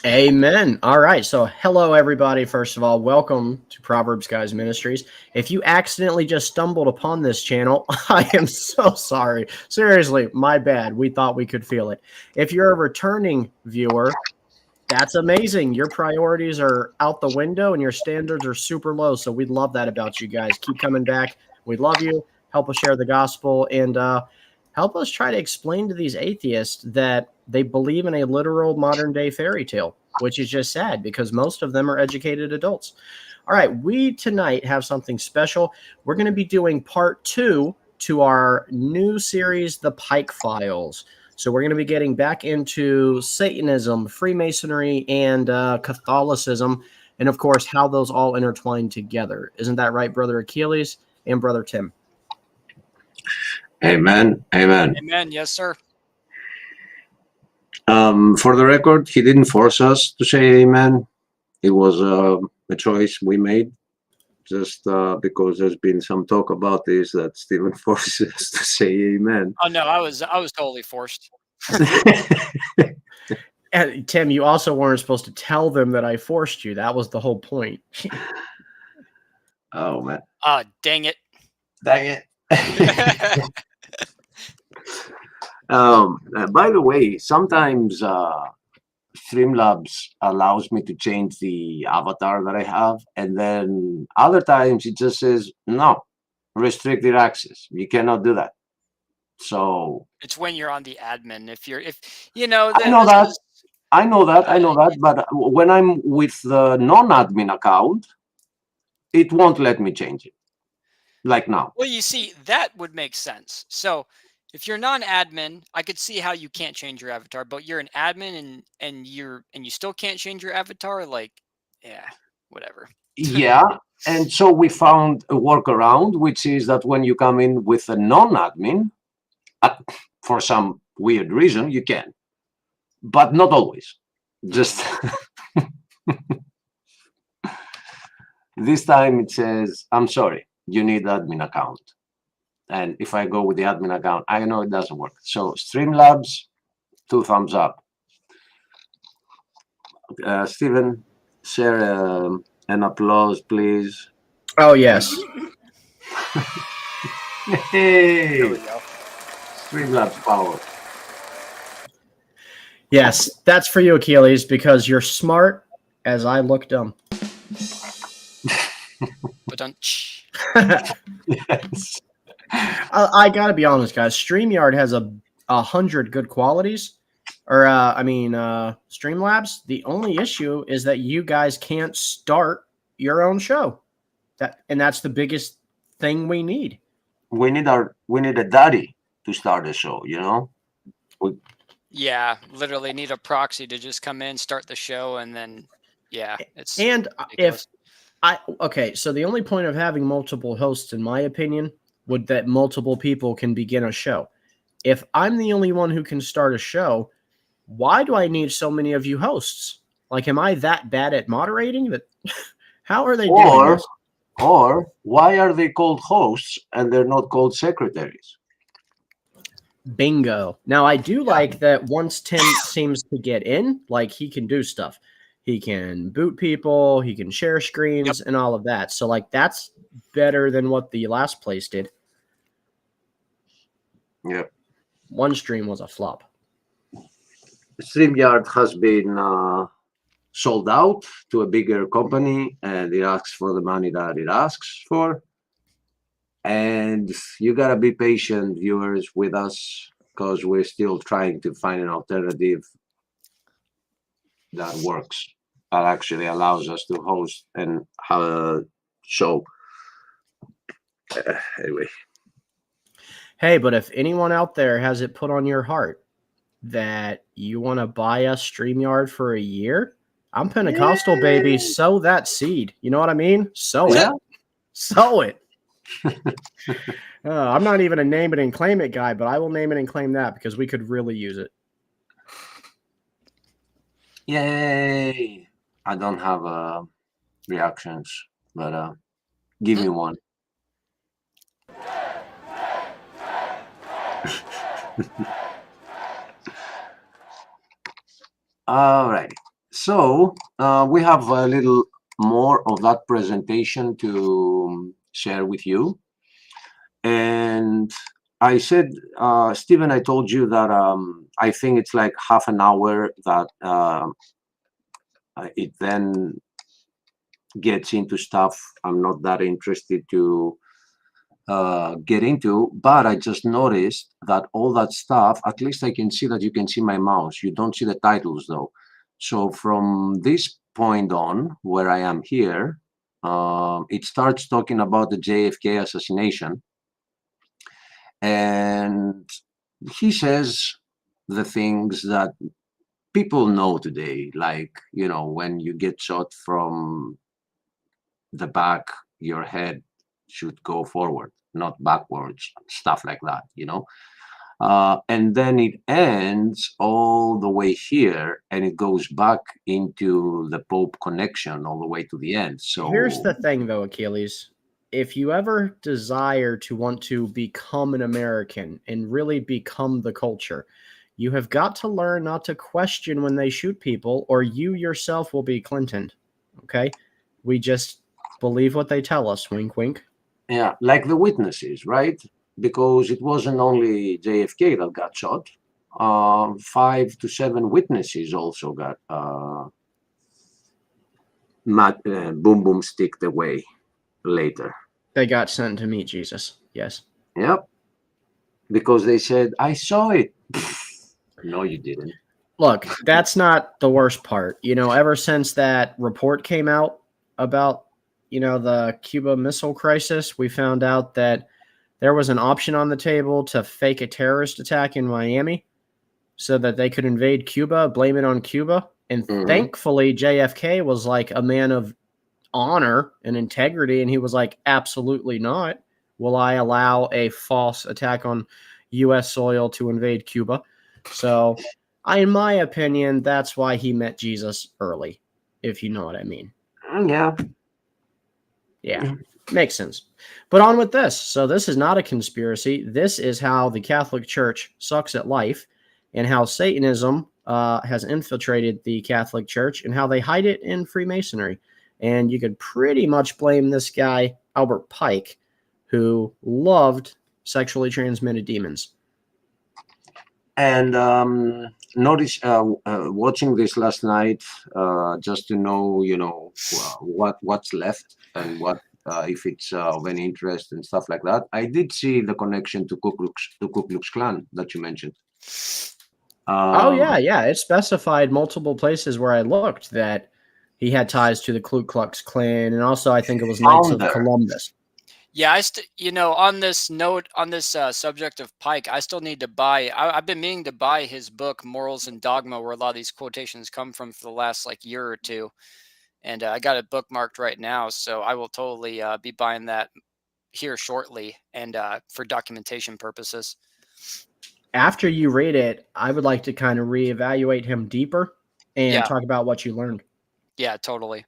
Amen. All right. So, hello, everybody. First of all, welcome to Proverbs Guys Ministries. If you accidentally just stumbled upon this channel, I am so sorry. Seriously, my bad. We thought we could feel it. If you're a returning viewer, that's amazing. Your priorities are out the window and your standards are super low. So, we'd love that about you guys. Keep coming back. We love you. Help us share the gospel and help us try to explain to these atheists that they believe in a literal modern day fairy tale, which is just sad because most of them are educated adults. All right, we tonight have something special. We're going to be doing part 2 to our new series, The Pike Files. So we're going to be getting back into Satanism, Freemasonry, and Catholicism, and of course, how those all intertwine together. Isn't that right, Brother Achilleas and Brother Tim? Amen. Amen. Amen. Yes, sir. For the record, he didn't force us to say amen. It was a choice we made, just because there's been some talk about this that Stephen forces us to say amen. Oh no, I was totally forced. And Tim, you also weren't supposed to tell them that I forced you. That was the whole point. Oh man. Dang it. Dang it. By the way, sometimes Streamlabs allows me to change the avatar that I have, and then other times it just says no, restricted access. You cannot do that. So it's when you're on the admin. If you know, I know that. I know that, but when I'm with the non-admin account, it won't let me change it. Like now. Well, you see, that would make sense. So if you're non-admin, I could see how you can't change your avatar, but you're an admin and you still can't change your avatar. Like, yeah, whatever. Yeah, and so we found a workaround, which is that when you come in with a non-admin, for some weird reason, you can, but not always. Just this time it says, I'm sorry, you need admin account. And if I go with the admin account, I know it doesn't work. So Streamlabs, 2 thumbs up. Stephen, share an applause, please. Oh, yes. Hey, There we go. Streamlabs power. Yes, that's for you, Achilles, because you're smart as I look dumb. Yes. I gotta be honest, guys. StreamYard has 100 good qualities, or Streamlabs. The only issue is that you guys can't start your own show. That's the biggest thing we need. We need a daddy to start a show. You know. Yeah, literally need a proxy to just come in, start the show, and then it's and ridiculous. So the only point of having multiple hosts, in my opinion, would that multiple people can begin a show. If I'm the only one who can start a show, why do I need so many of you hosts? Like, am I that bad at moderating? That how are they doing this? Or why are they called hosts and they're not called secretaries? Bingo. Now, I do like that once Tim seems to get in, like, he can do stuff. He can boot people, he can share screens, and all of that. So, like, that's better than what the last place did. Yeah. One stream was a flop. StreamYard has been sold out to a bigger company, and it asks for the money that it asks for. And you gotta be patient, viewers, with us, because we're still trying to find an alternative that works, that actually allows us to host and have a show. Anyway. Hey, but if anyone out there has it put on your heart that you want to buy us StreamYard for a year, I'm Pentecostal, baby. Sow that seed. You know what I mean? Sow it. Sow it. I'm not even a name it and claim it guy, but I will name it and claim that because we could really use it. Yay! I don't have reactions, but give me one. All right. So we have a little more of that presentation to share with you. And I said, Stephen, I told you that I think it's like half an hour that it then gets into stuff I'm not that interested to get into, but I just noticed that all that stuff, at least I can see that you can see my mouse. You don't see the titles though. So from this point on, where I am here, it starts talking about the JFK assassination. And he says the things that people know today, like, you know, when you get shot from the back, your head should go forward, not backwards, stuff like that, you know. And then it ends all the way here and it goes back into the Pope connection all the way to the end. So here's the thing, though, Achilles. If you ever desire to want to become an American and really become the culture, you have got to learn not to question when they shoot people, or you yourself will be Clinton. Okay? We just believe what they tell us. Wink, wink. yeah, like the witnesses, right? Because it wasn't only JFK that got shot. 5 to 7 witnesses also got boom boom sticked away later. They got sent to meet Jesus. Yes. Yep. Because they said, I saw it. No, you didn't. Look, that's not the worst part. You know, ever since that report came out about, you know, the Cuba Missile Crisis, we found out that there was an option on the table to fake a terrorist attack in Miami so that they could invade Cuba, blame it on Cuba. And thankfully, JFK was like a man of honor and integrity. And he was like, absolutely not. Will I allow a false attack on U.S. soil to invade Cuba? So, in my opinion, that's why he met Jesus early, if you know what I mean. Yeah. Yeah, makes sense. But on with this. So this is not a conspiracy. This is how the Catholic Church sucks at life and how Satanism has infiltrated the Catholic Church and how they hide it in Freemasonry. And you could pretty much blame this guy, Albert Pike, who loved sexually transmitted demons. And notice watching this last night, just to know, you know, what's left and what if it's of any interest and stuff like that. I did see the connection to Ku Klux Klan that you mentioned. Oh yeah, it specified multiple places where I looked that he had ties to the Ku Klux Klan, and also I think it was Knights of Columbus. Yeah, you know, on this note, on this subject of Pike, I still need to buy. I've been meaning to buy his book, Morals and Dogma, where a lot of these quotations come from for the last like year or two, and I got it bookmarked right now, so I will totally be buying that here shortly, and for documentation purposes. After you read it, I would like to kind of reevaluate him deeper and talk about what you learned. Yeah, totally.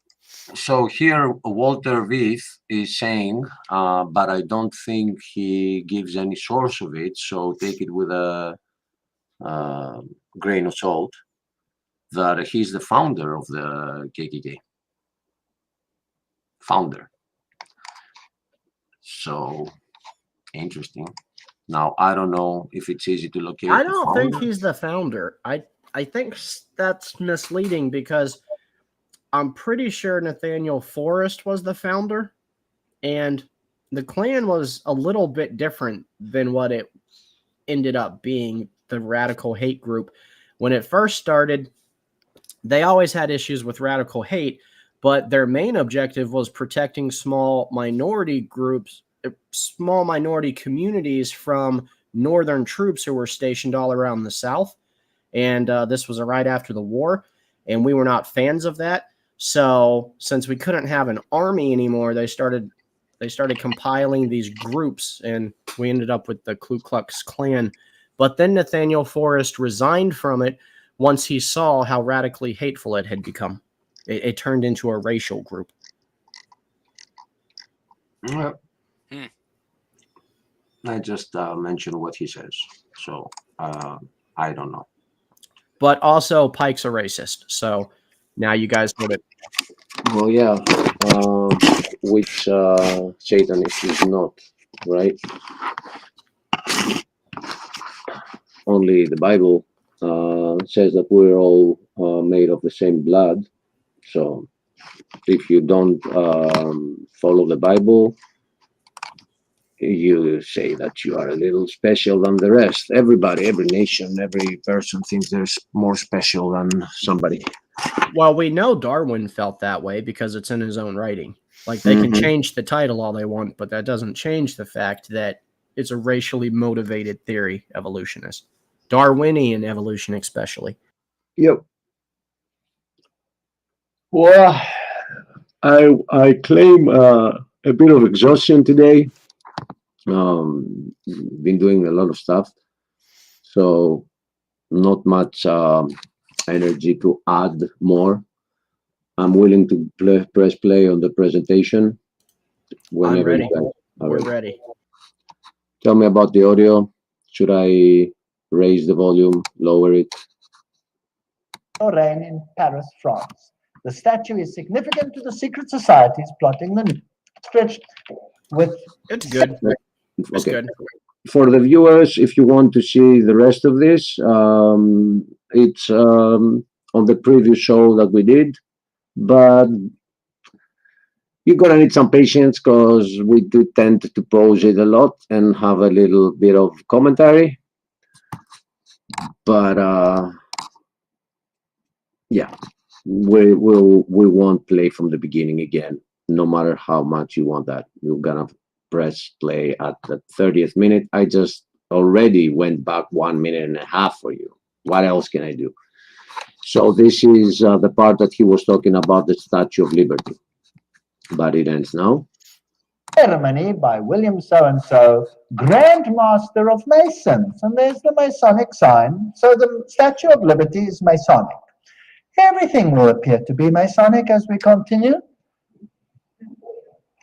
So here, Walter Vieth is saying, but I don't think he gives any source of it, so take it with a grain of salt, that he's the founder of the KKK. Founder. So, interesting. Now, I don't know if it's easy to locate. I don't think he's the founder. I think that's misleading because I'm pretty sure Nathaniel Forrest was the founder, and the Klan was a little bit different than what it ended up being, the radical hate group. When it first started, they always had issues with radical hate, but their main objective was protecting small minority groups, small minority communities from Northern troops who were stationed all around the South. And this was right after the war, and we were not fans of that. So since we couldn't have an army anymore, they started compiling these groups, and we ended up with the Ku Klux Klan. But then Nathaniel Forrest resigned from it once he saw how radically hateful it had become. It turned into a racial group. Yeah. I just mentioned what he says, so I don't know. But also, Pike's a racist, so Now you guys heard it. Oh yeah, which Satanist is not, right? Only the Bible says that we're all made of the same blood. So if you don't follow the Bible, you say that you are a little special than the rest. Everybody, every nation, every person thinks they're more special than somebody. Well, we know Darwin felt that way because it's in his own writing. Like, they can change the title all they want, but that doesn't change the fact that it's a racially motivated theory, evolutionist. Darwinian evolution, especially. Yep. Well, I claim a bit of exhaustion today. Been doing a lot of stuff, so not much energy to add more. I'm willing to press play on the presentation whenever I'm ready. you guys are We're ready. ready. Tell me about the audio. Should I raise the volume, lower it? Lorraine in Paris, France. The statue is significant to the secret societies plotting the stretched with. It's good. It's Okay. good. For the viewers, if you want to see the rest of this, it's on the previous show that we did, but you're gonna need some patience because we do tend to pause it a lot and have a little bit of commentary. But yeah, we won't play from the beginning again, no matter how much you want that. You're gonna press play at the 30th minute. I just already went back 1.5 minutes for you. What else can I do? So this is the part that he was talking about, the Statue of Liberty. But it ends now. Ceremony by William so-and-so, Grand Master of Masons. And there's the Masonic sign. So the Statue of Liberty is Masonic. Everything will appear to be Masonic as we continue.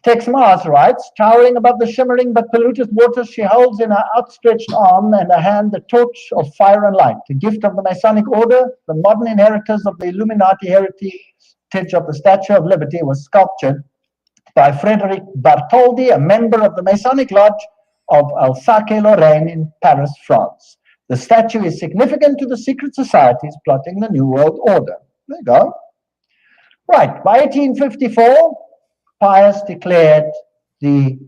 Tex Mars writes, towering above the shimmering but polluted waters, she holds in her outstretched arm and her hand the torch of fire and light, a gift of the Masonic order. The modern inheritors of the Illuminati heritage of the Statue of Liberty was sculptured by Frederic Bartholdi, a member of the Masonic Lodge of Alsace-Lorraine in Paris, France. The statue is significant to the secret societies plotting the New World Order. There you go. Right, by 1854, Pius declared the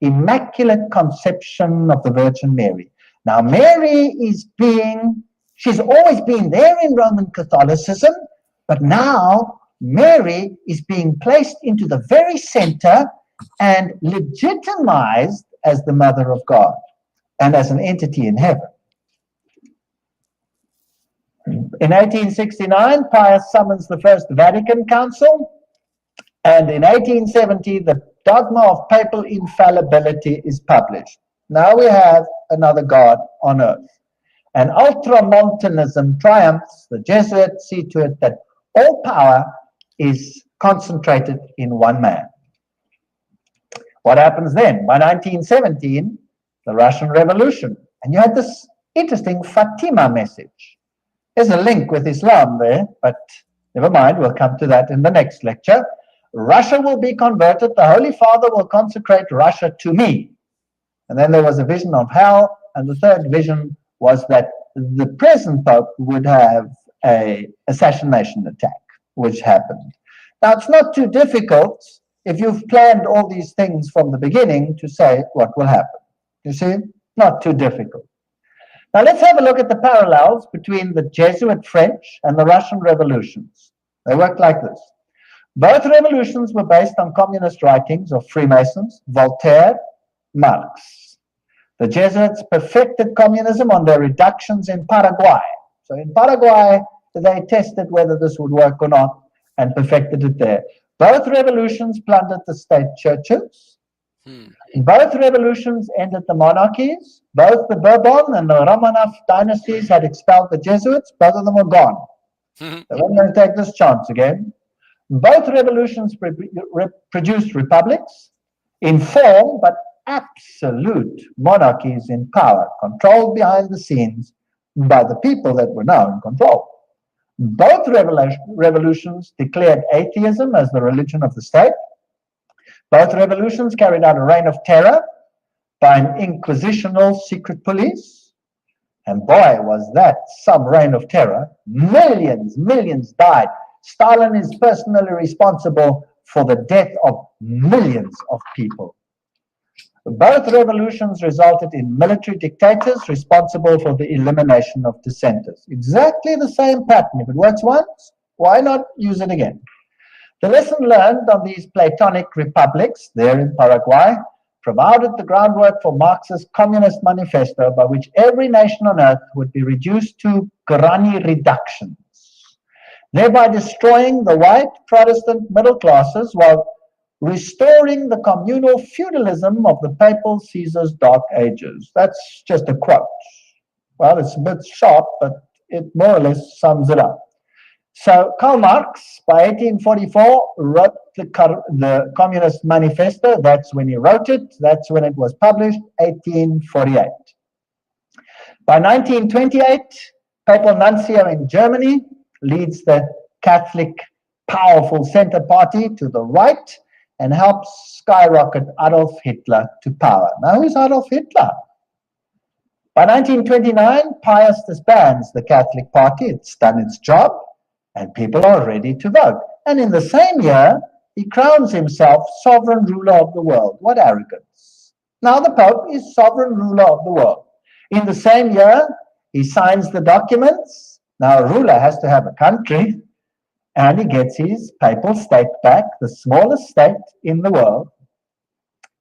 Immaculate Conception of the Virgin Mary. Now, Mary she's always been there in Roman Catholicism, but now Mary is being placed into the very center and legitimized as the Mother of God and as an entity in heaven. In 1869, Pius summons the First Vatican Council, and in 1870, the Dogma of Papal Infallibility is published. Now we have another God on earth. And Ultramontanism triumphs. The Jesuits see to it that all power is concentrated in one man. What happens then? By 1917, the Russian Revolution. And you had this interesting Fatima message. There's a link with Islam there, but never mind, we'll come to that in the next lecture. Russia will be converted. The Holy Father will consecrate Russia to me. And then there was a vision of hell. And the third vision was that the present Pope would have an assassination attack, which happened. Now, it's not too difficult if you've planned all these things from the beginning to say what will happen. You see, not too difficult. Now, let's have a look at the parallels between the Jesuit French and the Russian revolutions. They worked like this. Both revolutions were based on communist writings of Freemasons, Voltaire, Marx. The Jesuits perfected communism on their reductions in Paraguay. So in Paraguay, they tested whether this would work or not and perfected it there. Both revolutions plundered the state churches. Both revolutions ended the monarchies. Both the Bourbon and the Romanov dynasties had expelled the Jesuits. Both of them were gone. They weren't going to take this chance again. Both revolutions produced republics in form, but absolute monarchies in power, controlled behind the scenes by the people that were now in control. Both revolutions declared atheism as the religion of the state. Both revolutions carried out a reign of terror by an inquisitional secret police. And boy, was that some reign of terror. Millions died. Stalin is personally responsible for the death of millions of people. Both revolutions resulted in military dictators responsible for the elimination of dissenters. Exactly the same pattern. If it works once, why not use it again? The lesson learned on these Platonic republics there in Paraguay provided the groundwork for Marx's Communist Manifesto, by which every nation on earth would be reduced to granny reductions, thereby destroying the white Protestant middle classes while restoring the communal feudalism of the papal Caesar's dark ages. That's just a quote. Well, it's a bit sharp, but it more or less sums it up. So Karl Marx, by 1844, wrote the Communist Manifesto. That's when he wrote it. That's when it was published, 1848. By 1928, Papal Nuncio in Germany leads the Catholic powerful center party to the right and helps skyrocket Adolf Hitler to power. Now, who's Adolf Hitler? By 1929, Pius disbands the Catholic Party. It's done its job, and people are ready to vote. And in the same year, he crowns himself sovereign ruler of the world. What arrogance. Now the Pope is sovereign ruler of the world. In the same year, he signs the documents. Now a ruler has to have a country, and he gets his papal state back, the smallest state in the world.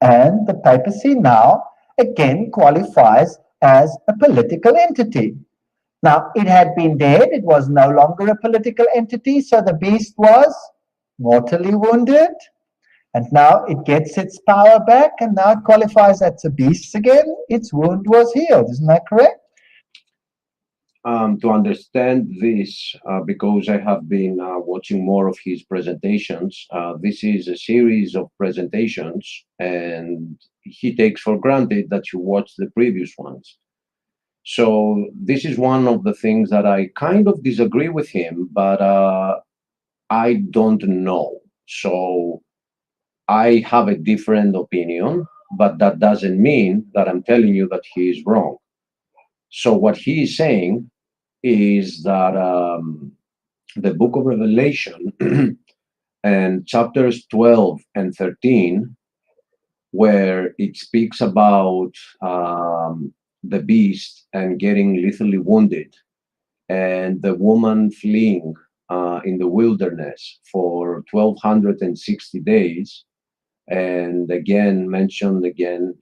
And the papacy now again qualifies as a political entity. Now, it had been dead. It was no longer a political entity, so the beast was mortally wounded. And now it gets its power back, and now it qualifies as a beast again. Its wound was healed. Isn't that correct? To understand this, because I have been watching more of his presentations, this is a series of presentations, and he takes for granted that you watch the previous ones. So this is one of the things that I kind of disagree with him, but I don't know. So I have a different opinion, but that doesn't mean that I'm telling you that he is wrong. So what he is saying is that the book of Revelation and chapters 12 and 13, where it speaks about the beast and getting lethally wounded, and the woman fleeing in the wilderness for 1260 days, and again mentioned again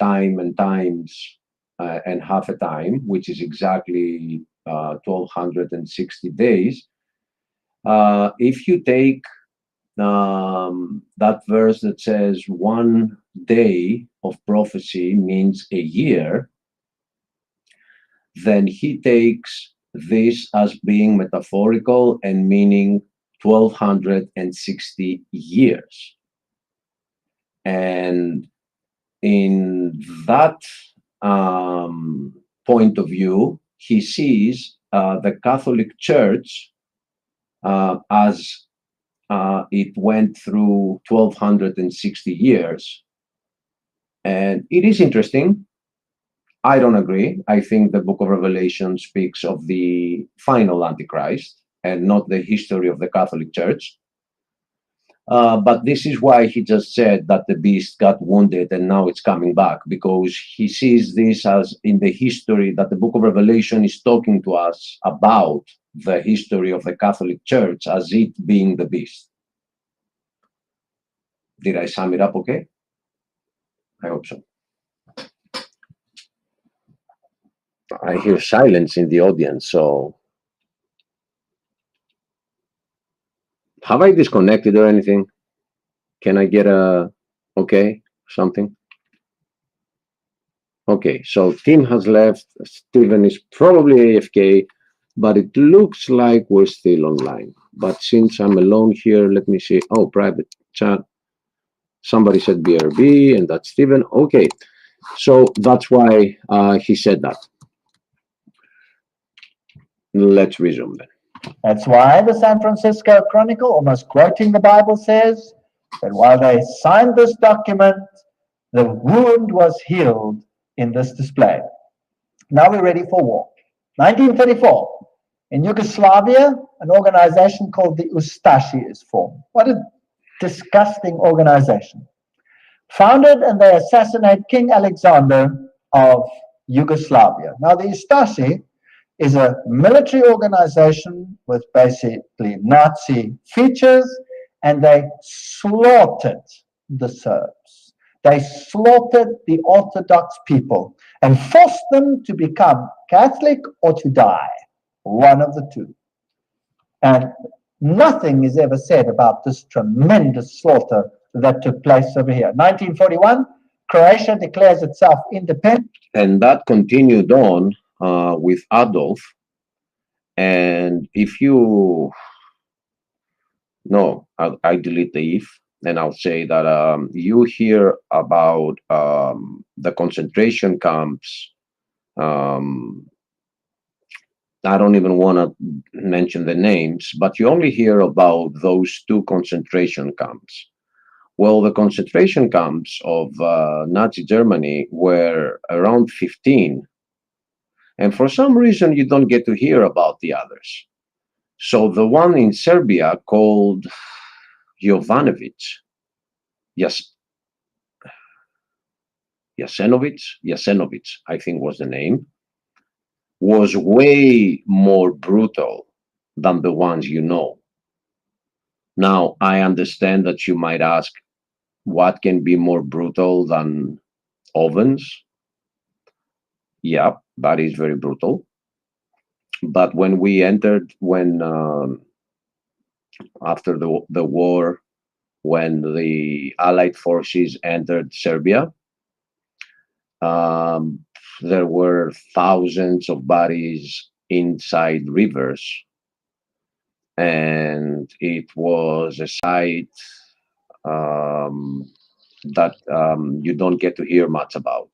time and times and half a time, which is exactly 1260 days. If you take that verse that says 1 day of prophecy means a year, then he takes this as being metaphorical and meaning 1260 years. And in that point of view, he sees the Catholic Church as it went through 1260 years. And it is interesting. I don't agree. I think the book of Revelation speaks of the final Antichrist and not the history of the Catholic Church. But this is why he just said that the beast got wounded and now it's coming back, because he sees this as in the history that the book of Revelation is talking to us about the history of the Catholic Church as it being the beast. Did I sum it up okay? I hope so. I hear silence in the audience, so have I disconnected or anything? Can I get a okay, something? Okay, so Tim has left. Stephen is probably AFK, but it looks like we're still online. But since I'm alone here, let me see. Oh, private chat. Somebody said BRB, and that's Stephen. Okay, so that's why he said that. Let's resume then. That's why the San Francisco Chronicle, almost quoting the Bible, says that while they signed this document, the wound was healed in this display. Now we're ready for war. 1934, in Yugoslavia, an organization called the Ustashi is formed. What a disgusting organization. Founded, and they assassinate King Alexander of Yugoslavia. Now, the Ustashi is a military organization with basically Nazi features, and they slaughtered the Serbs. They slaughtered the Orthodox people and forced them to become Catholic or to die, one of the two. And nothing is ever said about this tremendous slaughter that took place over here. 1941, Croatia declares itself independent. And that continued on with Adolf. And if you no, I delete the if, and I'll say that you hear about the concentration camps. I don't even want to mention the names, but you only hear about those two concentration camps. Well, the concentration camps of Nazi Germany were around 15. And for some reason, you don't get to hear about the others. So the one in Serbia called Jovanovic, Jasenovic, I think was the name, was way more brutal than the ones you know. Now, I understand that you might ask, what can be more brutal than ovens? Yeah, that is very brutal. But when we entered, after the war, when the Allied forces entered Serbia, there were thousands of bodies inside rivers, and it was a sight that you don't get to hear much about.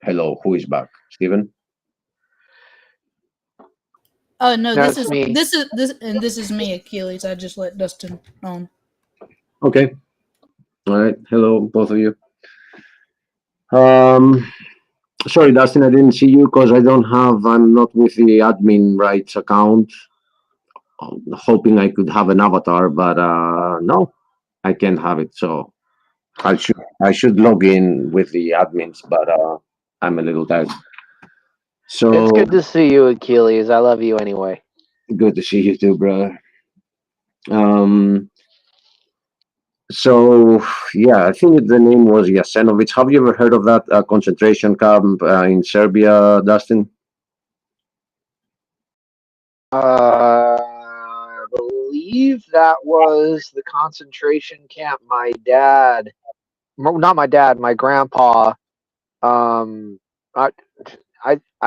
Hello, who is back? Stephen? Oh no, No, this it's is me. this is me, Achilles. I just let Dustin on. Okay. All right. Hello, both of you. Sorry, Dustin, I didn't see you because I'm not with the admin rights account. Hoping I could have an avatar, but no, I can't have it. So I should log in with the admins, but I'm a little tired. So It's good to see you, Achilles. I love you anyway. good to see you too, brother. So yeah, I think the name was Jasenovic. Have you ever heard of that concentration camp in Serbia, Dustin? I believe that was the concentration camp my grandpa. I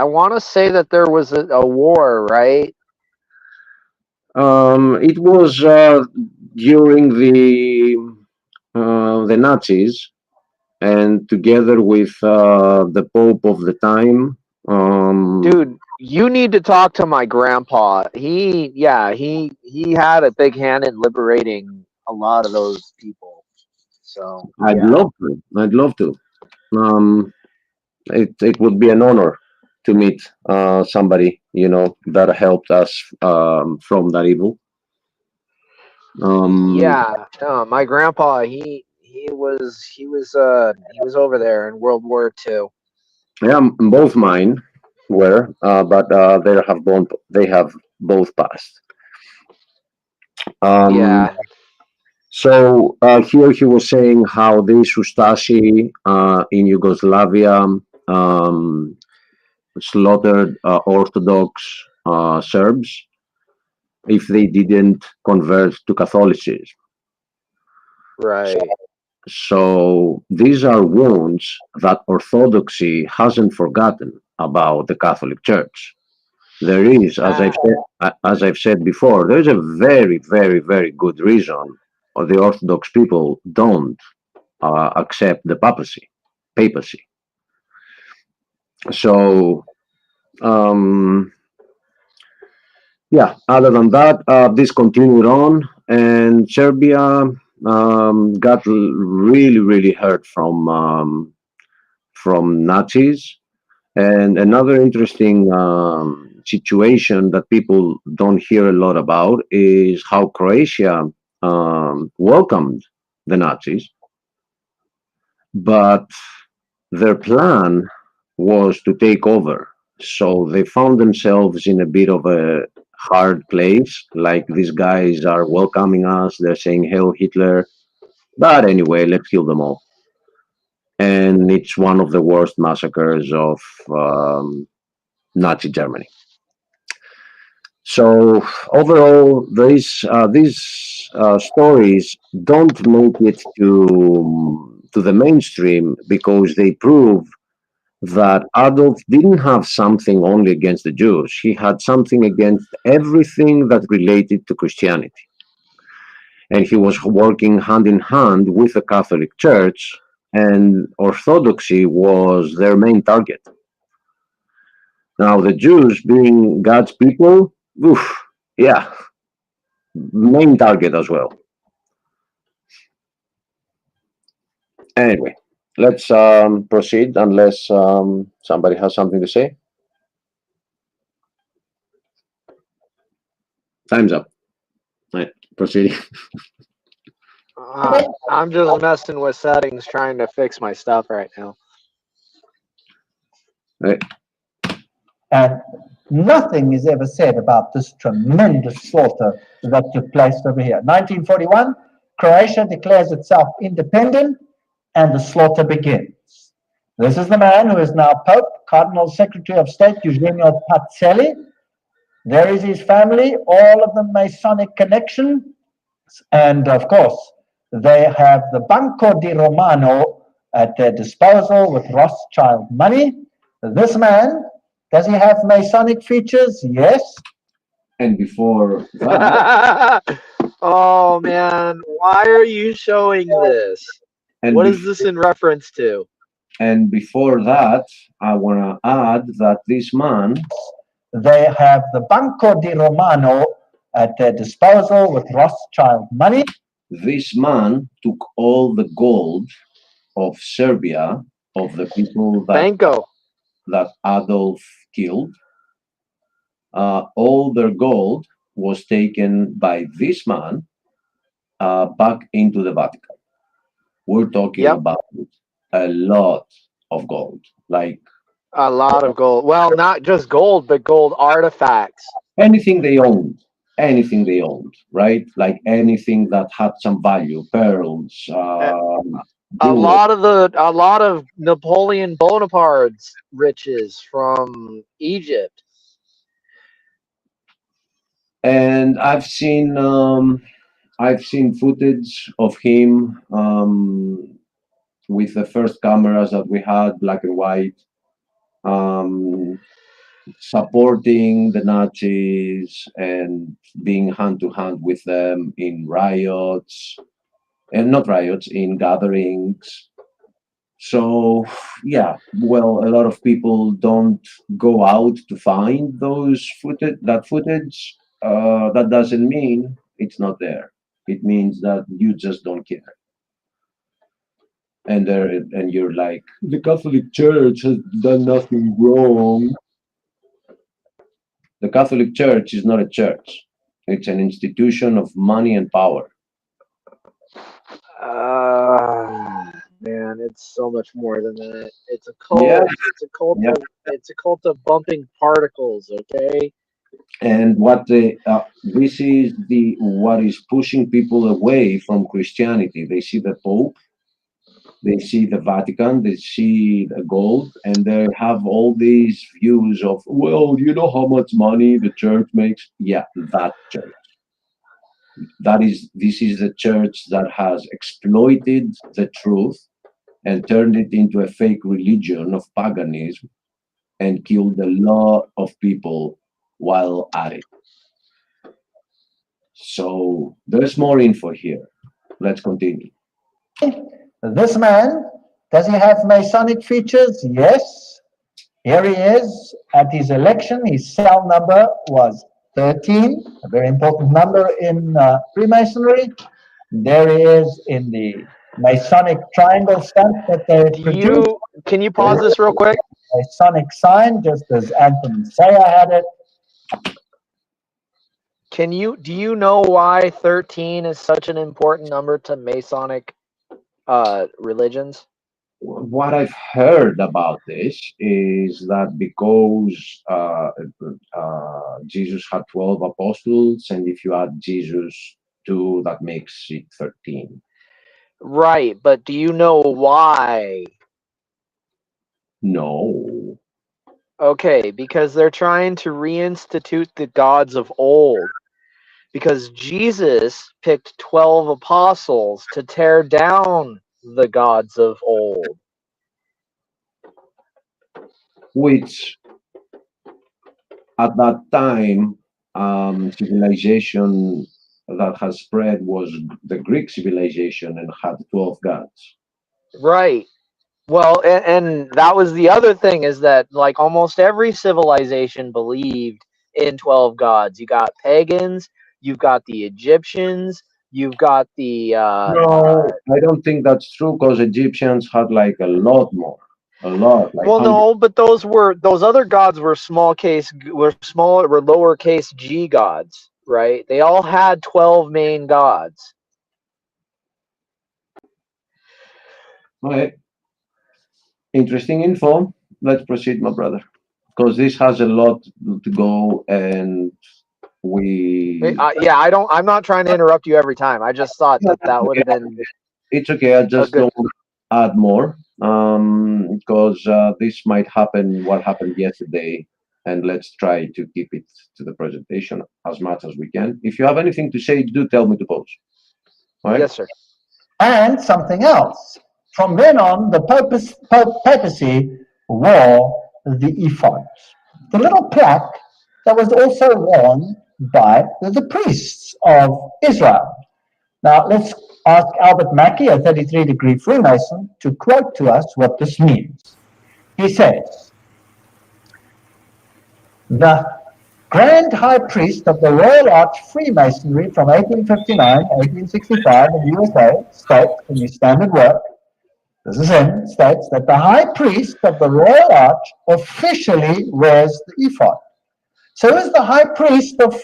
want to say that there was a war, right? It was during the Nazis, and together with the Pope of the time. Dude, you need to talk to my grandpa. He had a big hand in liberating a lot of those people. So I'd love to. I'd love to. It would be an honor to meet somebody that helped us from that evil. My grandpa he was over there in World War II. Yeah, both mine were, but they have both passed. So here he was saying how the Ustashi in Yugoslavia slaughtered Orthodox Serbs if they didn't convert to Catholicism. Right. So these are wounds that Orthodoxy hasn't forgotten about the Catholic Church. There is, as I've said before, there's a very, very, very good reason why the Orthodox people don't accept the papacy. So yeah, other than that, this continued on, and Serbia got really, really hurt from Nazis. And another interesting situation that people don't hear a lot about is how Croatia welcomed the Nazis, but their plan was to take over. So they found themselves in a bit of a hard place. Like, these guys are welcoming us, they're saying Hail Hitler. But anyway, let's kill them all. And it's one of the worst massacres of Nazi Germany. So overall, these stories don't make it to the mainstream because they prove that Adolf didn't have something only against the Jews. He had something against everything that related to Christianity. And he was working hand in hand with the Catholic Church, and Orthodoxy was their main target. Now, the Jews, being God's people, oof, yeah, main target as well. Anyway, let's proceed unless somebody has something to say. Time's up. Right, proceeding. I'm just messing with settings, trying to fix my stuff right now. Right. And nothing is ever said about this tremendous slaughter that took place over here. 1941, Croatia declares itself independent and the slaughter begins. This is the man who is now Pope, Cardinal Secretary of State, Eugenio Pacelli. There is his family, all of them Masonic connection. And of course, they have the Banco di Romano at their disposal with Rothschild money. This man, does he have Masonic features? Yes. And before that, Oh man, why are you showing this? and What is this in reference to? And before that, I want to add that this man, they have the Banco di Romano at their disposal with Rothschild money. This man took all the gold of Serbia, of the people that Adolf killed. All their gold was taken by this man back into the Vatican. We're talking about a lot of gold, like a lot of gold. Well, not just gold, but gold artifacts. Anything they owned, right? Like anything that had some value, pearls. A lot of Napoleon Bonaparte's riches from Egypt. And I've seen footage of him with the first cameras that we had, black and white, supporting the Nazis and being hand to hand with them in riots, and not riots, in gatherings. So yeah, well, a lot of people don't go out to find that footage. That doesn't mean it's not there. It means that you just don't care. And you're like, the Catholic Church has done nothing wrong. The Catholic Church is not a church. It's an institution of money and power. Man, it's so much more than that. It's a cult. Yeah. It's a cult. Yeah. It's a cult of bumping particles. Okay. And what this is what is pushing people away from Christianity. They see the Pope, they see the Vatican, they see the gold, and they have all these views of, well, you know how much money the church makes? Yeah, that church. This is the church that has exploited the truth and turned it into a fake religion of paganism and killed a lot of people while at it. So there's more info here. Let's continue. This man, does he have Masonic features? Yes. Here he is at his election. His cell number was 13, a very important number in Freemasonry. There he is in the Masonic triangle stamp that they produced. Can you pause this real quick? Masonic sign, just as Anthony Sayer had it. Do you know why 13 is such an important number to Masonic religions? What I've heard about this is that because Jesus had 12 apostles, and if you add Jesus 2, that makes it 13. Right, but do you know why? No. Okay, because they're trying to reinstitute the gods of old. Because Jesus picked 12 apostles to tear down the gods of old. Which, at that time, civilization that has spread was the Greek civilization and had 12 gods. Right. Well, and that was the other thing, is that like almost every civilization believed in 12 gods. You got pagans, you've got the Egyptians, you've got the No, I don't think that's true, because Egyptians had like a lot more. A lot. Like well, no, but those other gods were lowercase g gods, right? They all had 12 main gods. Okay. Interesting info. Let's proceed, my brother, because this has a lot to go, and I'm not trying to interrupt you every time. I just thought that would have been. It's okay. I just don't add more, because this might happen. What happened yesterday, and let's try to keep it to the presentation as much as we can. If you have anything to say, do tell me to pause. All right? Yes, sir. And something else. From then on, the papacy wore the ephod, the little plaque that was also worn by the priests of Israel. Now, let's ask Albert Mackey, a 33-degree Freemason, to quote to us what this means. He says, "The Grand High Priest of the Royal Arch Freemasonry from 1859 to 1865 in the USA states in his standard work, this is him, states that the High Priest of the Royal Arch officially wears the ephod. So is the High Priest of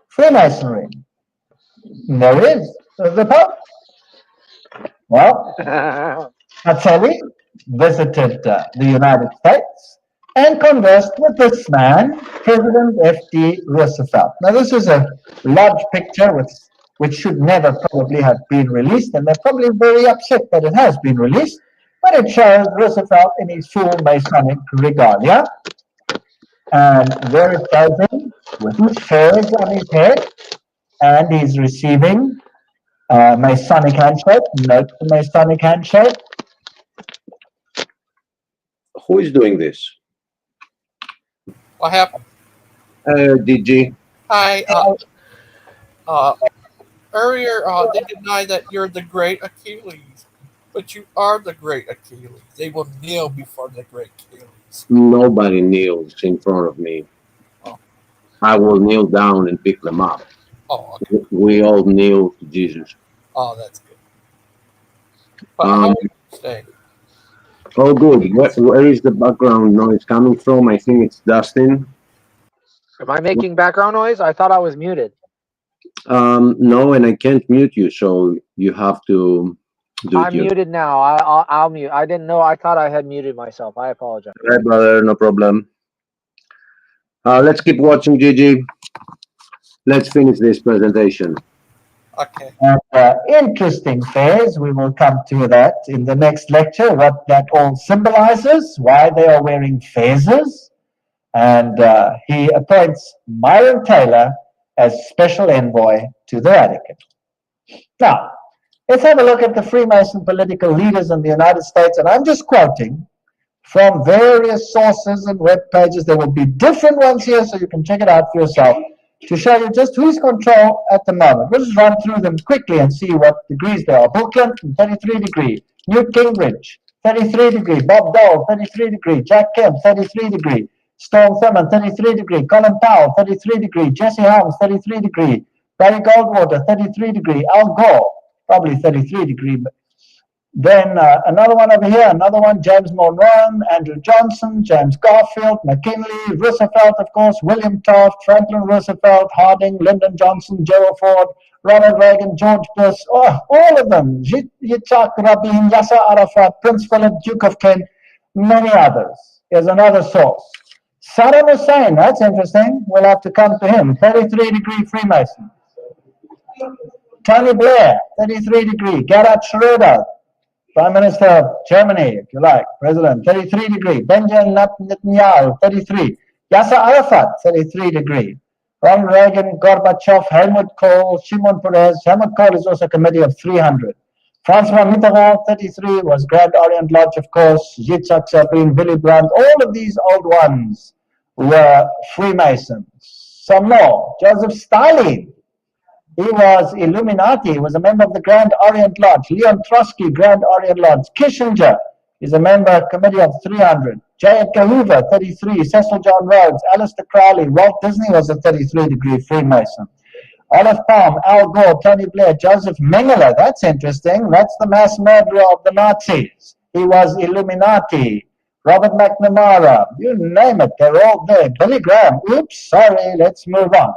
Freemasonry. There is the Pope. Well, Achilleas visited the United States and conversed with this man, President F.D. Roosevelt. Now, this is a large picture which should never probably have been released, and they're probably very upset that it has been released, but it shows Roosevelt in his full Masonic regalia. And there it shows him with his furs on his head, and he's receiving Masonic handshake. Note the Masonic handshake. Who is doing this? What happened? DG. Hi. Earlier, they denied that you're the great Achilles, but you are the great Achilles. They will kneel before the great Achilles. Nobody kneels in front of me. Oh. I will kneel down and pick them up. Oh, okay. We all kneel to Jesus. Oh, that's good. But how are you staying? Oh, good. Where is the background noise coming from? I think it's Dustin. Am I making background noise? I thought I was muted. No, and I can't mute you, so you have to do it. I'm muted now. I'll mute. I didn't know. I thought I had muted myself. I apologize. All right, brother, no problem. Let's keep watching, Gigi. Let's finish this presentation. Okay. And interesting phase, we will come to that in the next lecture, what that all symbolizes, why they are wearing phases. And he appoints Myron Taylor as special envoy to the Vatican. Now, let's have a look at the Freemason political leaders in the United States, and I'm just quoting from various sources and web pages. There will be different ones here, so you can check it out for yourself, to show you just who's control at the moment. We'll just run through them quickly and see what degrees they are. Bill Clinton, 33 degree. Newt Gingrich, 33 degree. Bob Dole, 33 degree. Jack Kemp, 33 degree. Storm Thurmond, 33 degree. Colin Powell, 33 degree. Jesse Helms, 33 degree. Barry Goldwater, 33 degree. Al Gore, probably 33 degree. But then another one over here, another one, James Monroe, Andrew Johnson, James Garfield, McKinley, Roosevelt, of course, William Taft, Franklin Roosevelt, Harding, Lyndon Johnson, Gerald Ford, Ronald Reagan, George Bush, all of them, Yitzhak Rabin, Yasser Arafat, Prince Philip, Duke of Kent, many others. Here's another source. Saddam Hussein, that's interesting. We'll have to come to him. 33 degree Freemason. Tony Blair, 33 degree. Gerhard Schröder, Prime Minister of Germany, if you like, President, 33 degree. Benjamin Netanyahu, 33. Yasser Arafat, 33 degree. Ronald Reagan, Gorbachev, Helmut Kohl, Shimon Peres. Helmut Kohl is also a committee of 300. Francois Mitterrand, 33, was Grand Orient Lodge, of course. Yitzhak Rabin, Willy Brandt, all of these old ones were Freemasons. Some more. Joseph Stalin, he was Illuminati. He was a member of the Grand Orient Lodge. Leon Trotsky, Grand Orient Lodge. Kissinger is a member committee of 300. J. Edgar Hoover, 33. Cecil John Rhodes, Aleister Crowley. Walt Disney was a 33 degree Freemason. Olive Palm, Al Gore, Tony Blair, Joseph Mengele. That's interesting. That's the mass murderer of the Nazis. He was Illuminati. Robert McNamara. You name it. They're all there. Billy Graham. Oops, sorry. Let's move on.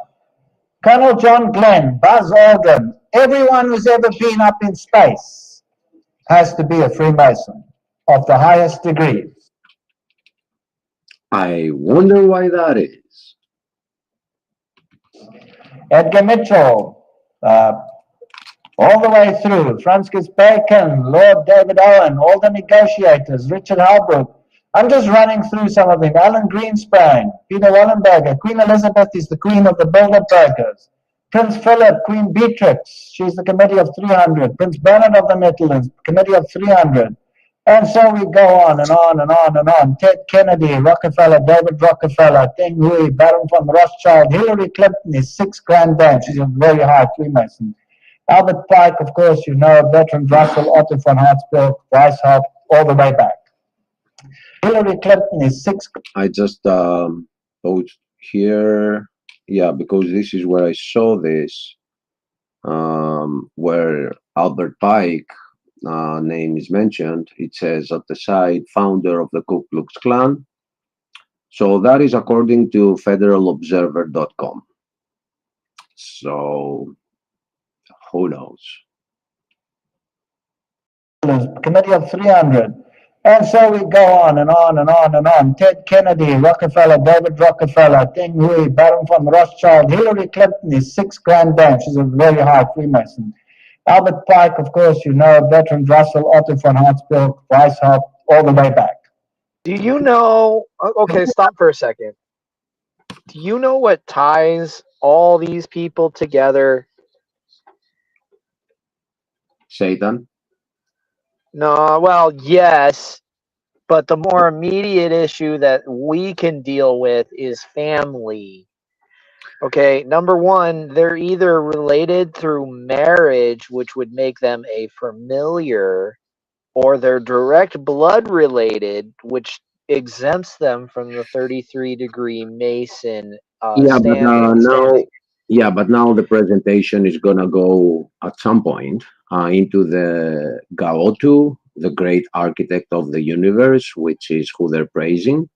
Colonel John Glenn, Buzz Aldrin, everyone who's ever been up in space has to be a Freemason of the highest degree. I wonder why that is. Edgar Mitchell, all the way through, Francis Bacon, Lord David Owen, all the negotiators, Richard Halbrook. I'm just running through some of them. Alan Greenspan, Peter Wallenberger, Queen Elizabeth is the queen of the Bilderbergers. Prince Philip, Queen Beatrix, she's the committee of 300. Prince Bernard of the Netherlands, committee of 300. And so we go on and on and on and on. Ted Kennedy, Rockefeller, David Rockefeller, Deng Hui, Baron von Rothschild, Hillary Clinton is 6 grand dame. She's a very high Freemason. Albert Pike, of course, you know, Bertrand Russell, Otto von Habsburg, Weishaupt, all the way back. Hillary Clinton is 6. I just post here, yeah, because this is where I saw this, where Albert Pike name is mentioned. It says at the side, founder of the Ku Klux Klan. So that is according to federalobserver.com. So who knows? Committee of 300. And so we go on and on and on and on. Ted Kennedy, Rockefeller, David Rockefeller, Deng Hui, Baron von Rothschild, Hillary Clinton is 6 grand dame. She's a very high Freemason. Albert Pike, of course, you know, Bertrand Russell, Otto von Habsburg, Weishaupt, all the way back. Do you know? Okay, stop for a second. Do you know what ties all these people together? Satan? No, well, yes, but the more immediate issue that we can deal with is family. Okay, number one, they're either related through marriage, which would make them a familiar, or they're direct blood related, which exempts them from the 33 degree Mason Yeah, but now the presentation is gonna go at some point into the Gaotu, the great architect of the universe, which is who they're praising,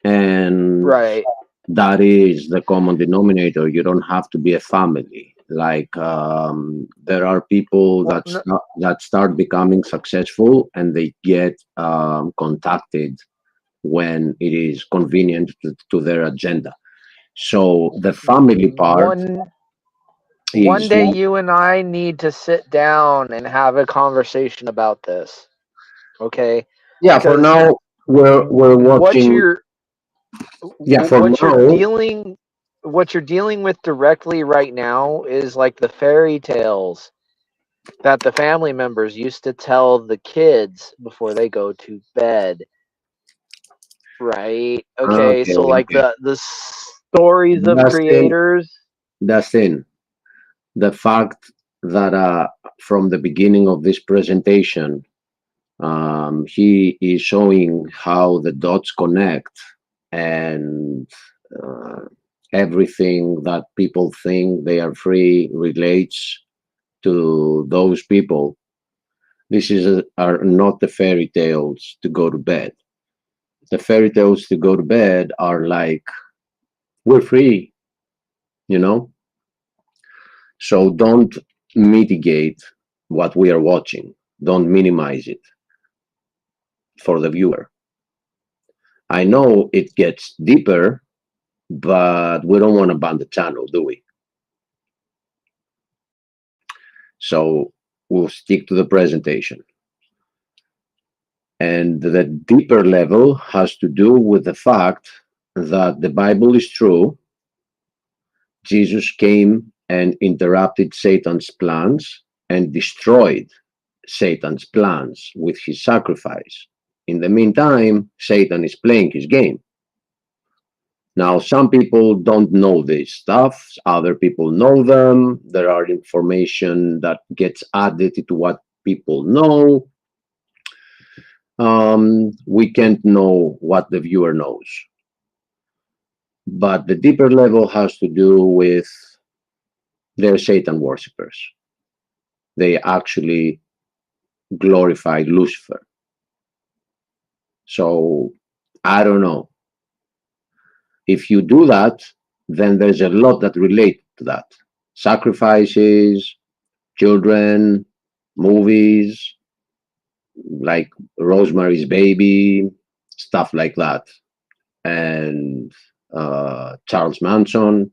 and right. That is the common denominator. You don't have to be a family. Like there are people that start becoming successful, and they get contacted when it is convenient to their agenda. So the family part. One day you and I need to sit down and have a conversation about this. Okay? Yeah, because for now we're watching. What you're dealing with directly right now is like the fairy tales that the family members used to tell the kids before they go to bed. Right? Okay, so like the stories of creators. That's in the fact that from the beginning of this presentation, he is showing how the dots connect, and everything that people think they are free relates to those people. Are not the fairy tales to go to bed. The fairy tales to go to bed are like, we're free, you know? So don't mitigate what we are watching. Don't minimize it for the viewer. I know it gets deeper, but we don't want to ban the channel, do we? So we'll stick to the presentation. And the deeper level has to do with the fact that the Bible is true. Jesus came and interrupted Satan's plans and destroyed Satan's plans with his sacrifice. In the meantime, Satan is playing his game. Now, some people don't know this stuff. Other people know them. There are information that gets added to what people know. We can't know what the viewer knows. But the deeper level has to do with their Satan worshippers. They actually glorified Lucifer. So, I don't know. If you do that, then there's a lot that relate to that. Sacrifices, children, movies, like Rosemary's Baby, stuff like that. And Charles Manson.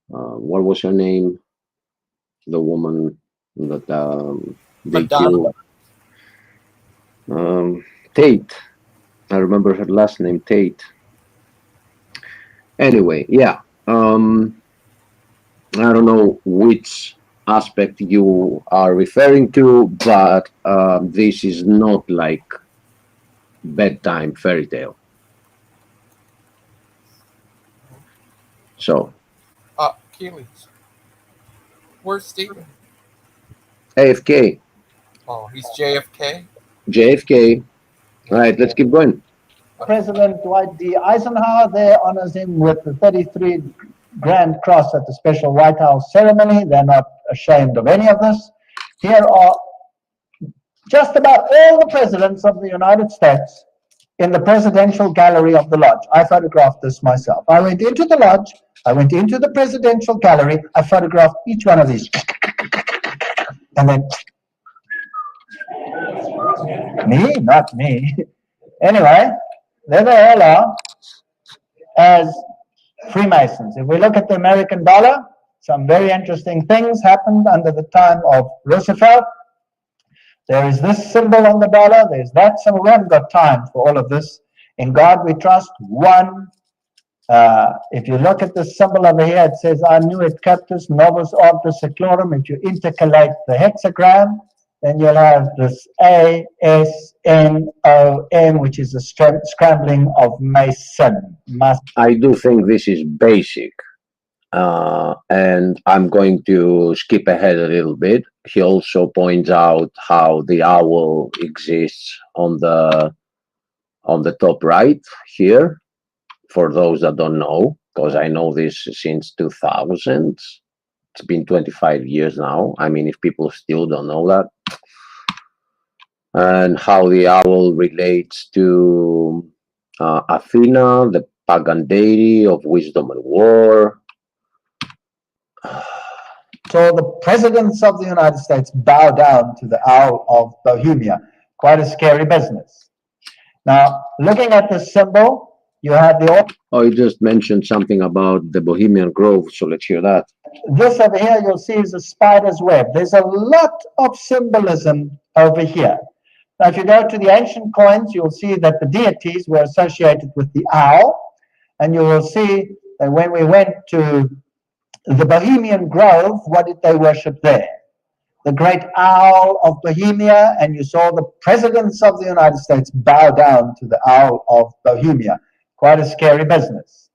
What was her name? The woman that they killed. Tate. I remember her last name, Tate. Anyway, yeah. I don't know which aspect you are referring to, but this is not like bedtime fairy tale. So. Achilles. Where's Stephen? AFK. Oh, he's JFK? JFK. All right, let's keep going. President Dwight D. Eisenhower there honors him with the 33 Grand Cross at the special White House ceremony. They're not ashamed of any of this. Here are just about all the presidents of the United States in the presidential gallery of the lodge. I photographed this myself. I went into the lodge, I went into the presidential gallery, I photographed each one of these. And then, me? Not me. Anyway, there they all are as Freemasons. If we look at the American dollar, some very interesting things happened under the time of Lucifer. There is this symbol on the dollar, there's that symbol. We haven't got time for all of this. In God we trust. One. If you look at the symbol over here, it says, Annuit Captus Novus Ordo Seclorum. If you intercalate the hexagram, then you'll have this ASNOM, which is a scrambling of Mason. I do think this is basic. And I'm going to skip ahead a little bit. He also points out how the owl exists on the top right here, for those that don't know, because I know this since 2000. It's been 25 years now. I mean, if people still don't know that. And how the owl relates to Athena, the pagan deity of wisdom and war. So the presidents of the United States bow down to the owl of Bohemia. Quite a scary business. Now, looking at this symbol, you have the... Oh, you just mentioned something about the Bohemian Grove, so let's hear that. This over here you'll see is a spider's web. There's a lot of symbolism over here. Now, if you go to the ancient coins, you'll see that the deities were associated with the owl. And you will see that when we went to the Bohemian Grove, what did they worship there? The great owl of Bohemia, and you saw the presidents of the United States bow down to the owl of Bohemia. Quite a scary business.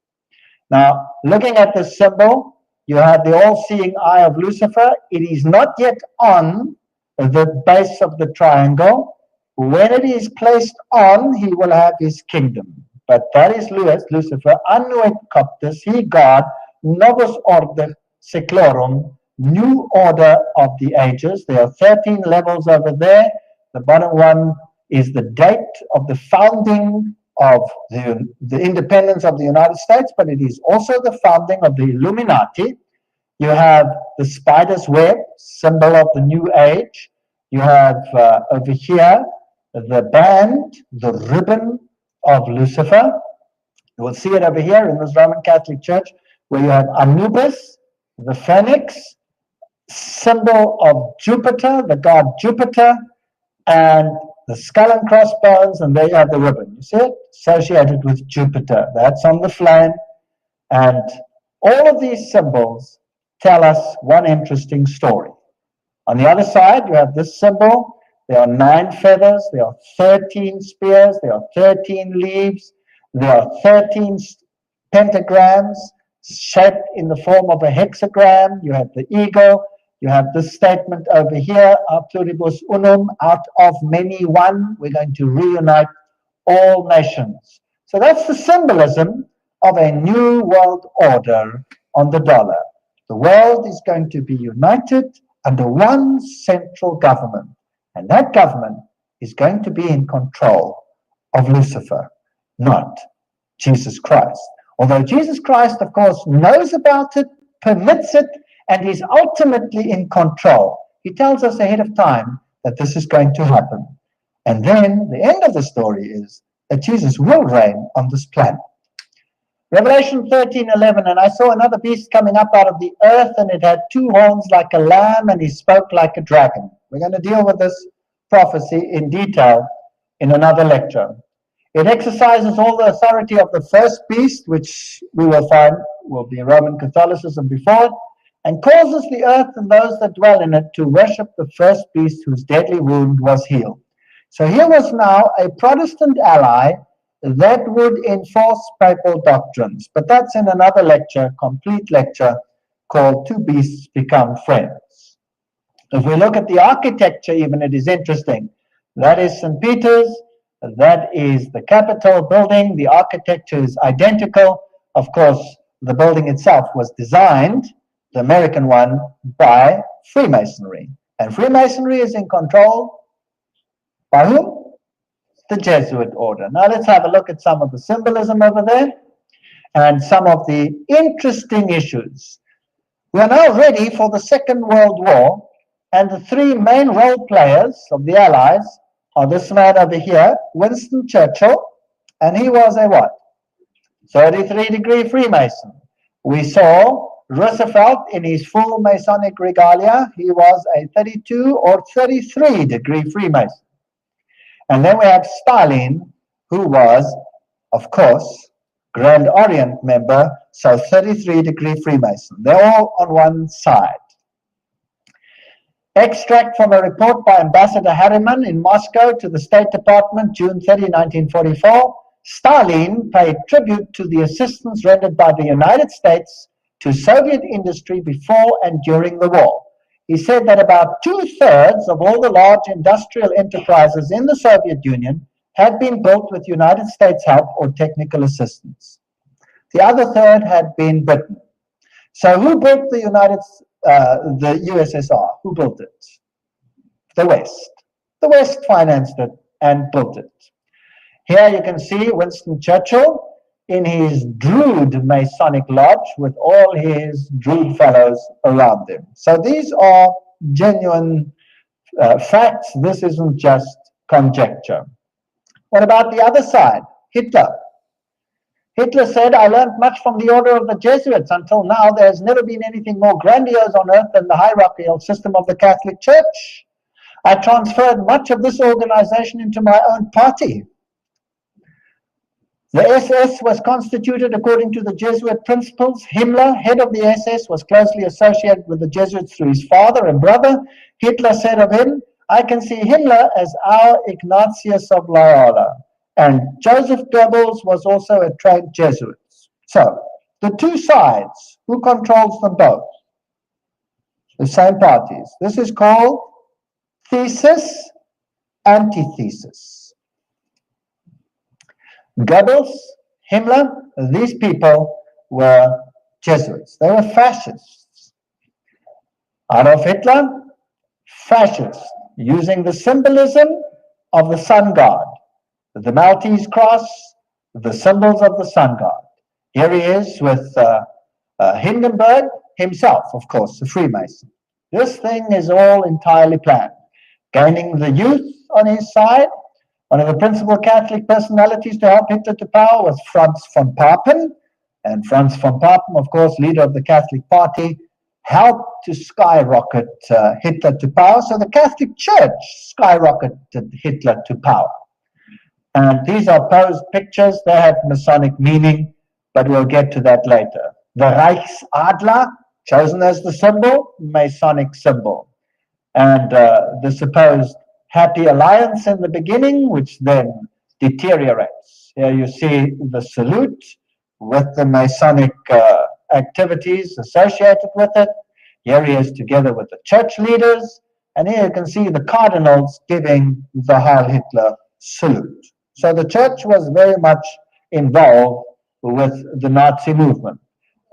Now, looking at this symbol, you have the all-seeing eye of Lucifer. It is not yet on the base of the triangle. When it is placed on, he will have his kingdom. But that is Lucifer, annuit coptus, he God, novus order seclorum, new order of the ages. There are 13 levels over there. The bottom one is the date of the founding of the independence of the United States, but it is also the founding of the Illuminati. You have the spider's web, symbol of the new age. You have over here the band, the ribbon of Lucifer. You will see it over here in this Roman Catholic Church, where you have Anubis, the phoenix, symbol of Jupiter, the god Jupiter, and the skull and crossbones, and there you have the ribbon. You see it? Associated with Jupiter. That's on the flame. And all of these symbols tell us one interesting story. On the other side, you have this symbol. There are 9 feathers. There are 13 spears. There are 13 leaves. There are 13 pentagrams shaped in the form of a hexagram. You have the eagle. You have this statement over here, a pluribus unum, out of many one. We're going to reunite all nations. So that's the symbolism of a new world order on the dollar. The world is going to be united under one central government, and that government is going to be in control of Lucifer, not Jesus Christ. Although Jesus Christ, of course, knows about it, permits it, and is ultimately in control. He tells us ahead of time that this is going to happen. And then the end of the story is that Jesus will reign on this planet. Revelation 13:11, and I saw another beast coming up out of the earth, and it had 2 horns like a lamb, and he spoke like a dragon. We're going to deal with this prophecy in detail in another lecture. It exercises all the authority of the first beast, which we will find will be Roman Catholicism before it, and causes the earth and those that dwell in it to worship the first beast whose deadly wound was healed. So here was now a Protestant ally that would enforce papal doctrines. But that's in another lecture, complete lecture, called Two Beasts Become Friends. If we look at the architecture even, it is interesting. That is St. Peter's, that is the Capitol building. The architecture is identical. Of course, the building itself was designed, the American one, by Freemasonry. And Freemasonry is in control by whom? The Jesuit order. Now let's have a look at some of the symbolism over there and some of the interesting issues. We are now ready for the Second World War, and the 3 main role players of the Allies are this man over here, Winston Churchill, and he was a what? 33-degree Freemason. We saw Roosevelt in his full Masonic regalia. He was a 32 or 33-degree Freemason. And then we have Stalin, who was, of course, Grand Orient member, so 33-degree Freemason. They're all on one side. Extract from a report by Ambassador Harriman in Moscow to the State Department, June 30, 1944. Stalin paid tribute to the assistance rendered by the United States to Soviet industry before and during the war. He said that about 2/3 of all the large industrial enterprises in the Soviet Union had been built with United States help or technical assistance. The other third had been Britain. So who built the USSR? Who built it? The West. The West financed it and built it. Here you can see Winston Churchill in his Druid Masonic Lodge with all his Druid fellows around him. So these are genuine facts. This isn't just conjecture. What about the other side? Hitler. Hitler said, I learned much from the order of the Jesuits. Until now, there has never been anything more grandiose on earth than the hierarchical system of the Catholic Church. I transferred much of this organization into my own party. The SS was constituted according to the Jesuit principles. Himmler, head of the SS, was closely associated with the Jesuits through his father and brother. Hitler said of him, I can see Himmler as our Ignatius of Loyola. And Joseph Goebbels was also a trained Jesuit. So, the two sides, who controls them both? The same parties. This is called thesis antithesis. Goebbels, Himmler, these people were Jesuits. They were fascists. Adolf Hitler, fascist, using the symbolism of the sun god, the Maltese cross, the symbols of the sun god. Here he is with Hindenburg himself, of course, a Freemason. This thing is all entirely planned. Gaining the youth on his side, one of the principal Catholic personalities to help Hitler to power was Franz von Papen. And Franz von Papen, of course, leader of the Catholic Party, helped to skyrocket Hitler to power. So the Catholic Church skyrocketed Hitler to power. And these are posed pictures. They have Masonic meaning, but we'll get to that later. The Reichsadler, chosen as the symbol, Masonic symbol. And the supposed happy alliance in the beginning, which then deteriorates. Here you see the salute with the Masonic activities associated with it. Here he is together with the church leaders. And here you can see the cardinals giving the Heil Hitler salute. So the church was very much involved with the Nazi movement.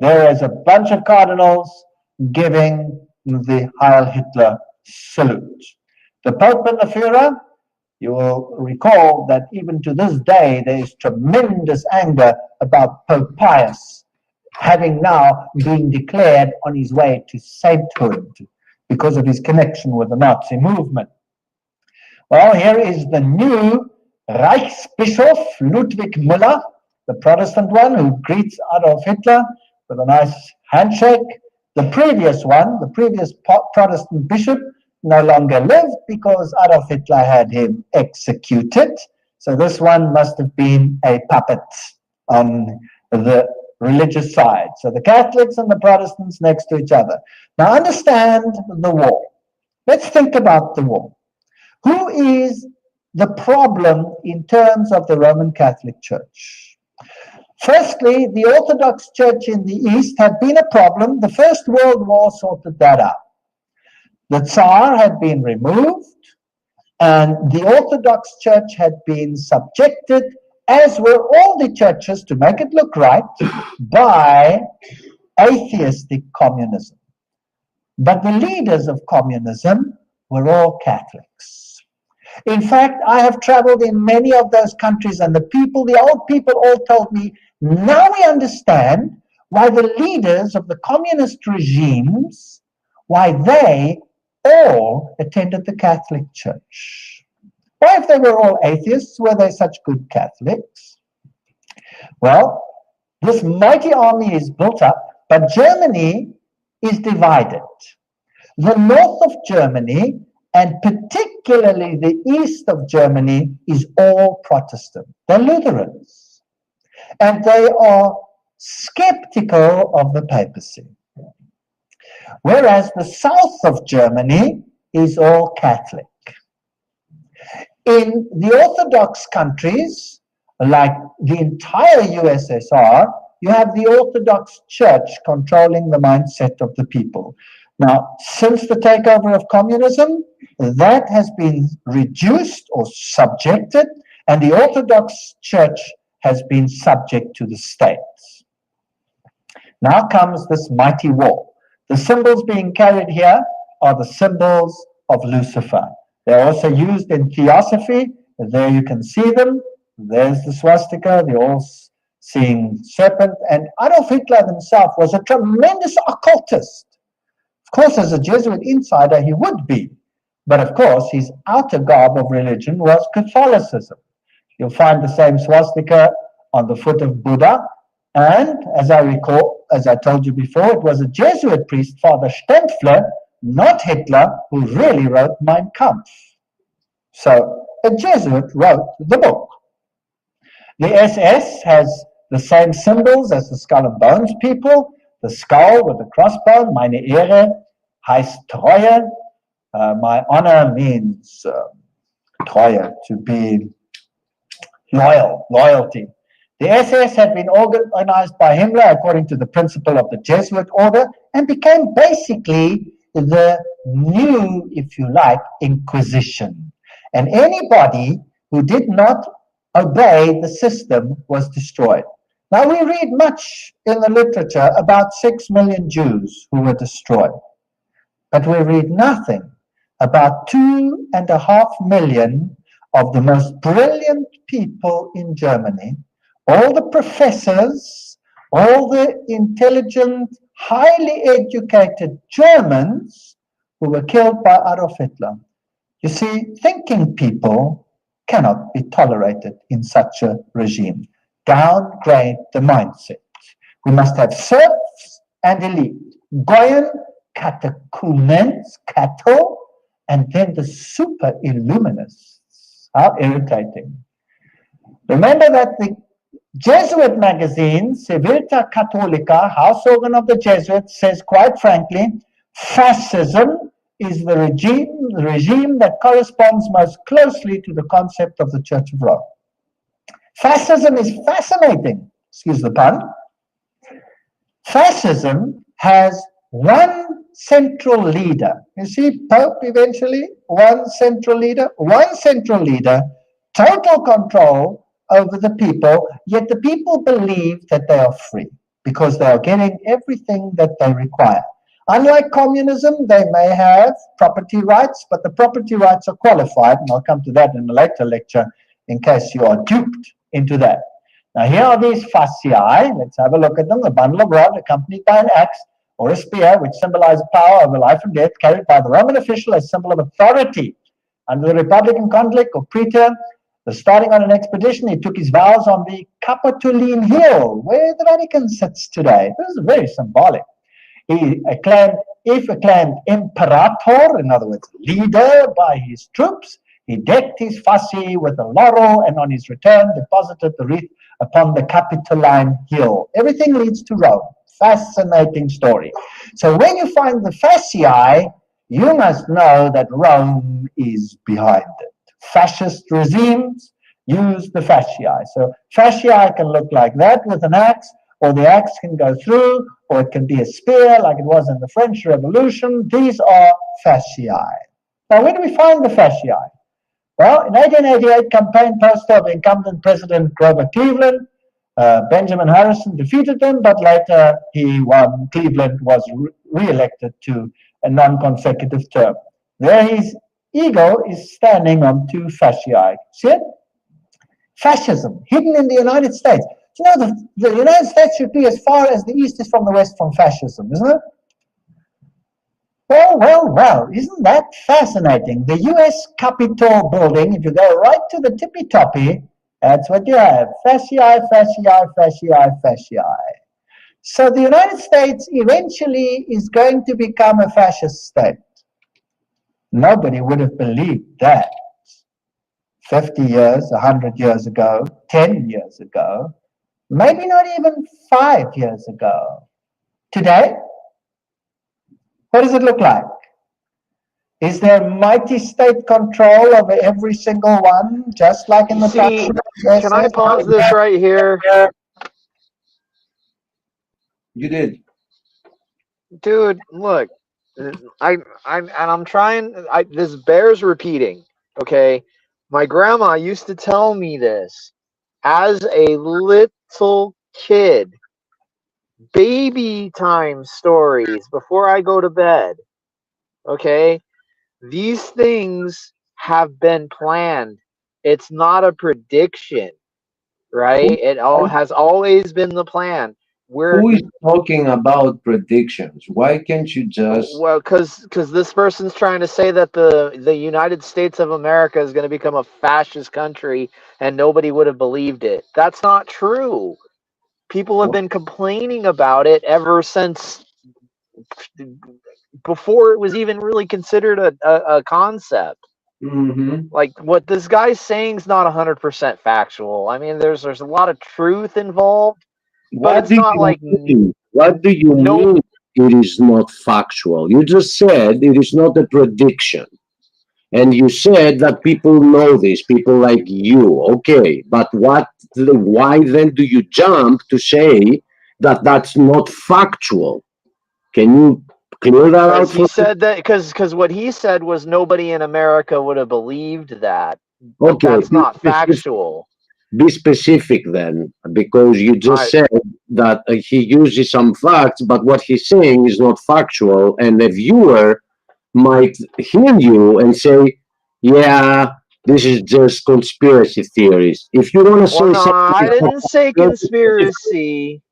There is a bunch of cardinals giving the Heil Hitler salute. The Pope and the Führer, you will recall that even to this day there is tremendous anger about Pope Pius having now been declared on his way to sainthood because of his connection with the Nazi movement. Well, here is the new Reichsbischof Ludwig Müller, the Protestant one who greets Adolf Hitler with a nice handshake. The previous one, the previous Protestant bishop, no longer lived because Adolf Hitler had him executed. So this one must have been a puppet on the religious side. So the Catholics and the Protestants next to each other. Now understand the war. Let's think about the war. Who is the problem in terms of the Roman Catholic Church? Firstly, the Orthodox Church in the East had been a problem. The First World War sorted that out. The Tsar had been removed, and the Orthodox Church had been subjected, as were all the churches, to make it look right, by atheistic communism. But the leaders of communism were all Catholics. In fact, I have traveled in many of those countries, and the old people all told me, now we understand why the leaders of the communist regimes, why they all attended the Catholic Church. Why, if they were all atheists, were they such good Catholics? Well, this mighty army is built up, but Germany is divided. The north of Germany, and particularly the east of Germany, is all Protestant. They're Lutherans. And they are skeptical of the papacy. Whereas the south of Germany is all Catholic. In the Orthodox countries, like the entire USSR, you have the Orthodox Church controlling the mindset of the people. Now, since the takeover of communism, that has been reduced or subjected, and the Orthodox Church has been subject to the states. Now comes this mighty war. The symbols being carried here are the symbols of Lucifer. They're also used in theosophy. There you can see them. There's the swastika, the all-seeing serpent. And Adolf Hitler himself was a tremendous occultist. Of course, as a Jesuit insider, he would be. But of course, his outer garb of religion was Catholicism. You'll find the same swastika on the foot of Buddha. And as I recall, as I told you before, it was a Jesuit priest, Father Stempfler, not Hitler, who really wrote Mein Kampf. So a Jesuit wrote the book. The SS has the same symbols as the Skull and Bones people. The skull with the crossbone, meine Ehre, heißt Treue. My honor means Treue, to be loyal, loyalty. The SS had been organized by Himmler according to the principle of the Jesuit order and became basically the new, if you like, Inquisition. And anybody who did not obey the system was destroyed. Now, we read much in the literature about 6 million Jews who were destroyed, but we read nothing about 2.5 million of the most brilliant people in Germany, all the professors, all the intelligent, highly educated Germans who were killed by Adolf Hitler. You see, thinking people cannot be tolerated in such a regime. Downgrade the mindset. We must have serfs and elite. Goyen, catechumens, cattle, and then the super illuminists. How irritating. Remember that the Jesuit magazine, Civiltà Cattolica, house organ of the Jesuits, says quite frankly, fascism is the regime that corresponds most closely to the concept of the Church of Rome. Fascism is fascinating, excuse the pun. Fascism has one central leader. You see, Pope eventually, one central leader, total control over the people, yet the people believe that they are free because they are getting everything that they require. Unlike communism, they may have property rights, but the property rights are qualified, and I'll come to that in a later lecture in case you are duped into that. Now, here are these fasciae. Let's have a look at them. A bundle of rod accompanied by an axe or a spear, which symbolizes power over life and death, carried by the Roman official as symbol of authority. Under the Republican conflict or praetor, starting on an expedition, he took his vows on the Capitoline Hill, where the Vatican sits today. This is very symbolic. He acclaimed imperator, in other words, leader by his troops. He decked his fasci with a laurel, and on his return deposited the wreath upon the Capitoline Hill. Everything leads to Rome. Fascinating story. So when you find the fasciae, you must know that Rome is behind it. Fascist regimes use the fasciae. So fasciae can look like that with an axe, or the axe can go through, or it can be a spear like it was in the French Revolution. These are fasciae. Now, where do we find the fasciae? Well, in 1888, campaign poster of incumbent President Grover Cleveland, Benjamin Harrison defeated him, but later he won. Cleveland was re-elected to a non-consecutive term. There his eagle is standing on two fasciae. See it? Fascism, hidden in the United States. You know, the United States should be as far as the East is from the West from fascism, isn't it? Well, isn't that fascinating? The U.S. Capitol building, if you go right to the tippy-toppy, that's what you have. Fasciae, fasciae, fasciae, fasciae. So the United States eventually is going to become a fascist state. Nobody would have believed that 50 years, 100 years ago, 10 years ago, maybe not even 5 years ago. Today, what does it look like? Is there mighty state control over every single one, just like in the See, can I pause this right here? You did. Dude, look, I'm trying. This bears repeating. Okay, my grandma used to tell me this as a little kid. Baby time stories before I go to bed. Okay, these things have been planned. It's not a prediction, right? It all has always been the plan. Who is talking about predictions? Why can't you just... Well, because this person's trying to say that the United States of America is going to become a fascist country and nobody would have believed it. That's not true. People have been complaining about it ever since before it was even really considered a concept. Mm-hmm. Like what this guy's saying is not 100% factual. I mean, there's a lot of truth involved. But it's not like... What do you mean it is not factual? You just said it is not a prediction. And you said that people know this, people like you. Okay, but why then do you jump to say that that's not factual? Can you Clear that out. Because he said that because what he said was nobody in America would have believed that, but Okay, that's not factual. be specific then, because you just said that he uses some facts, but what he's saying is not factual, and the viewer might hear you and say, yeah, this is just conspiracy theories. If you want to Well, say no, something, I didn't say conspiracy.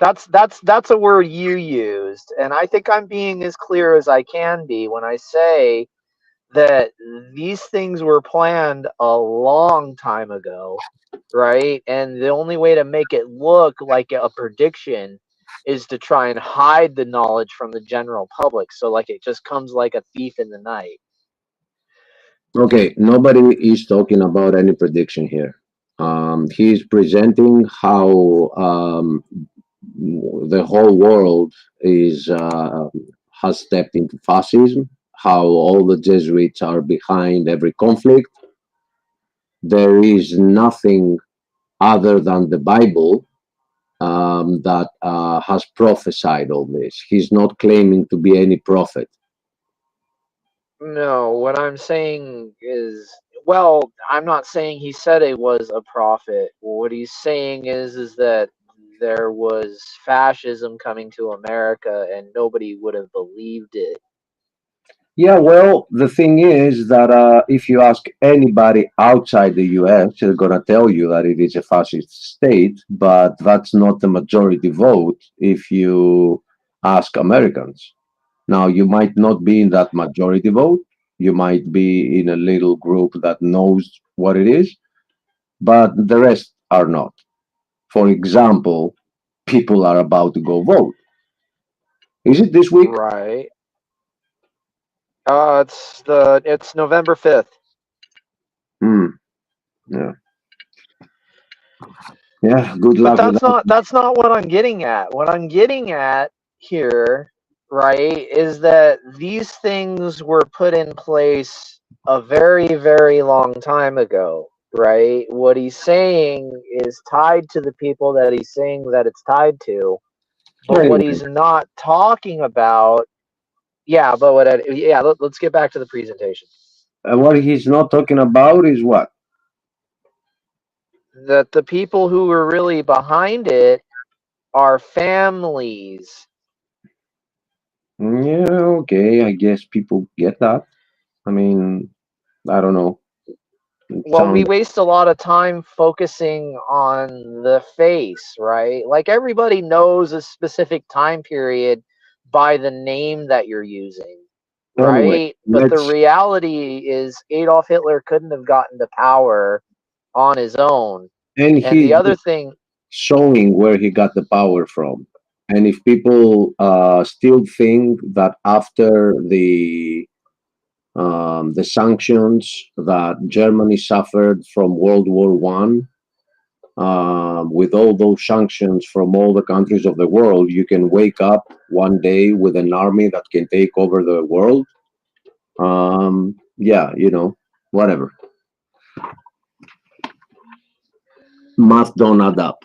That's a word you used, and I think I'm being as clear as I can be when I say that these things were planned a long time ago, right? And the only way to make it look like a prediction is to try and hide the knowledge from the general public, so like it just comes like a thief in the night. okay, nobody is talking about any prediction here. He's presenting how the whole world is has stepped into fascism, how all the Jesuits are behind every conflict. There is nothing other than the Bible that has prophesied all this. He's not claiming to be any prophet. No, what I'm saying is, well, I'm not saying he said it was a prophet. What he's saying is that there was fascism coming to America and nobody would have believed it. Yeah, well, the thing is that if you ask anybody outside the US, they're going to tell you that it is a fascist state, but that's not the majority vote if you ask Americans. Now, you might not be in that majority vote. You might be in a little group that knows what it is, but the rest are not. For example, people are about to go vote. Is it this week? Right. It's November 5th. Yeah. Yeah, good luck But with that. that's not what I'm getting at. What I'm getting at here, right, is that these things were put in place a very, very long time ago, right? What he's saying is tied to the people that he's saying that it's tied to. But what Anyway, he's not talking about, yeah, but let's get back to the presentation. what he's not talking about is what? That the people who were really behind it are families. Yeah, okay, I guess people get that. I mean, I don't know. Well, we waste a lot of time focusing on the face, right? Like everybody knows a specific time period by the name that you're using, Anyway, right? But the reality is Adolf Hitler couldn't have gotten to power on his own. and And the he's other thing, showing where he got the power from. And if people still think that after the sanctions that Germany suffered from World War One, with all those sanctions from all the countries of the world, you can wake up one day with an army that can take over the world. Yeah, you know, whatever. Math don't add up.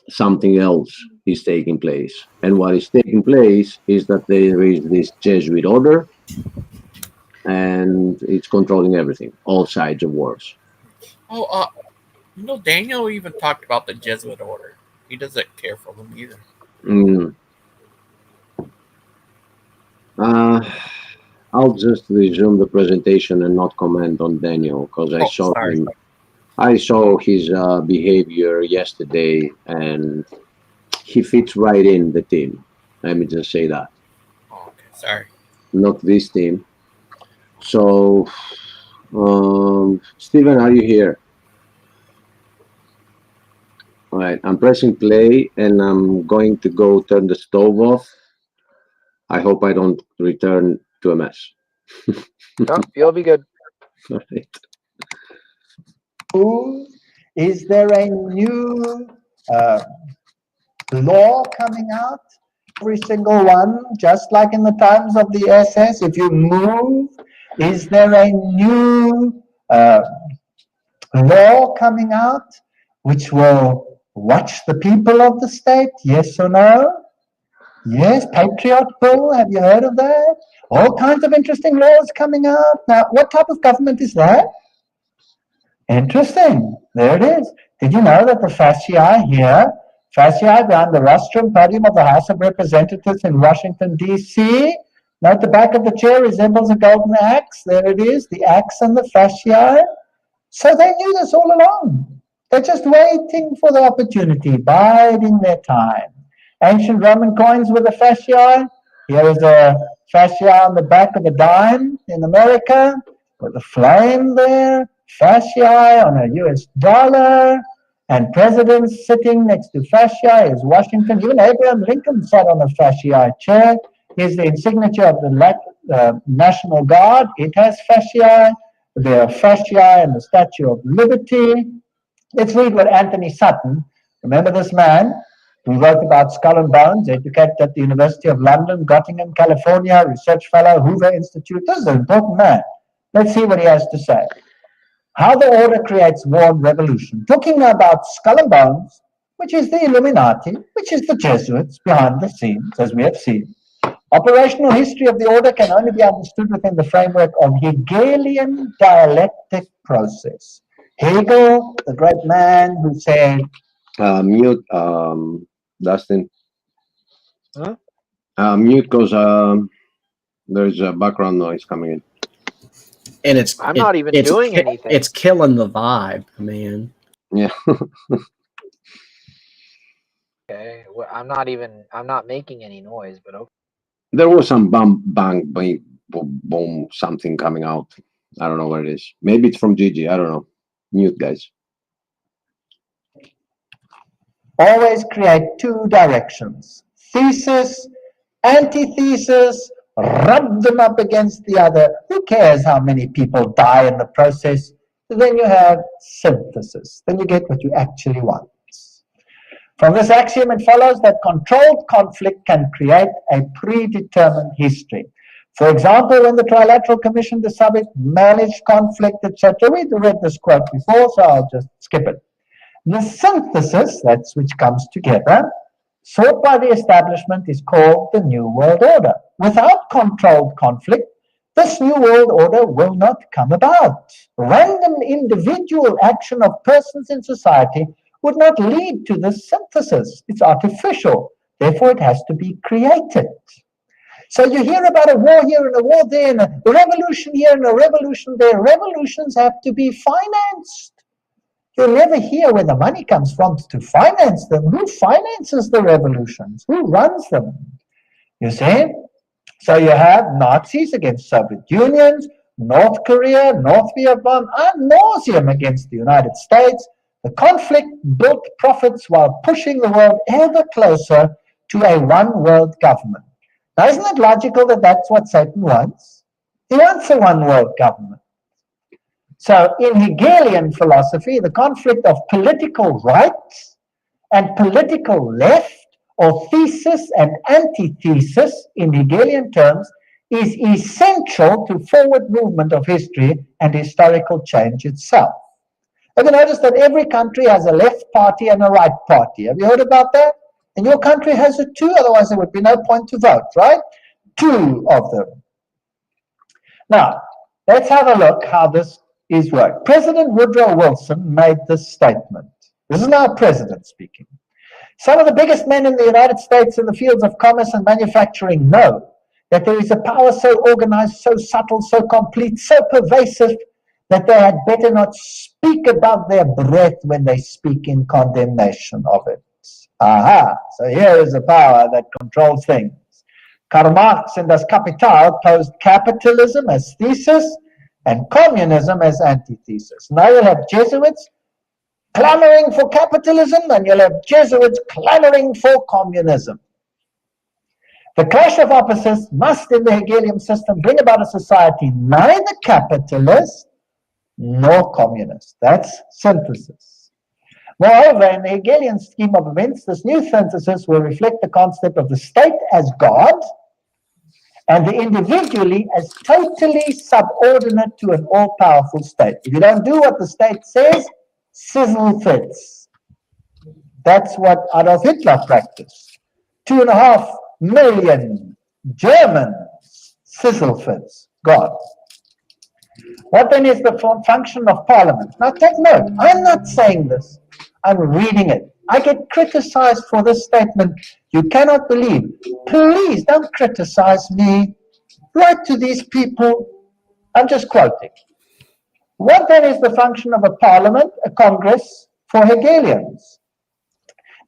Something else is taking place. And what is taking place is that there is this Jesuit order and it's controlling everything, all sides of wars. Oh, Daniel even talked about the Jesuit order. He doesn't care for them either. I'll just resume the presentation and not comment on Daniel because I saw his behavior yesterday and he fits right in the team. Let me just say that. Oh, okay, sorry. Not this team. So, Stephen, are you here? All right, I'm pressing play and I'm going to go turn the stove off. I hope I don't return to a mess. no, you'll be good. All right. Is there a new law coming out? Every single one, just like in the times of the SS, if you move, is there a new law coming out which will watch the people of the state? Yes or no? Yes, Patriot Bill. Have you heard of that? All kinds of interesting laws coming out. Now, what type of government is that? Interesting. There it is. Did you know that the fasciae here, fasciae behind the rostrum podium of the House of Representatives in Washington, D.C., note the back of the chair resembles a golden axe. There it is, the axe and the fasciae. So they knew this all along. They're just waiting for the opportunity, biding their time. Ancient Roman coins with a fasciae. Here is a fascia on the back of a dime in America with a flame there. Fasciae on a US dollar, and presidents sitting next to fasciae is Washington. Even Abraham Lincoln sat on a fasciae chair. Here's the insignia of the National Guard. It has fasciae. There are fasciae and the Statue of Liberty. Let's read what Anthony Sutton, remember this man who wrote about skull and bones, educated at the University of London, Göttingen, California, research fellow, Hoover Institute. This is an important man. Let's see what he has to say. How the order creates war and revolution. Talking about skull and bones, which is the Illuminati, which is the Jesuits behind the scenes, as we have seen. Operational history of the order can only be understood within the framework of Hegelian dialectic process. Hegel, the great man who said... Mute, Dustin. Huh? Mute because there's a background noise coming in. And I'm not even doing anything. It's killing the vibe, man. Yeah. Okay, well, I'm not making any noise, but okay. There was some bang, bang, boom, something coming out. I don't know what it is. Maybe it's from Gigi. I don't know. Mute, guys. Always create two directions. Thesis, antithesis, rub them up against the other. Who cares how many people die in the process? Then you have synthesis. Then you get what you actually want. From this axiom, it follows that controlled conflict can create a predetermined history. For example, when the Trilateral Commission decided manage conflict, etc., we read this quote before, so I'll just skip it. The synthesis, that's which comes together, sought by the establishment is called the New World Order. Without controlled conflict, this New World Order will not come about. Random individual action of persons in society would not lead to this synthesis. It's artificial. Therefore, it has to be created. So you hear about a war here and a war there and a revolution here and a revolution there. Revolutions have to be financed. You'll never hear where the money comes from to finance them. Who finances the revolutions? Who runs them? You see? So you have Nazis against Soviet Unions, North Korea, North Vietnam, ad nauseum against the United States. The conflict built profits while pushing the world ever closer to a one-world government. Now, isn't it logical that that's what Satan wants? He wants a one-world government. So in Hegelian philosophy, the conflict of political rights and political left, or thesis and antithesis in Hegelian terms, is essential to forward movement of history and historical change itself. Have you noticed that every country has a left party and a right party? Have you heard about that? And your country has it too, otherwise there would be no point to vote, right? Two of them. Now, let's have a look how this is worked. President Woodrow Wilson made this statement. This is now a president speaking. Some of the biggest men in the United States in the fields of commerce and manufacturing know that there is a power so organized, so subtle, so complete, so pervasive that they had better not speak above their breath when they speak in condemnation of it. Aha, so here is a power that controls things. Karl Marx in Das Kapital posed capitalism as thesis and communism as antithesis. Now you'll have Jesuits clamoring for capitalism and you'll have Jesuits clamoring for communism. The clash of opposites must, in the Hegelian system, bring about a society neither capitalist nor communist. That's synthesis. Moreover, in the Hegelian scheme of events, this new synthesis will reflect the concept of the state as God and the individually as totally subordinate to an all-powerful state. If you don't do what the state says, sizzle fits. That's what Adolf Hitler practiced. 2.5 million German sizzlefits gone. What then is the function of Parliament? Now take note, I'm not saying this, I'm reading it. I get criticized for this statement. You cannot believe. Please don't criticize me. Write to these people. I'm just quoting. What then is the function of a parliament, a congress for Hegelians?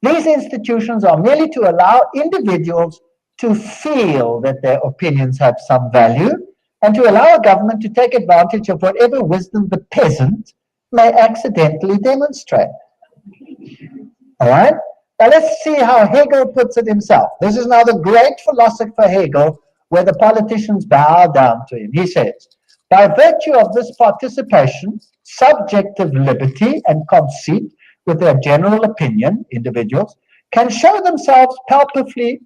These institutions are merely to allow individuals to feel that their opinions have some value and to allow a government to take advantage of whatever wisdom the peasant may accidentally demonstrate. All right? Now let's see how Hegel puts it himself. This is now the great philosopher Hegel, where the politicians bow down to him. He says, by virtue of this participation, subjective liberty and conceit with their general opinion, individuals, can show themselves palpably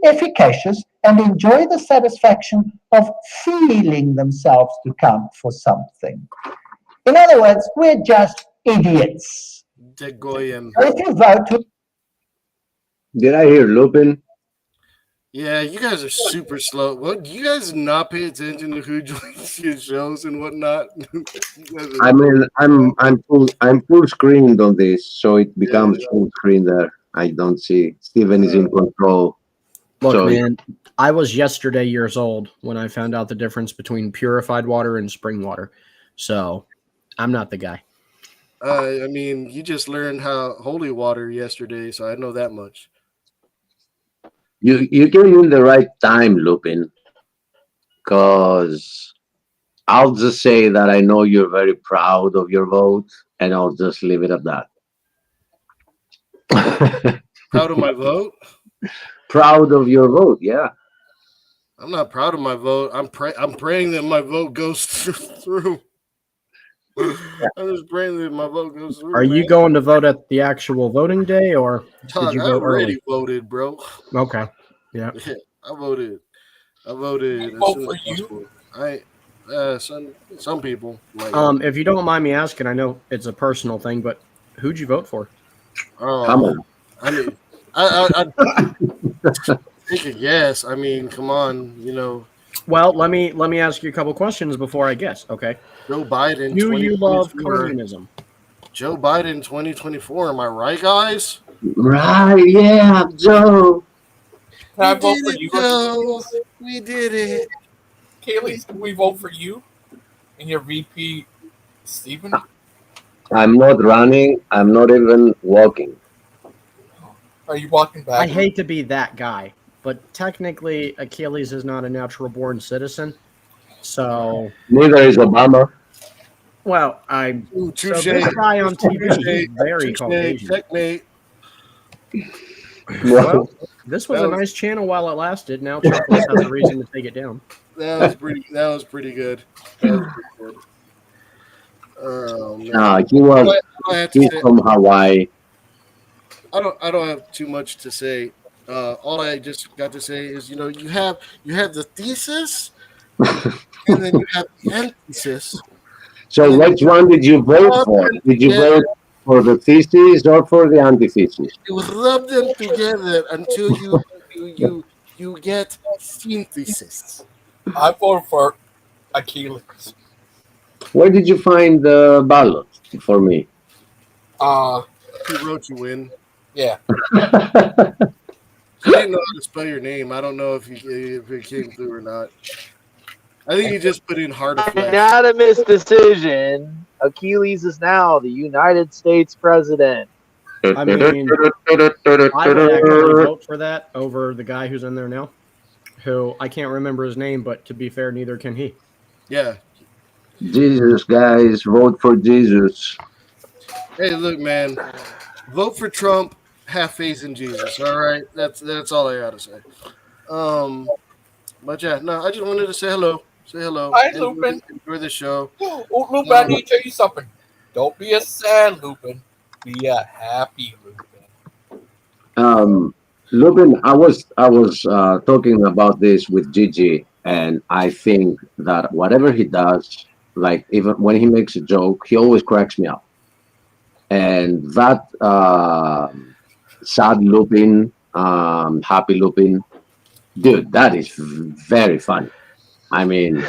efficacious and enjoy the satisfaction of feeling themselves to count for something. In other words, we're just idiots. Degoyim. So if you vote to... Did I hear Lupin? Yeah, you guys are super slow. What, do you guys not pay attention to who joins your shows and whatnot? I mean, I'm full screened on this, so it becomes full screen there. I don't see. Stephen is in control. Look, So- man, I was yesterday years old when I found out the difference between purified water and spring water. So I'm not the guy. I mean, you just learned how holy water yesterday, so I know that much. You came in the right time, Lupin, because I'll just say that I know you're very proud of your vote, and I'll just leave it at that. Proud of my vote? Proud of your vote, yeah. I'm not proud of my vote. I'm praying that my vote goes through. I'm just praying that my vote goes through. Are you man. going to vote at the actual voting day, or Todd, did you I vote already early? voted, bro. Okay. Yeah. Yeah, I voted. I voted. Vote as soon for as you? possible. Some people. Like, If you don't mind me asking, I know it's a personal thing, but who'd you vote for? Come on. I mean, I take a guess. I mean, come on, you know, Well, let me ask you a couple questions before I guess. Okay. Joe Biden. Do you love 2024. communism? Joe Biden 2024. Am I right, guys? Right, yeah, Joe. Can I vote for you? Joe. We did it. Kaylee, can we vote for you and your VP, Stephen? I'm not running. I'm not even walking. Are you walking back? I hate to be that guy, but technically Achilles is not a natural born citizen. So, Neither is Obama. well, Ooh, so touche. this guy on TV, he's very Touche. Caucasian. Checkmate. Well, this was That a was- nice channel while it lasted. Now Chocolates has a reason to take it down. That was pretty good. That was pretty good. Oh man. No, he was. I have to He's say- from Hawaii. I don't have too much to say. All I just got to say is, you know, you have the thesis, and then you have the antithesis. So, which one did you vote for? Did you vote for the thesis or for the antithesis? You rub them together until you get synthesis. I voted for Achilles. Where did you find the ballot for me? Who wrote you in? Yeah. I didn't know how to spell your name. I don't know if it came through or not. I think you just put in heart of flesh. Unanimous decision. Achilles is now the United States president. I mean, I would actually vote for that over the guy who's in there now, who I can't remember his name, but to be fair, neither can he. Yeah. Jesus, guys, vote for Jesus. Hey, look, man. Vote for Trump. Have faith in Jesus. All right. That's all I gotta say. But yeah, no, I just wanted to say hello. Say hello. Hi, Lupin. Enjoy the show. Oh, Lupin, I need to tell you something. Don't be a sad Lupin. Be a happy Lupin. Lupin, I was talking about this with Gigi, and I think that whatever he does, like even when he makes a joke, he always cracks me up. And that sad Lupin, happy Lupin, Dude, that is very funny. I mean,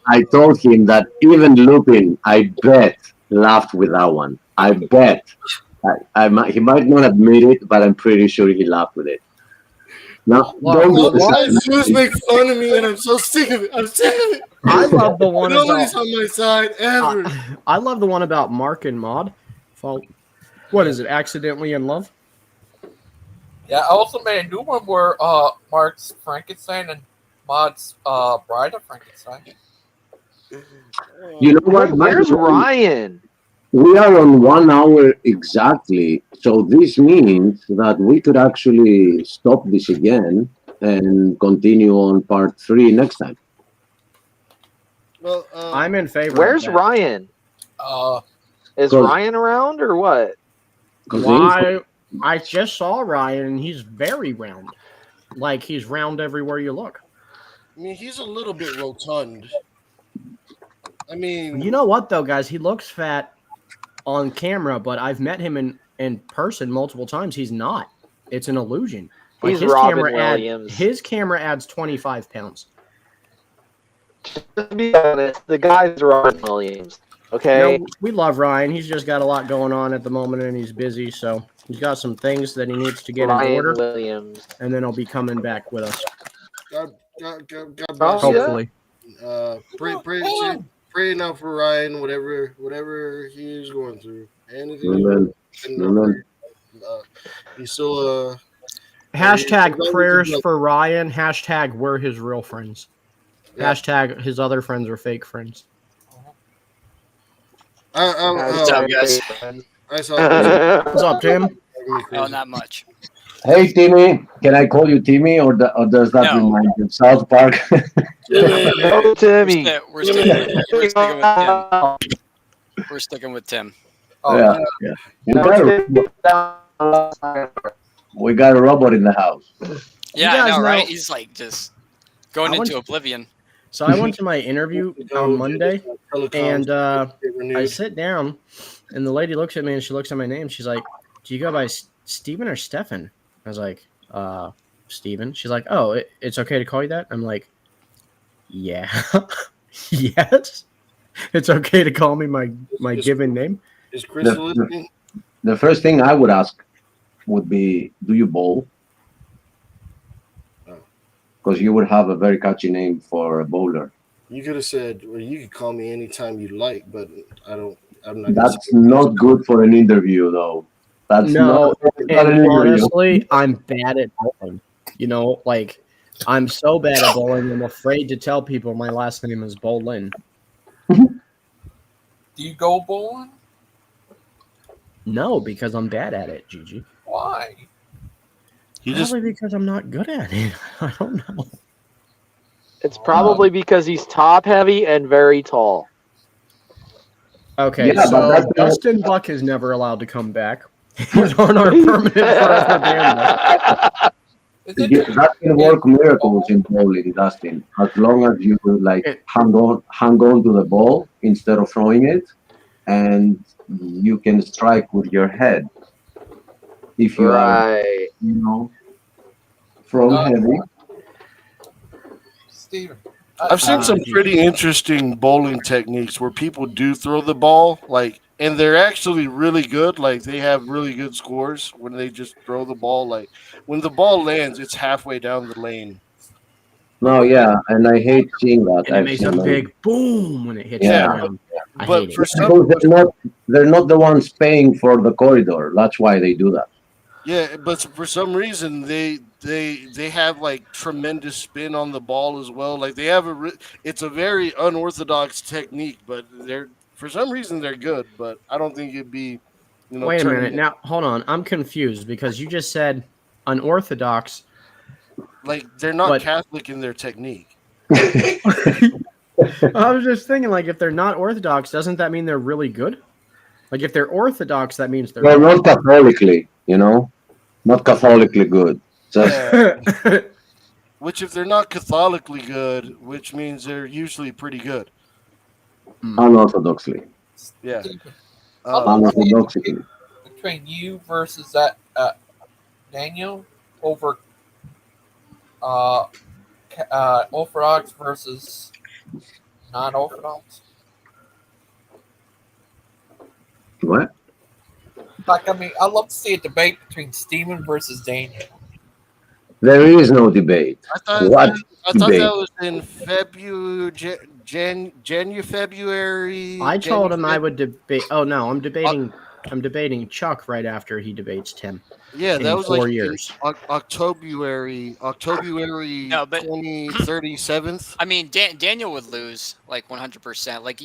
I told him that even Lupin, I bet, laughed with that one. I bet. He might not admit it, but I'm pretty sure he laughed with it. Now, Well, don't All do all this. you do is make fun of me, and I'm so sick of it. I'm sick of it. I love the one Nobody's about. on my side ever. I love the one about Mark and Maud. What is it? Accidentally in love? Yeah, I also made a new one where Mark's Frankenstein and Maud's Bride of Frankenstein. You know what? Where's Ryan? We are on 1 hour exactly. So this means that we could actually stop this again and continue on part 3 next time. Well, I'm in favor. Where's of that. Ryan? Is Cause- Ryan around or what? Why? I just saw Ryan, and he's very round. Like he's round everywhere you look. I mean, he's a little bit rotund. I mean, You know what though, guys? He looks fat on camera, but I've met him in person multiple times. He's not. It's an illusion. Like He's Robin camera Williams. his camera adds 25 pounds. To be honest, the guy's Robin Williams. Okay. No, we love Ryan. He's just got a lot going on at the moment, and he's busy. So he's got some things that he needs to get in Ryan order, Williams. and then he'll be coming back with us. God bless. Oh, yeah. Hopefully. Pray now for Ryan, whatever he's going through. Anything. Amen. Amen. He's still Hashtag he's prayers always- for Ryan. Hashtag we're his real friends. Yeah. Hashtag his other friends are fake friends. What's up, guys? I saw. What's up, Tim? Oh, not much. Hey, Timmy. Can I call you Timmy, or does that No. remind you of South Park? No, Timmy. We're sticking with Tim. We're sticking with Tim. Oh, Yeah. We got a robot in the house. Yeah, I guys know, know- right? He's like just going I want into to- oblivion. So I went to my interview on Monday, and I sit down, and the lady looks at me, and she looks at my name. She's like, "Do you go by Stephen or Stefan?" I was like, Stephen. She's like, "Oh, it's okay to call you that?" I'm like, "Yeah, yes, it's okay to call me my given name." Is Chris listening? The first thing I would ask would be, do you bowl? Because you would have a very catchy name for a bowler. You could have said, well, you could call me anytime you like, but I'm not. That's not good for an interview, though. That's No, not an and interview. honestly, I'm bad at bowling. You know, like I'm so bad at bowling. I'm afraid to tell people my last name is Bolin. do you go bowling? No, because I'm bad at it, Gigi. Why? Probably because I'm not good at it. I don't know. It's probably because he's top heavy and very tall. Okay, Yeah, but so that's not- Dustin Buck is never allowed to come back. He's on our permanent forever ban list. That can work miracles in bowling, Dustin. As long as you hang on to the ball instead of throwing it, and you can strike with your head. If you are, Right. throw heavy. Steven. I've seen some pretty interesting bowling techniques where people do throw the ball, and they're actually really good. Like they have really good scores when they just throw the ball. Like when the ball lands, it's halfway down the lane. No, yeah, and I hate seeing that. And it makes a big boom when it hits Yeah. the ground. I But hate it. for some, They're not the ones paying for the corridor. That's why they do that. yeah, but for some reason they have like tremendous spin on the ball as well. Like they have it's a very unorthodox technique, but for some reason they're good. But I don't think it'd be, Wait a turning minute. it- Now, hold on. I'm confused because you just said unorthodox. Like they're not But- Catholic in their technique. I was just thinking, like, if they're not orthodox, doesn't that mean they're really good? Like, if they're orthodox, that means they're Well, not Catholically, not Catholically good. Just Which, if they're not Catholically good, which means they're usually pretty good. unorthodoxly. Yeah. Steven, Unorthodoxly. between you versus that Daniel, over Orthodox versus non-Orthodox? What? Like, I mean, I'd love to see a debate between Stephen versus Daniel. There is no debate. I thought What I thought debate? that was in February. I told him I would debate. Oh no, I'm debating Chuck right after he debates Tim. Yeah, that in was 4 like years. October No, but 37th. I mean, Daniel would lose like 100%. Like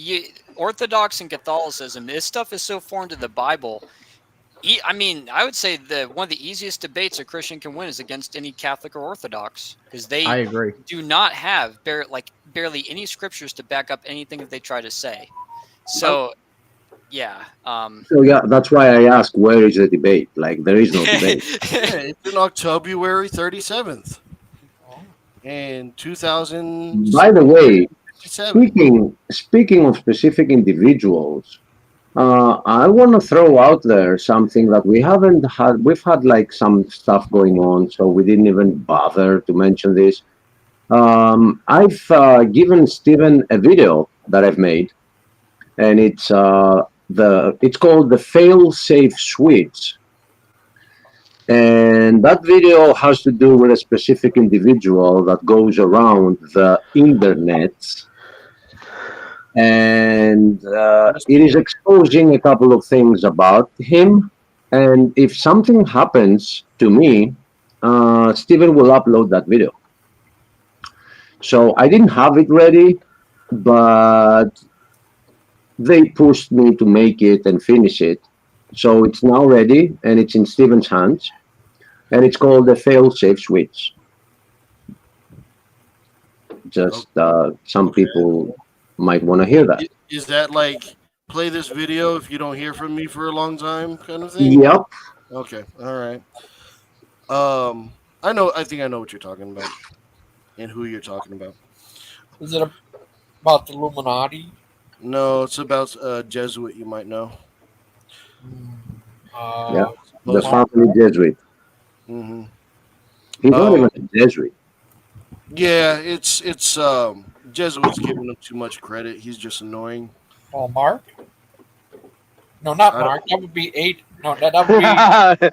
Orthodox and Catholicism, this stuff is so foreign to the Bible. I mean, I would say one of the easiest debates a Christian can win is against any Catholic or Orthodox, because I they agree. do not have barely any scriptures to back up anything that they try to say. So, yeah. So yeah, that's why I ask, where is the debate? Like, there is no debate. Yeah, it's in October 37th. In 2000. By the way, speaking of specific individuals, I want to throw out there something that we haven't had. We've had like some stuff going on, so we didn't even bother to mention this. I've given Stephen a video that I've made, and it's called the fail-safe switch. And that video has to do with a specific individual that goes around the internet, and it is exposing a couple of things about him. And if something happens to me, Stephen will upload that video. So I didn't have it ready, but they pushed me to make it and finish it. So it's now ready, and it's in Stephen's hands, and it's called the fail-safe switch. Just some people might want to hear that. Is that like, play this video if you don't hear from me for a long time kind of thing? Yep. Okay. All right. I think I know what you're talking about and who you're talking about. Is it about the Illuminati? No, it's about a Jesuit you might know. Yeah, the family Jesuit. Mm-hmm. He's not even a Jesuit. Yeah, it's Jesuits giving him too much credit. He's just annoying. Oh, Mark? No, not Mark. That would be 8. No, that would be.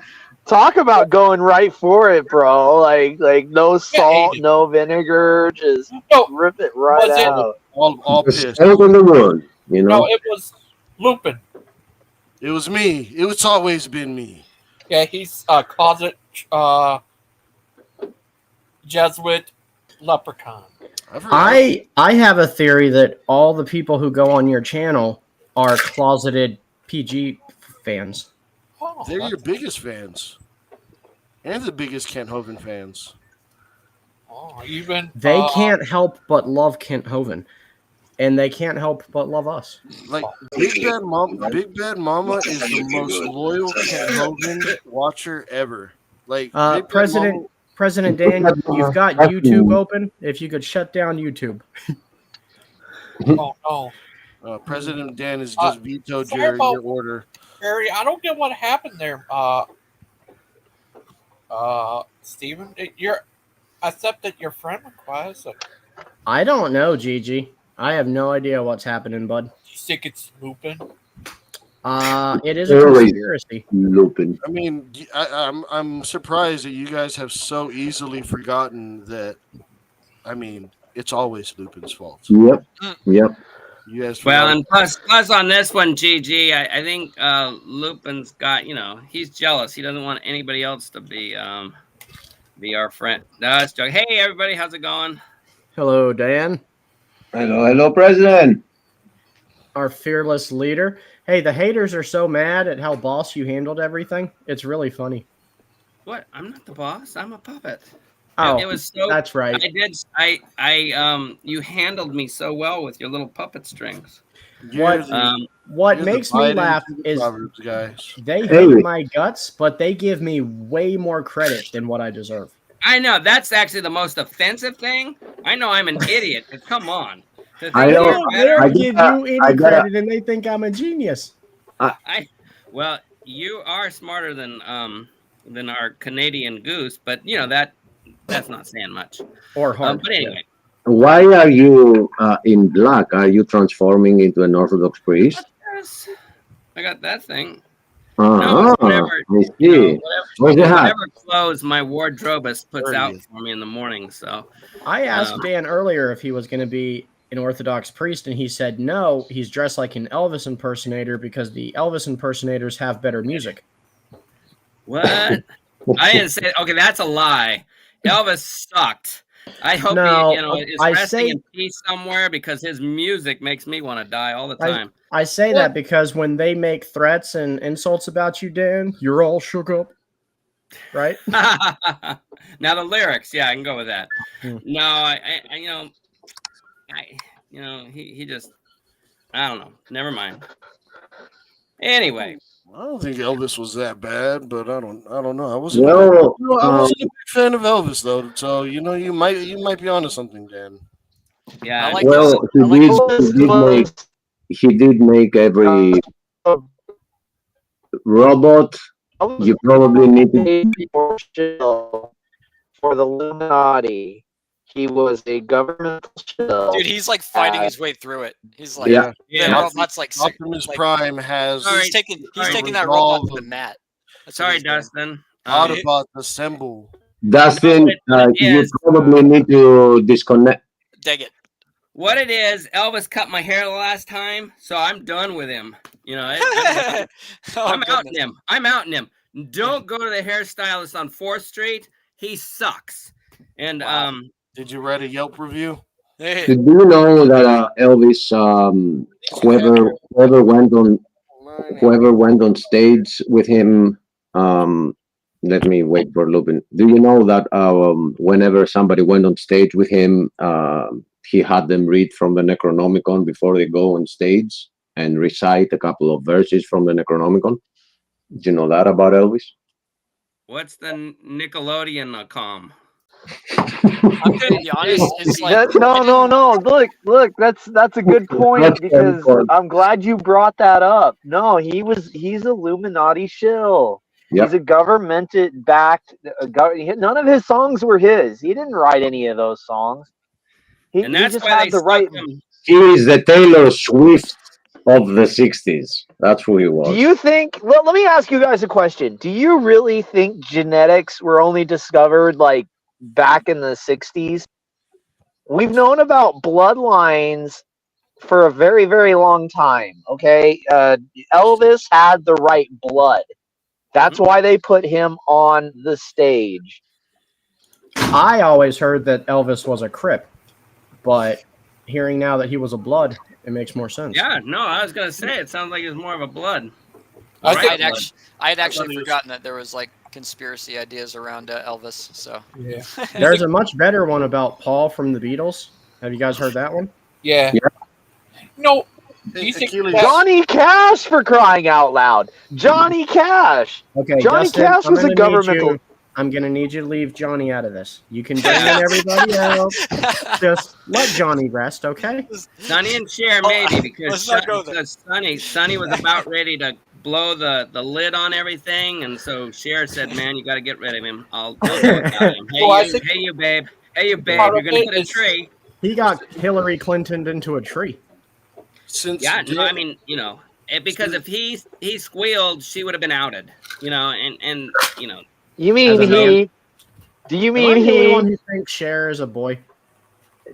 Talk about going right for it, bro. Like no salt, no vinegar, just rip it right out. All pissed. Out in the world, you know. No, it was Lupin. It was me. It's always been me. Yeah, he's a closet Jesuit leprechaun. I have a theory that all the people who go on your channel are closeted PG fans. Oh, they're your biggest fans, and the biggest Kent Hovind fans. Oh, even they can't help but love Kent Hovind, and they can't help but love us. Like Big Bad Mama is the most loyal Kent Hovind watcher ever. Like President Dan, you've got YouTube open. If you could shut down YouTube. Oh no. President Dan has just vetoed your order. Harry, I don't get what happened there. Stephen, you're accepted your friend request. I don't know, Gigi. I have no idea what's happening, bud. Do you think it's Lupin? It is a conspiracy. Lupin. I mean, I'm surprised that you guys have so easily forgotten that. I mean, it's always Lupin's fault. Yep. You guys. Well, and plus on this one, GG, I think Lupin's got, he's jealous. He doesn't want anybody else to be our friend. No, it's joking. Hey, everybody, how's it going? Hello, Dan. Hello, President. Our fearless leader. Hey, the haters are so mad at how boss you handled everything. It's really funny. What? I'm not the boss. I'm a puppet. Oh, it was so. That's right. You handled me so well with your little puppet strings. What makes me laugh is guys. They hate my guts, but they give me way more credit than what I deserve. I know. That's actually the most offensive thing. I know I'm an idiot, but come on. I don't give you any credit, and they think I'm a genius. Well, you are smarter than than our Canadian goose, but that's not saying much. Or hard. But anyway, Why are you in black? Are you transforming into an Orthodox priest? I got that thing. Ah, Whatever, I see. Where's the hat? whatever clothes my wardrobeist puts out for me in the morning. So I asked Dan earlier if he was going to be an Orthodox priest, and he said no. He's dressed like an Elvis impersonator because the Elvis impersonators have better music. what? I didn't say. Okay, that's a lie. Elvis sucked. I hope he is resting in peace somewhere because his music makes me want to die all the time. I say that because when they make threats and insults about you, Dan, you're all shook up, right? Now the lyrics, yeah, I can go with that. No, he just, I don't know. Never mind. Anyway, I don't think Elvis was that bad, but I don't know. I wasn't. Well, I wasn't a big fan of Elvis though, so you might be onto something, Dan. Yeah. I like well, he did make every robot. You probably need to for the Illuminati. He was a governmental shill. Dude, he's like fighting his way through it. He's like, Yeah. the robot's like sick. Optimus Prime has. He's taking that robot to the mat. That's what Sorry, he's doing. Dustin. Autobot assemble. Dustin, you is. probably need to disconnect. Dig it. What it is, Elvis cut my hair the last time, so I'm done with him. Oh, I'm outing goodness. him. I'm outing him. Don't go to the hairstylist on 4th Street. He sucks. And Wow. Did you write a Yelp review? Hey, Do you know that Elvis, whoever went on stage with him? Let me wait for Lupin. Do you know that whenever somebody went on stage with him, he had them read from the Necronomicon before they go on stage and recite a couple of verses from the Necronomicon? Did you know that about Elvis? what's the Nickelodeon.com? I'm gonna be honest. It's like No. Look. That's a good point because I'm glad you brought that up. No, he's Illuminati shill. Yep. He's a governmented backed. None of his songs were his. He didn't write any of those songs. He And that's just why had they the stuck right. him. He is the Taylor Swift of the 60s. That's who he was. Do you think? Well, let me ask you guys a question. Do you really think genetics were only discovered like back in the 60s? We've known about bloodlines for a very, very long time. Okay, Elvis had the right blood. That's why they put him on the stage. I always heard that Elvis was a Crip, but hearing now that he was a Blood, it makes more sense. Yeah, no, I was gonna say it sounds like it's more of a blood. I Right think, blood. I had actually forgotten that there was like conspiracy ideas around Elvis. So yeah. There's a much better one about Paul from the Beatles. Have you guys heard that one? Yeah. No. Do you think Achilles. that- Johnny Cash, for crying out loud! Johnny Cash. Okay, Johnny Dustin, Cash was a governmental. I'm going to need you to leave Johnny out of this. You can bring in everybody else. Just let Johnny rest, okay? Sonny and Cher maybe because let's not go there. Sonny was about ready to blow the lid on everything, and so Cher said, "Man, you got to get rid of him. I'll do it without him." Well, I think- Hey you, babe. Hey you, babe. Part You're of gonna it hit a is- tree. He got Hillary Clinton into a tree. Since Yeah, no, I mean, because if he squealed, she would have been outed. And You mean As a man. he? Do you Am I mean the only one he? who thinks Cher is a boy?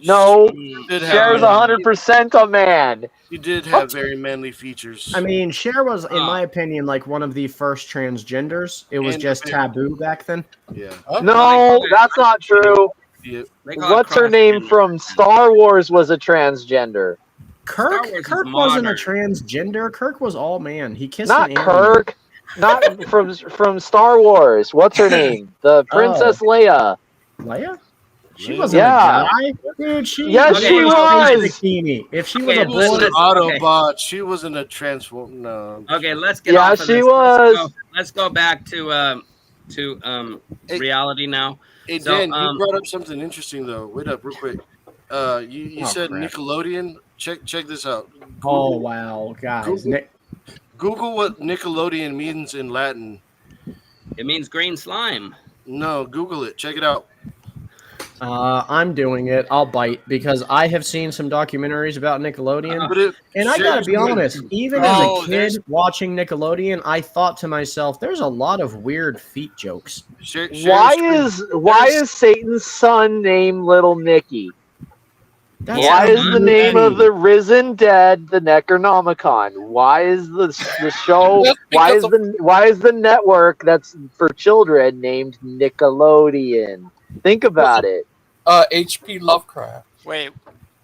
No, she did Cher's have 100% a man. she did have very manly features. I mean, Cher was, in my opinion, like one of the first transgenders. It was And just big. taboo back then. Yeah. Huh? No, that's not true. Yeah. they call it What's her name cross-gender. from Star Wars was a transgender. Star Kirk Wars is wasn't a modern. transgender. Kirk was all man. He kissed Not an alien. Kirk. Not from Star Wars. What's her name? The Princess Leia. Leia? She wasn't Yeah. a guy. Dude, she Yes, she was. was. A bikini. If she was Okay, a She was boy, an Autobot. She wasn't a transform. No. Okay, let's get Yeah, off of she this. was. Let's go back to Hey, reality now. Hey, So, Dan, you brought up something interesting though. Wait up, real quick. You Oh, said crap. Nickelodeon. Check this out. oh wow, guys. Google what Nickelodeon means in Latin. It means green slime. No, Google it. Check it out. I'm doing it. I'll bite because I have seen some documentaries about Nickelodeon. And I gotta be honest, even as a kid watching Nickelodeon, I thought to myself, there's a lot of weird feet jokes. Why is Satan's son named Little Nicky? Why is the name of the risen dead the Necronomicon? Why is the show? Why is the network that's for children named Nickelodeon? Think about it. H.P. Lovecraft. Wait,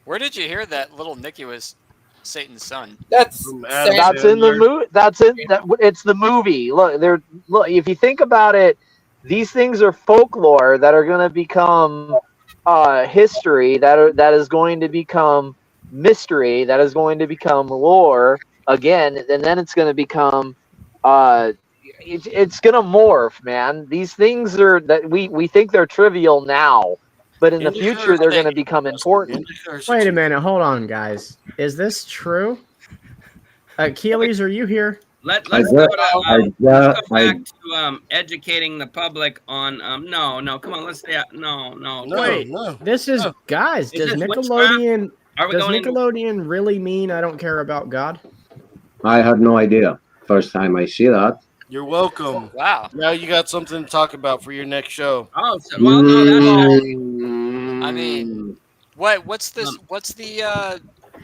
where did you hear that Little Nicky was Satan's son? That's in the movie. It's the movie. Look, if you think about it, these things are folklore that are going to become history. That is going to become mystery. That is going to become lore again, and then it's going to become. It's going to morph, man. These things are that we think they're trivial now, but in the future they're going to become important. Wait a minute, hold on, guys. Is this true? Achilles, are you here? Let's go back to educating the public on no, come on, let's stay out. No. Wait, this is guys. Does Nickelodeon really mean I don't care about God? I had no idea. First time I see that. You're welcome. Wow. Now you got something to talk about for your next show. Oh, well, no, I mean, what's this? What's the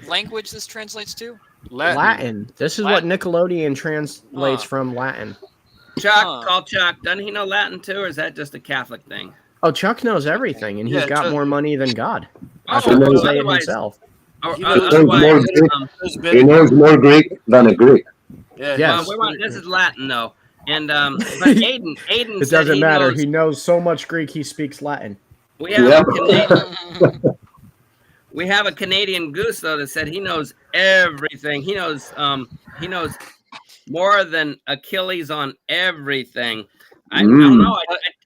language this translates to? Latin. This is what Nickelodeon translates from Latin. Chuck, call Chuck. Doesn't he know Latin too, or is that just a Catholic thing? Oh, Chuck knows everything, and he's got more money than God. Oh, He knows it himself. He knows more Greek than a Greek. Yeah, yes. This is Latin though, and but Aiden. It doesn't matter. He knows so much Greek he speaks Latin. We have we have a Canadian goose though that said he knows everything. He knows more than Achilles on everything. I don't know.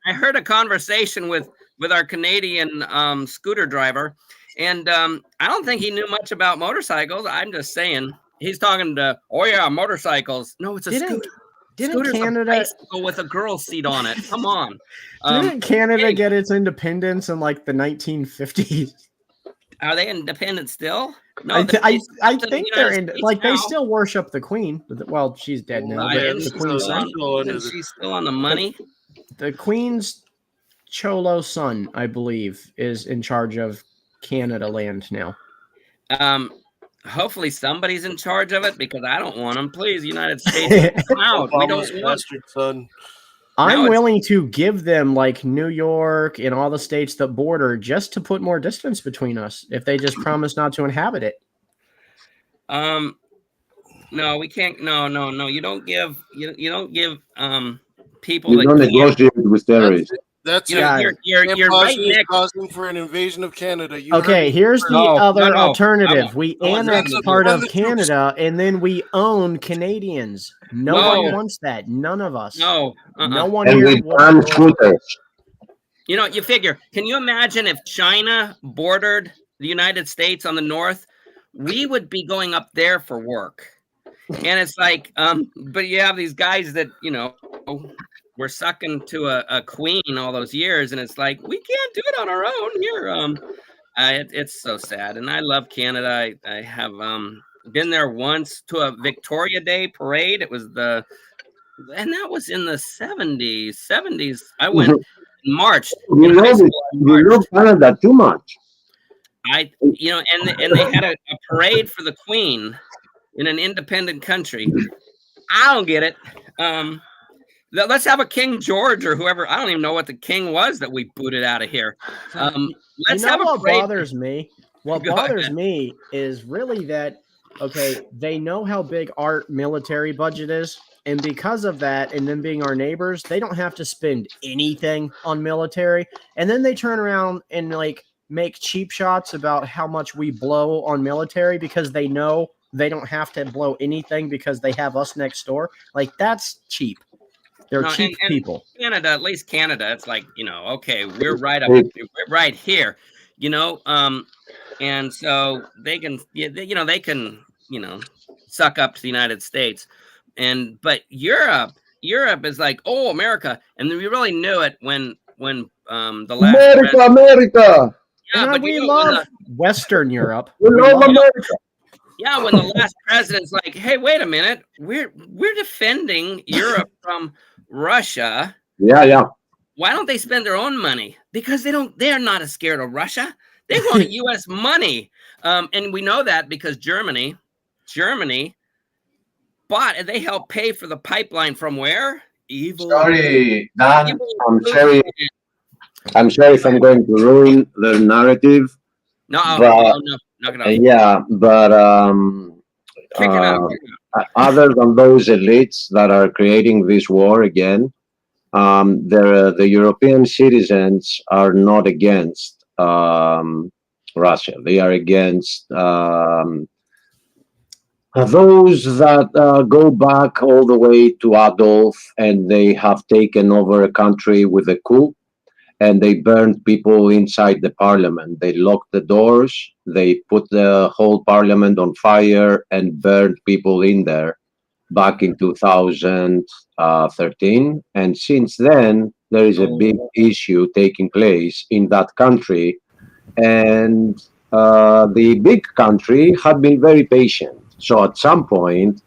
I heard a conversation with our Canadian scooter driver, and I don't think he knew much about motorcycles. I'm just saying. He's talking to, motorcycles. No, it's a scooter. Scooter's Canada a bicycle with a girl seat on it? Come on. Didn't Canada get its independence in like the 1950s? Are they independent still? No, I think they're they still worship the Queen. Well, she's dead now. Isn't she still on the money? The Queen's Cholo son, I believe, is in charge of Canada land now. Hopefully somebody's in charge of it because I don't want them. Please, United States, come out. We don't want son. I'm willing to give them like New York and all the states that border just to put more distance between us if they just promise not to inhabit it. No, we can't. No. You don't give people. You don't negotiate with terrorists. That's you're right, Nick. Causing for an invasion of Canada. Here's the other alternative. We annex part of Canada and then we own Canadians. Nobody wants that. None of us. No. No one here wants scooters. You figure, can you imagine if China bordered the United States on the north? We would be going up there for work. And it's like, but you have these guys that, we're sucking to a queen all those years, and it's like we can't do it on our own here. It's so sad, and I love Canada. I have been there once to a Victoria Day parade. It was and that was in the 70s. I went in March. You love Canada too much. And they had a parade for the Queen in an independent country. I don't get it. Let's have a King George or whoever. I don't even know what the king was that we booted out of here. Let's have a what parade. bothers me? What bothers me is really that, they know how big our military budget is. And because of that, and them being our neighbors, they don't have to spend anything on military. And then they turn around and make cheap shots about how much we blow on military because they know they don't have to blow anything because they have us next door. That's cheap. They're cheap people. Canada, at least Canada, it's like, okay, we're right up, we're right here, and so they can, suck up to the United States, but Europe, Europe is like, oh, America, and we really knew it when the last America. Yeah, but we love Western Europe. We love America. Yeah, when the last president's like, hey, wait a minute, we're defending Europe from Russia. Yeah. Why don't they spend their own money? Because they're not as scared of Russia. They want US money. And we know that because Germany bought, and they helped pay for the pipeline from where? Evil. Sorry, Dan, I'm sorry if I'm going to ruin the narrative. No, knock it off. Yeah, but other than those elites that are creating this war again, the European citizens are not against Russia. They are against those that go back all the way to Adolf, and they have taken over a country with a coup, and they burned people inside the parliament. They locked the doors, they put the whole parliament on fire and burned people in there back in 2013. And since then, there is a big issue taking place in that country. And the big country had been very patient. So at some point,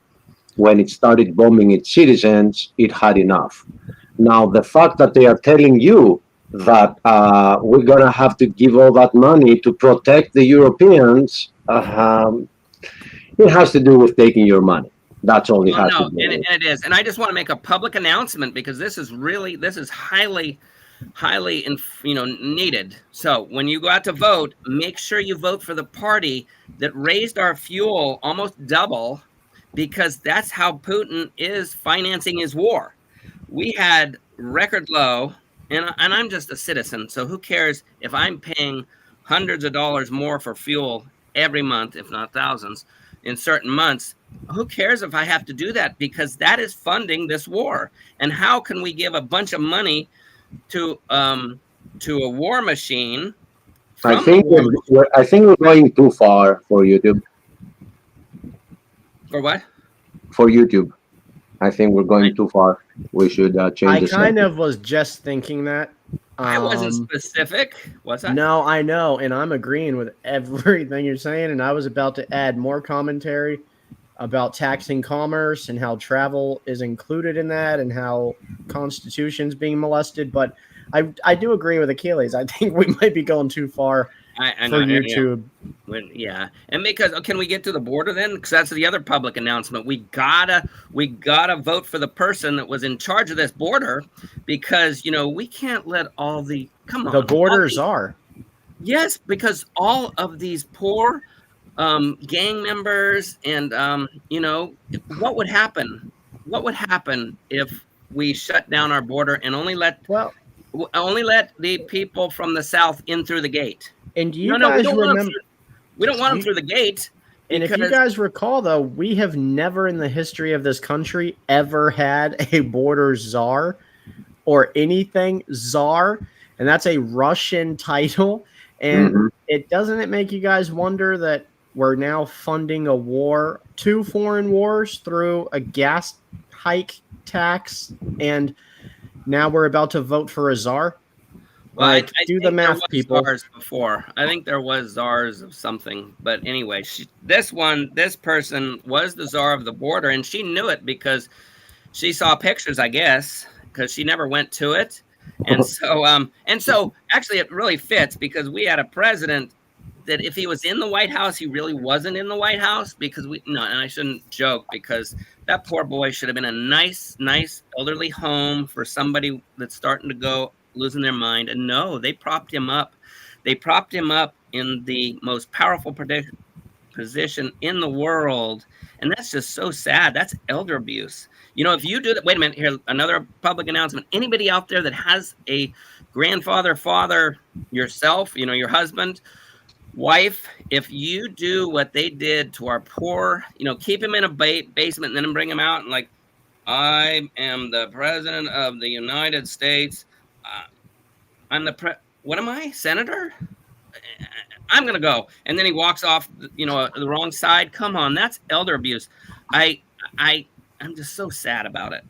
when it started bombing its citizens, it had enough. Now, the fact that they are telling you that we're going to have to give all that money to protect the Europeans, it has to do with taking your money. That's all it has to do. And it is. And I just want to make a public announcement because this is highly needed. So when you go out to vote, make sure you vote for the party that raised our fuel almost double, because that's how Putin is financing his war. We had record low, and I'm just a citizen, so who cares if I'm paying hundreds of dollars more for fuel every month, if not thousands, in certain months? Who cares if I have to do that? Because that is funding this war. And how can we give a bunch of money to a war machine? I think we're going too far for YouTube. For what? For YouTube. I think we're going too far. We should change. I kind of was just thinking that. I wasn't specific. Was I? No, I know, and I'm agreeing with everything you're saying. And I was about to add more commentary about taxing commerce and how travel is included in that, and how Constitution's being molested. But I do agree with Achilles. I think we might be going too far for YouTube. Yeah. And because can we get to the border then? Because that's the other public announcement. We gotta vote for the person that was in charge of this border, because we can't let all the borders are. Yes, because all of these poor gang members and what would happen? What would happen if we shut down our border and only let the people from the south in through the gate? And do you guys remember? We don't want them through the gate. And if you guys recall, though, we have never in the history of this country ever had a border czar or anything czar, and that's a Russian title. And doesn't it make you guys wonder that we're now funding a war, 2 foreign wars, through a gas hike tax, and now we're about to vote for a czar? Well, I do the math, people. Czars before. I think there was czars of something, but anyway, this person was the czar of the border, and she knew it because she saw pictures, I guess, because she never went to it, and so actually it really fits, because we had a president that if he was in the White House, he really wasn't in the White House, because and I shouldn't joke, because that poor boy should have been a nice elderly home for somebody that's starting to go losing their mind. And no, they propped him up. They propped him up in the most powerful position in the world. And that's just so sad. That's elder abuse. If you do that, wait a minute here, another public announcement. Anybody out there that has a grandfather, father, yourself, your husband, wife, if you do what they did to our poor, keep him in a basement and then bring him out and like, I am the president of the United States. I'm what am I? Senator? I'm going to go. And then he walks off, the wrong side. Come on. That's elder abuse. I'm just so sad about it.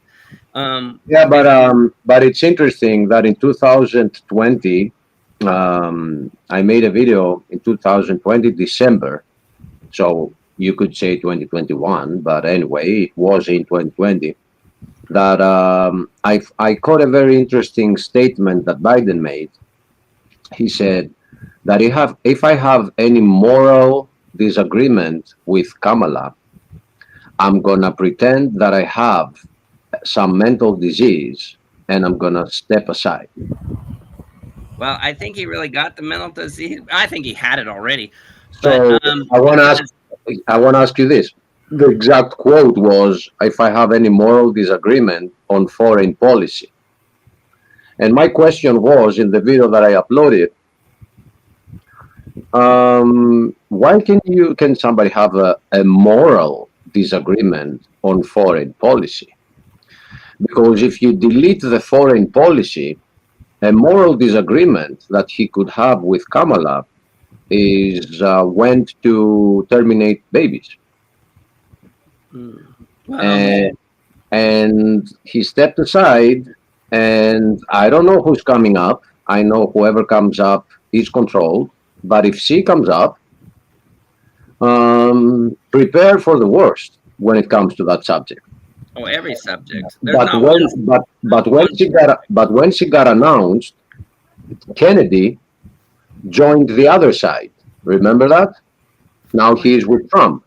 Yeah, but it's interesting that in 2020, I made a video in 2020 December, so you could say 2021, but anyway, it was in 2020 that I caught a very interesting statement that Biden made. He said that if I have any moral disagreement with Kamala, I'm gonna pretend that I have some mental disease and I'm gonna step aside. Well, I think he really got the mental disease. I think he had it already. So But I want to ask you this. The exact quote was, "If I have any moral disagreement on foreign policy," and my question was in the video that I uploaded, why can somebody have a moral disagreement on foreign policy? Because if you delete the foreign policy, a moral disagreement that he could have with Kamala is went to terminate babies. And he stepped aside, and I don't know who's coming up. I know whoever comes up is controlled, but if she comes up, prepare for the worst when it comes to that subject. Oh, every subject. But when she got announced, Kennedy joined the other side. Remember that? Now he is with Trump.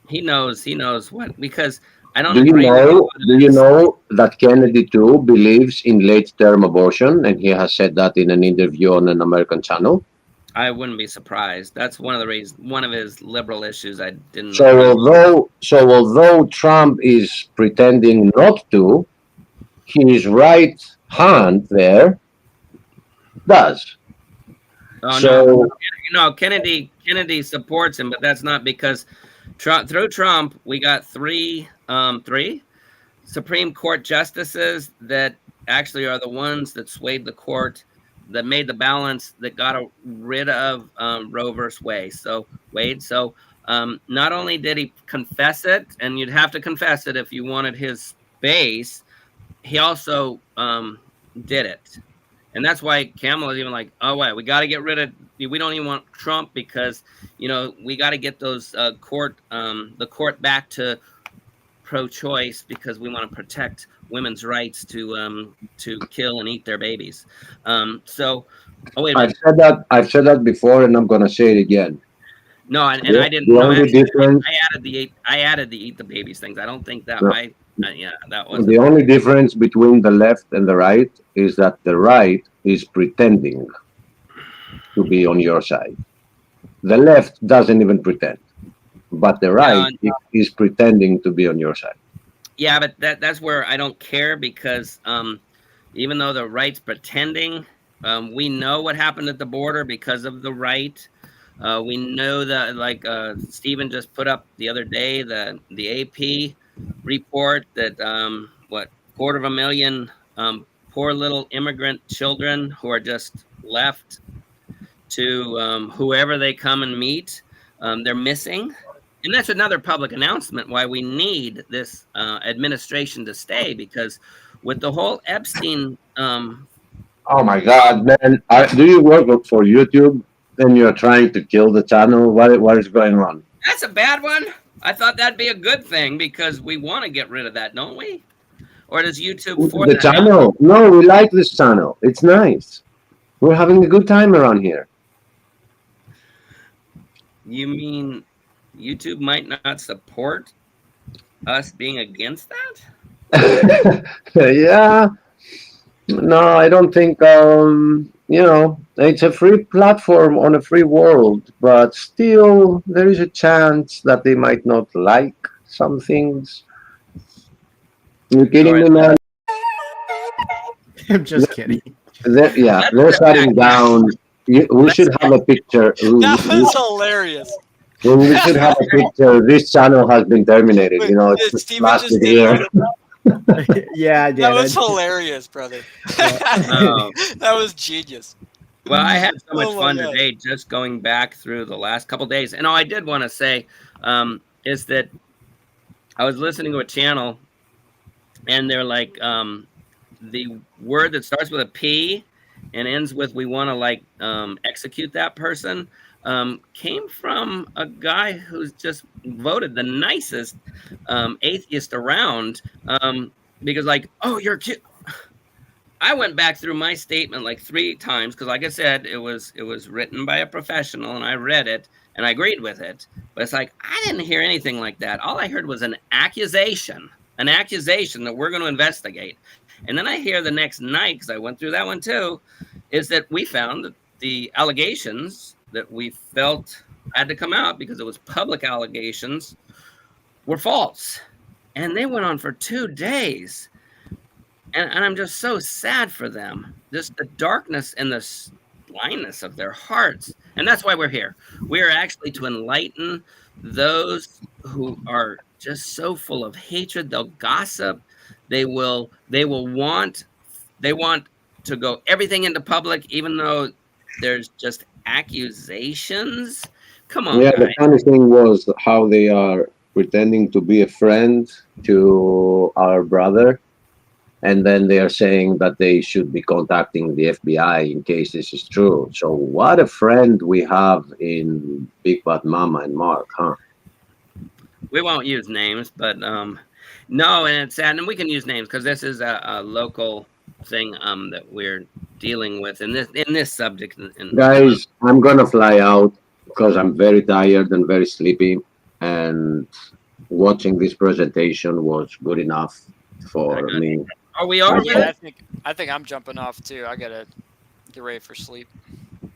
He knows what, because I don't. Do you know that Kennedy too believes in late-term abortion, and he has said that in an interview on an American channel? I wouldn't be surprised. That's one of the reasons. One of his liberal issues. I didn't. So although Trump is pretending not to, his right hand there does. Oh, no, Kennedy supports him, but that's not because through Trump we got three Supreme Court justices that actually are the ones that swayed the court, that made the balance, that got rid of Roe versus Wade. So not only did he confess it, and you'd have to confess it if you wanted his base, he also did it. And that's why Kamala's even like, oh, wait, we got to get rid of, we don't even want Trump because, we got to get those the court back to pro-choice because we want to protect women's rights to kill and eat their babies. I've said that before, and I'm going to say it again. No, and I didn't. I added the eat the babies things. I don't think that that was the only difference between the left and the right is that the right is pretending to be on your side. The left doesn't even pretend, but the right is pretending to be on your side. Yeah, but that's where I don't care, because even though the right's pretending, we know what happened at the border because of the right. We know that, like Stephen just put up the other day, the AP report that 250,000 poor little immigrant children who are just left to whoever they come and meet, they're missing. And that's another public announcement why we need this administration to stay, because with the whole Epstein. Oh my God, man! Do you work for YouTube? Then you're trying to kill the channel. What is going on? That's a bad one. I thought that'd be a good thing, because we want to get rid of that, don't we? Or does YouTube the channel? No, we like this channel. It's nice. We're having a good time around here. You mean YouTube might not support us being against that? Yeah. No, I don't think, it's a free platform on a free world, but still there is a chance that they might not like some things. You're kidding me, man? I'm just kidding. They're shutting down. We should have a picture. That was hilarious. We should have a picture. This channel has been terminated. It's just lasted here. Yeah, I did. That was hilarious, brother. That was genius. Well, I had so much fun today just going back through the last couple of days. And all I did want to say is that I was listening to a channel, and they're like, the word that starts with a P and ends with "we want to like execute that person" came from a guy who's just voted the nicest atheist around, because like, oh, you're cute. I went back through my statement like 3 times because, like I said, it was written by a professional, and I read it and I agreed with it. But it's like I didn't hear anything like that. All I heard was an accusation that we're going to investigate. And then I hear the next night, because I went through that one too, is that we found that the allegations that we felt had to come out because it was public allegations were false, and they went on for 2 days. And I'm just so sad for them, just the darkness and the blindness of their hearts. And that's why we're here. We're actually to enlighten those who are just so full of hatred. They'll gossip. They want to go everything into public, even though there's just accusations. Come on, yeah, guys. the funny thing was how they are pretending to be a friend to our brother, and then they are saying that they should be contacting the FBI in case this is true. So what a friend we have in Big Bad Mama and Mark, huh? We won't use names, but no, and it's sad, and we can use names because this is a local thing that we're dealing with in this subject. Guys, I'm gonna fly out because I'm very tired and very sleepy, and watching this presentation was good enough for me. Are we over? Yeah, I think I'm jumping off too. I gotta get ready for sleep.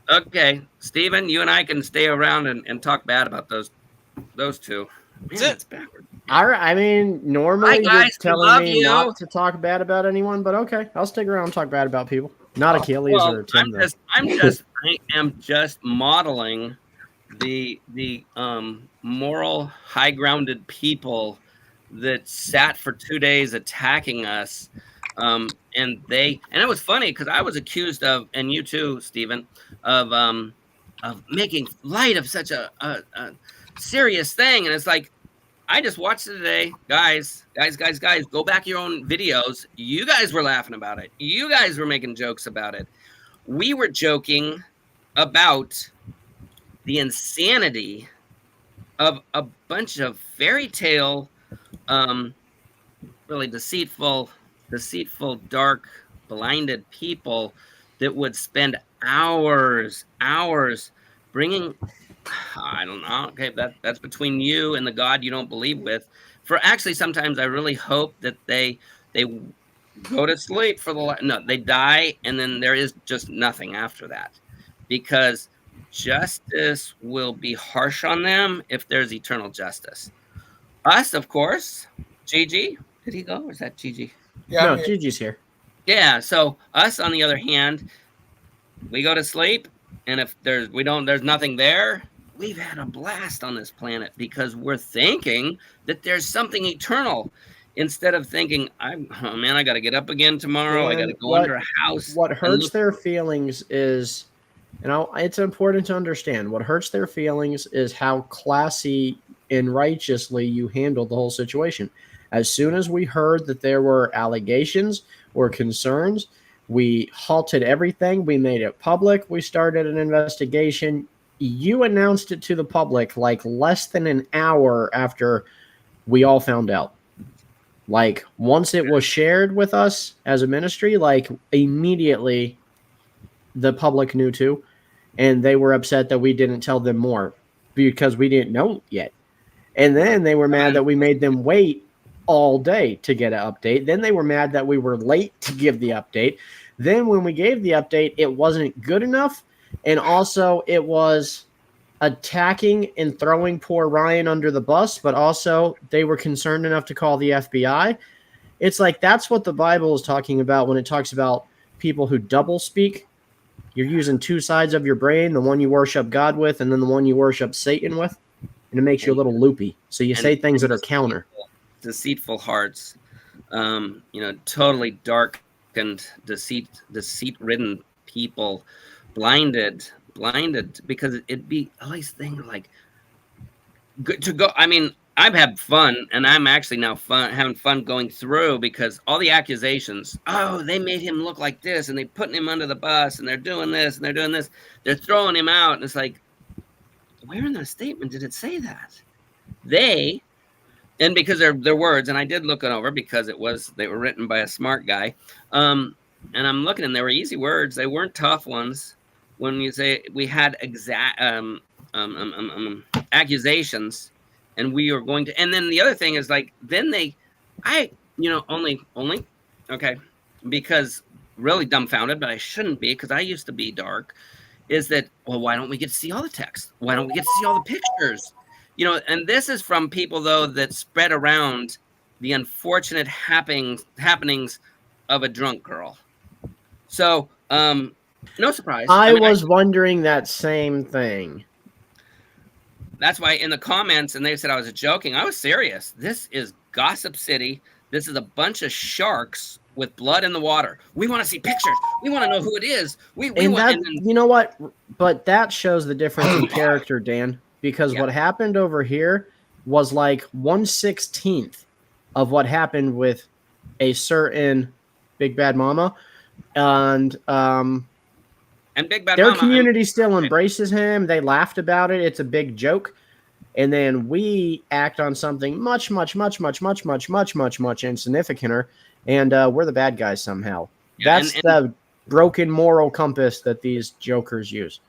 Okay, Stephen, you and I can stay around and talk bad about those two. Man, that's backward. All right. I mean, normally Hi, you're guys, telling me not to talk bad about anyone, but okay, I'll stick around and talk bad about people. Not Achilles or Tim. I am just modeling the moral, high-grounded people that sat for 2 days attacking us. And it was funny because I was accused of, and you too, Stephen, of making light of such a serious thing. And it's like, I just watched it today. Guys, go back your own videos. You guys were laughing about it. You guys were making jokes about it. We were joking about the insanity of a bunch of fairy tale, really deceitful, dark, blinded people that would spend hours bringing, I don't know, okay, that's between you and the God you don't believe with. For actually, sometimes I really hope that they go to sleep for they die, and then there is just nothing after that, because justice will be harsh on them if there's eternal justice. Us, of course, Gigi, did he go, or is that Gigi? Yeah, no, Gigi's here. Yeah, so us, on the other hand, we go to sleep, and if there's nothing there, we've had a blast on this planet because we're thinking that there's something eternal, instead of thinking, I got to get up again tomorrow. I got to go under a house. What hurts their feelings is, it's important to understand, what hurts their feelings is how classy and righteously you handled the whole situation. As soon as we heard that there were allegations or concerns, we halted everything. We made it public. We started an investigation. You announced it to the public like less than an hour after we all found out. Like, once it was shared with us as a ministry, like, immediately the public knew too. And they were upset that we didn't tell them more because we didn't know yet. And then they were mad that we made them wait all day to get an update. Then they were mad that we were late to give the update. Then when we gave the update, it wasn't good enough. And also it was attacking and throwing poor Ryan under the bus, but also they were concerned enough to call the FBI. It's like, that's what the Bible is talking about when it talks about people who double speak. You're using two sides of your brain, the one you worship God with and then the one you worship Satan with, and it makes you a little loopy. So you say things that are counter. Deceitful hearts, totally dark and deceit-ridden people, blinded, because it'd be a nice thing, like, good to go. I mean, I've had fun, and I'm actually now having fun going through, because all the accusations, oh, they made him look like this, and they're putting him under the bus, and they're doing this, and they're doing this, they're throwing him out, and it's like, where in the statement did it say that? And because they're words, and I did look it over because they were written by a smart guy, and I'm looking, and they were easy words, they weren't tough ones. When you say we had accusations, and we are going to, and then the other thing is like, then only, okay, because really dumbfounded, but I shouldn't be, because I used to be dark, is that, well, why don't we get to see all the text? Why don't we get to see all the pictures? And this is from people, though, that spread around the unfortunate happenings of a drunk girl. So, no surprise. I was wondering that same thing. That's why in the comments, and they said I was joking, I was serious. This is Gossip City. This is a bunch of sharks with blood in the water. We want to see pictures. We want to know who it is. You know what? But that shows the difference in character, Dan, because what happened over here was like 1/16 of what happened with a certain Big Bad Mama. And Big Bad their Mama, community still embraces him. They laughed about it. It's a big joke. And then we act on something much, much, much, much, much, much, much, much, much insignificanter. And we're the bad guys somehow. Yeah, That's the broken moral compass that these jokers use.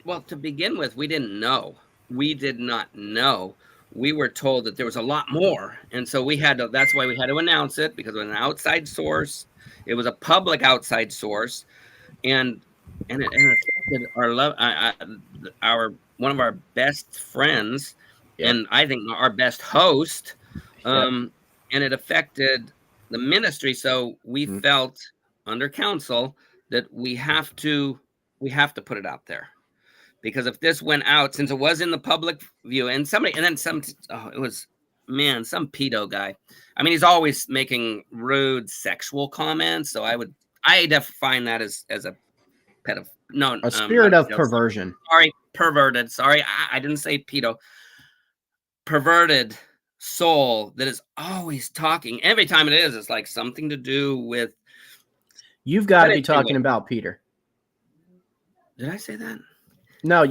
Well, to begin with, we didn't know. We did not know. We were told that there was a lot more. And so that's why we had to announce it, because it was an outside source. It was a public outside source. And it affected one of our best friends, and I think our best host. And it affected the ministry. So we felt under counsel that we have to put it out there, because if this went out, since it was in the public view, and some pedo guy. I mean, he's always making rude sexual comments. So I define that as a a spirit of perversion. Sorry, perverted. Sorry, I didn't say pedo. Perverted soul that is always talking. Every time it is, it's like something to do with. You've got to be talking about Peter. Did I say that? No,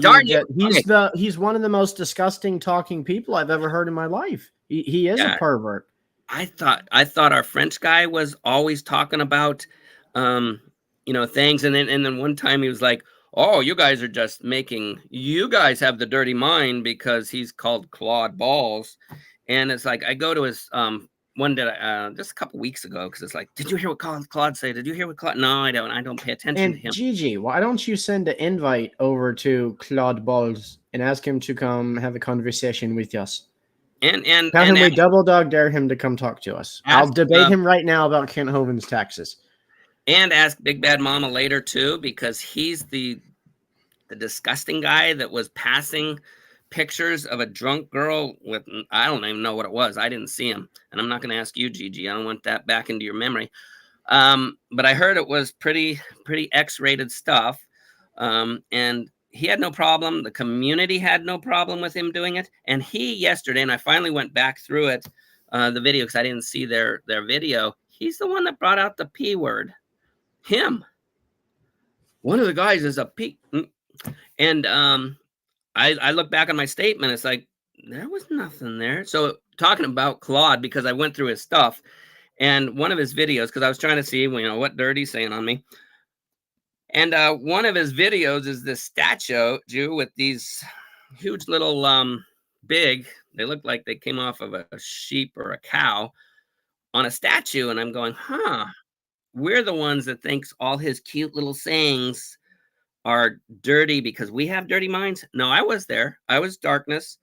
he's one of the most disgusting talking people I've ever heard in my life. He is a pervert. I thought our French guy was always talking about things, and then one time he was like, oh, you guys have the dirty mind, because he's called Claude Balls. And it's like, I go to his one day just a couple weeks ago, because it's like, did you hear what Claude said? Did you hear what Claude? No, I don't pay attention to him. Gigi, why don't you send an invite over to Claude Balls and ask him to come have a conversation with us? And we double dog dare him to come talk to us. I'll debate him right now about Kent Hovind's taxes. And ask Big Bad Mama later too, because he's the disgusting guy that was passing pictures of a drunk girl with, I don't even know what it was. I didn't see him, and I'm not going to ask you, Gigi. I don't want that back into your memory. But I heard it was pretty X-rated stuff, and he had no problem. The community had no problem with him doing it. And yesterday, and I finally went back through it, the video, because I didn't see their video. He's the one that brought out the P word. Him. One of the guys is a P. And I look back on my statement. It's like, there was nothing there. So talking about Claude, because I went through his stuff, and one of his videos, because I was trying to see, what Dirty's saying on me. And one of his videos is this statue with these huge little they look like they came off of a sheep or a cow on a statue. And I'm going, we're the ones that thinks all his cute little sayings are dirty because we have dirty minds. No, I was there. I was darkness.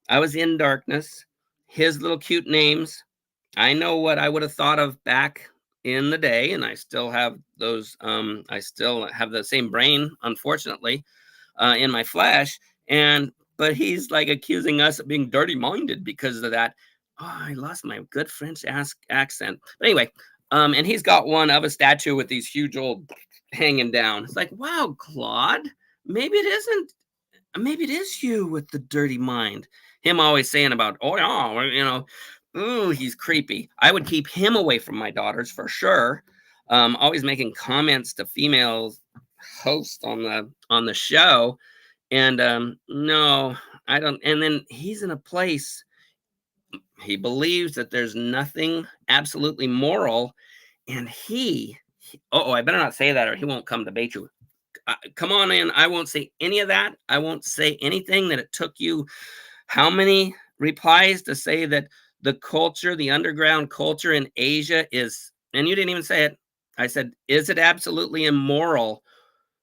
I was in darkness. His little cute names, I know what I would have thought of back in the day, and I still have those. I still have the same brain, unfortunately, in my flesh. But he's like accusing us of being dirty-minded because of that. Oh, I lost my good French accent. But anyway, and he's got one of a statue with these huge old hanging down. It's like, wow, Claude, maybe it isn't maybe it is you with the dirty mind. Him always saying about, oh, yeah, you know, ooh, he's creepy. I would keep him away from my daughters for sure. Always making comments to female hosts on the show. And no, I don't. And then he's in a place, he believes that there's nothing absolutely moral. And I better not say that or he won't come debate you. Come on in. I won't say any of that. I won't say anything that it took you how many replies to say that the culture, the underground culture in Asia is, and you didn't even say it. I said, is it absolutely immoral?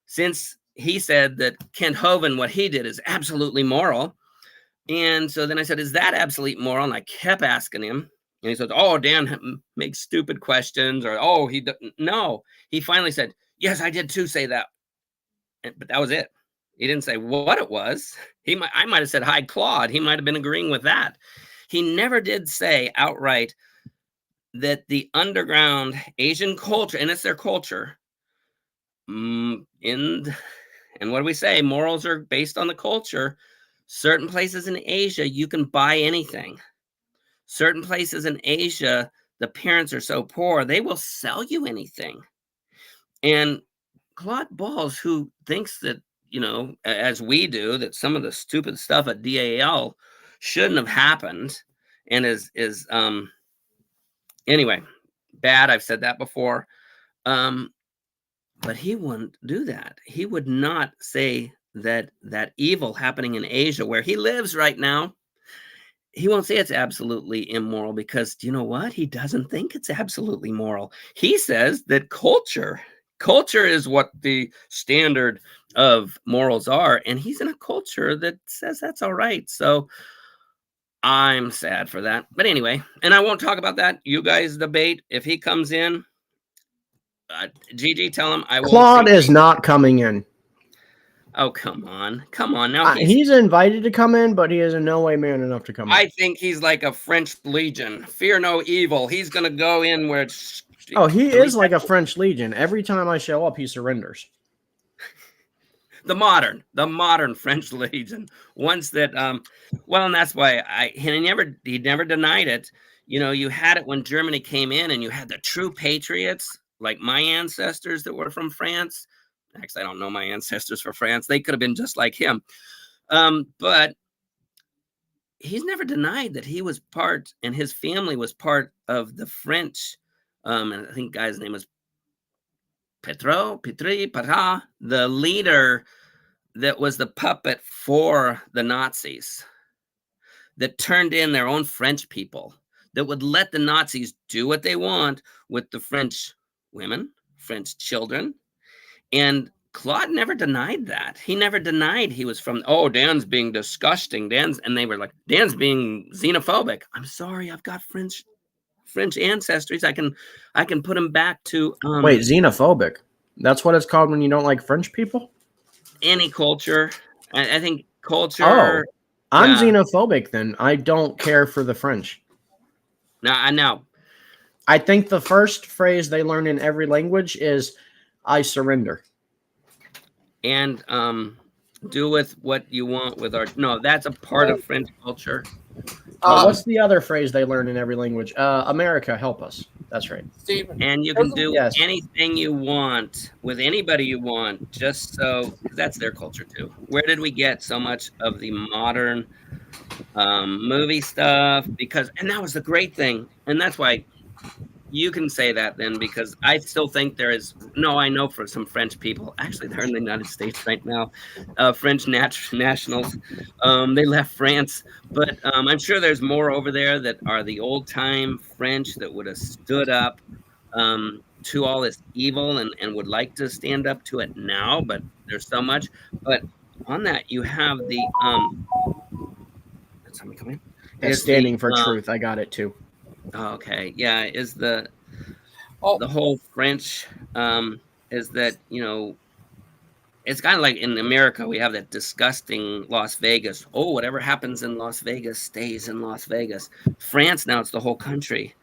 Since he said that Kent Hovind, what he did is absolutely moral. And so then I said, is that absolutely moral? And I kept asking him. And he said, oh, Dan makes stupid questions. Or, oh, no. He finally said, yes, I did too say that. But that was it. He didn't say what it was. I might have said, hi, Claude. He might have been agreeing with that. He never did say outright that the underground Asian culture, and it's their culture, and what do we say? Morals are based on the culture. Certain places in Asia, you can buy anything. Certain places in Asia, the parents are so poor, they will sell you anything. And Claude Balls, who thinks that, you know, as we do, that some of the stupid stuff at DAL shouldn't have happened and is anyway, bad. I've said that before. But he wouldn't do that. He would not say that evil happening in Asia, where he lives right now, he won't say it's absolutely immoral because, do you know what? He doesn't think it's absolutely moral. He says that culture is what the standard of morals are. And he's in a culture that says that's all right. So I'm sad for that. But anyway, and I won't talk about that. You guys debate. If he comes in, Gigi, tell him I won't. Claude is not coming in. Oh, come on. Now he's invited to come in, but he is in no way man enough to come in. I think he's like a French Legion. Fear no evil. He's going to go in where it's... Oh, he is like a French Legion. Every time I show up, he surrenders. The modern French Legion. Once that, well, and that's why he never denied it. You know, you had it when Germany came in and you had the true patriots, like my ancestors that were from France. Actually, I don't know my ancestors for France. They could have been just like him. But he's never denied that he was part, and his family was part of the French. And I think the guy's name was Petri, the leader that was the puppet for the Nazis, that turned in their own French people, that would let the Nazis do what they want with the French women, French children. And Claude never denied that. He never denied he was from, oh, Dan's being disgusting. And they were like, Dan's being xenophobic. I'm sorry, I've got French ancestries. I can put him back to wait, xenophobic. That's what it's called when you don't like French people? Any culture. I think culture. Oh, I'm xenophobic then. I don't care for the French. No, I know. I think the first phrase they learn in every language is I surrender. And do with what you want with our... No, that's a part of French culture. What's the other phrase they learn in every language? America, help us. That's right. Stephen, and you can do anything you want with anybody you want, just so... That's their culture too. Where did we get so much of the modern movie stuff? And that was the great thing. And that's why... You can say that then, because I still think there is... No, I know for some French people. Actually, they're in the United States right now. French nationals. They left France. But I'm sure there's more over there that are the old-time French that would have stood up to all this evil and would like to stand up to it now. But there's so much. But on that, you have the... Did somebody come in? It's standing for truth. I got it too. Okay, yeah, is the whole French is that, you know, it's kind of like in America we have that disgusting Las Vegas. Oh, whatever happens in Las Vegas stays in Las Vegas. France, now it's the whole country.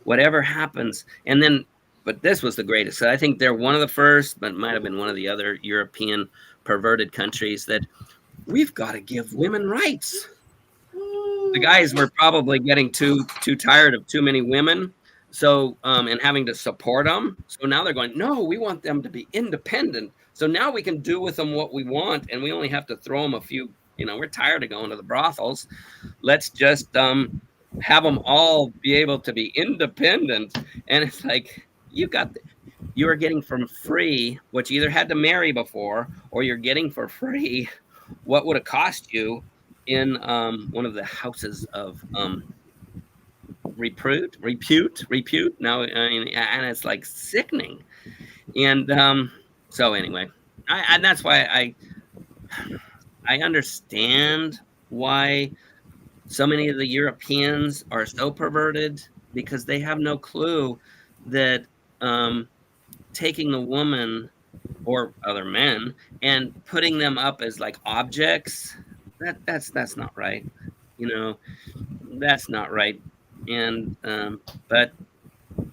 Whatever happens, and then, but this was the greatest. So I think they're one of the first, but it might have been one of the other European perverted countries that we've got to give women rights. The guys were probably getting too tired of too many women, so and having to support them. So now they're going, no, we want them to be independent. So now we can do with them what we want, and we only have to throw them a few. We're tired of going to the brothels. Let's just have them all be able to be independent. And it's like you are getting from free what you either had to marry before, or you're getting for free what would have cost you in one of the houses of repute. Now, and it's like sickening. And so anyway, and that's why I understand why so many of the Europeans are so perverted, because they have no clue that taking a woman or other men and putting them up as like objects, that's not right. That's not right. And but we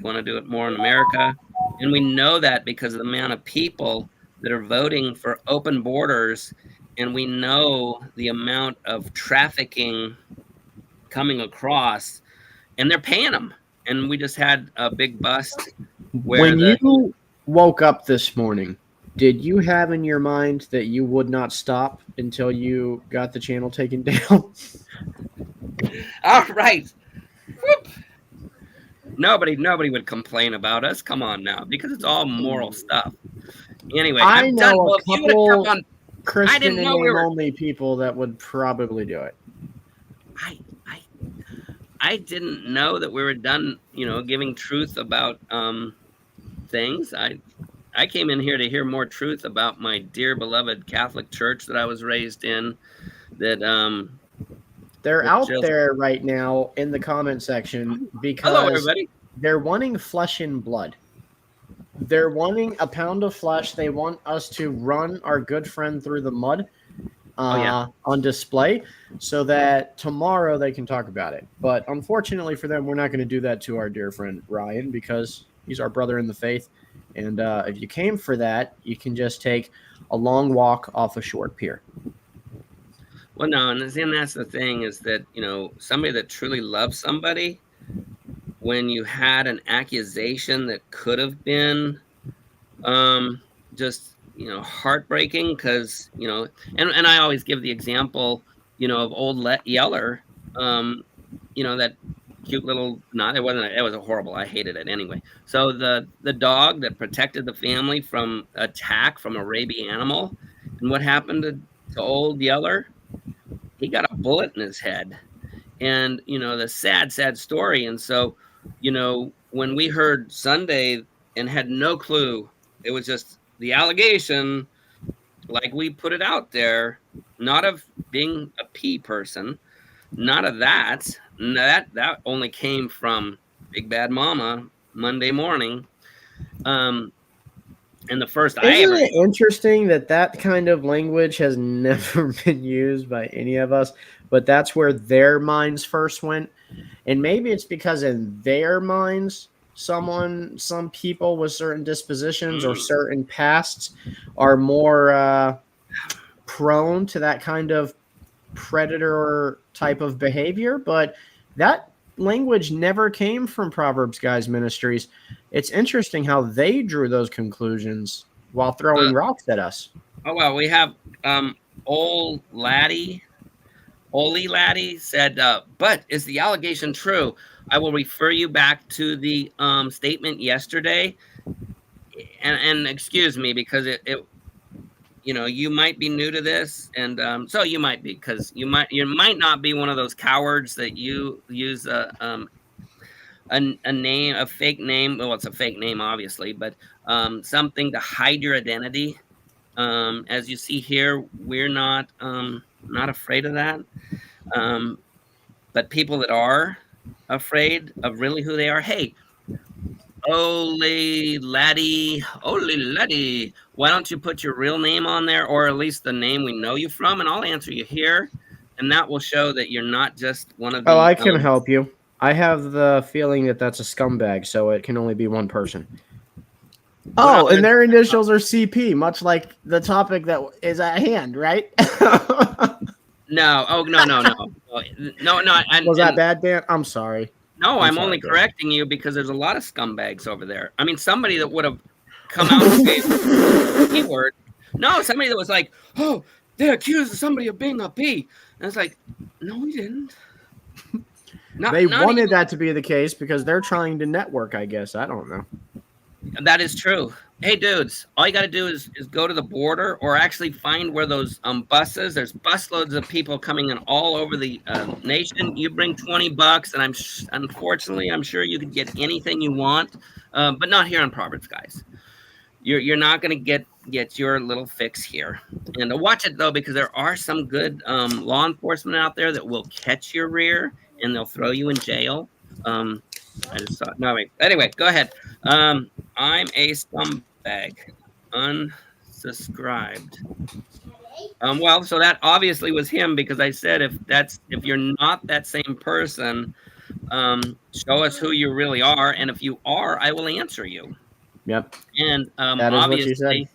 want to do it more in America, and we know that because of the amount of people that are voting for open borders, and we know the amount of trafficking coming across, and they're paying them. And we just had a big bust where when you woke up this morning, did you have in your mind that you would not stop until you got the channel taken down? All right. Whoop. Nobody would complain about us. Come on now, because it's all moral stuff. Anyway, I know a couple and Christian only people that would probably do it. I didn't know that we were done, giving truth about things. I came in here to hear more truth about my dear beloved Catholic Church that I was raised in. That they're out there right now in the comment section because hello, everybody. They're wanting flesh and blood. They're wanting a pound of flesh. They want us to run our good friend through the mud on display so that tomorrow they can talk about it. But unfortunately for them, we're not going to do that to our dear friend Ryan, because he's our brother in the faith. And if you came for that, you can just take a long walk off a short pier. Well, no, and that's the thing, is that, somebody that truly loves somebody, when you had an accusation that could have been just, heartbreaking, because, and I always give the example, of old Yeller, that cute little, it was a horrible, I hated it anyway. So the dog that protected the family from attack from a rabid animal, and what happened to old Yeller? He got a bullet in his head, and the sad story. And so when we heard Sunday and had no clue, it was just the allegation, like we put it out there, not of being a pea person, not of that only came from Big Bad Mama Monday morning. And the first Isn't it interesting that kind of language has never been used by any of us, but that's where their minds first went. And maybe it's because in their minds, some people with certain dispositions or certain pasts are more prone to that kind of predator type of behavior. But that language never came from Proverbs Guys Ministries. It's interesting how they drew those conclusions while throwing rocks at us. Oh, well, we have Ole Laddie said, but is the allegation true? I will refer you back to the statement yesterday. And excuse me, because it you might be new to this, and so you might be, because you might not be one of those cowards that you use a name, a fake name. Well, it's a fake name, obviously, but something to hide your identity. As you see here, we're not afraid of that. But people that are afraid of really who they are, hey, Ole laddie, why don't you put your real name on there, or at least the name we know you from, and I'll answer you here, and that will show that you're not just one of the... Oh, I can help you. I have the feeling that that's a scumbag, so it can only be one person. Oh, and their initials are CP, much like the topic that is at hand, right? No. Oh, no. Was that bad, Dan? I'm sorry. No, I'm only correcting you because there's a lot of scumbags over there. I mean, somebody that would have come out and say the keyword. No, somebody that was like, oh, they accused somebody of being a P. And it's like, no, we didn't. They wanted that to be the case because they're trying to network, I guess. I don't know. That is true. Hey, dudes, all you got to do is go to the border or actually find where those buses, there's busloads of people coming in all over the nation. You bring $20 and unfortunately, I'm sure you could get anything you want, but not here on Proverbs, guys. You're not going to get your little fix here. And watch it, though, because there are some good law enforcement out there that will catch your rear and they'll throw you in jail. I just thought, no, wait. Anyway, go ahead. I'm a scumbag. Unsubscribed. Well, so that obviously was him because I said if you're not that same person, show us who you really are, and if you are, I will answer you. Yep. And that is what you said.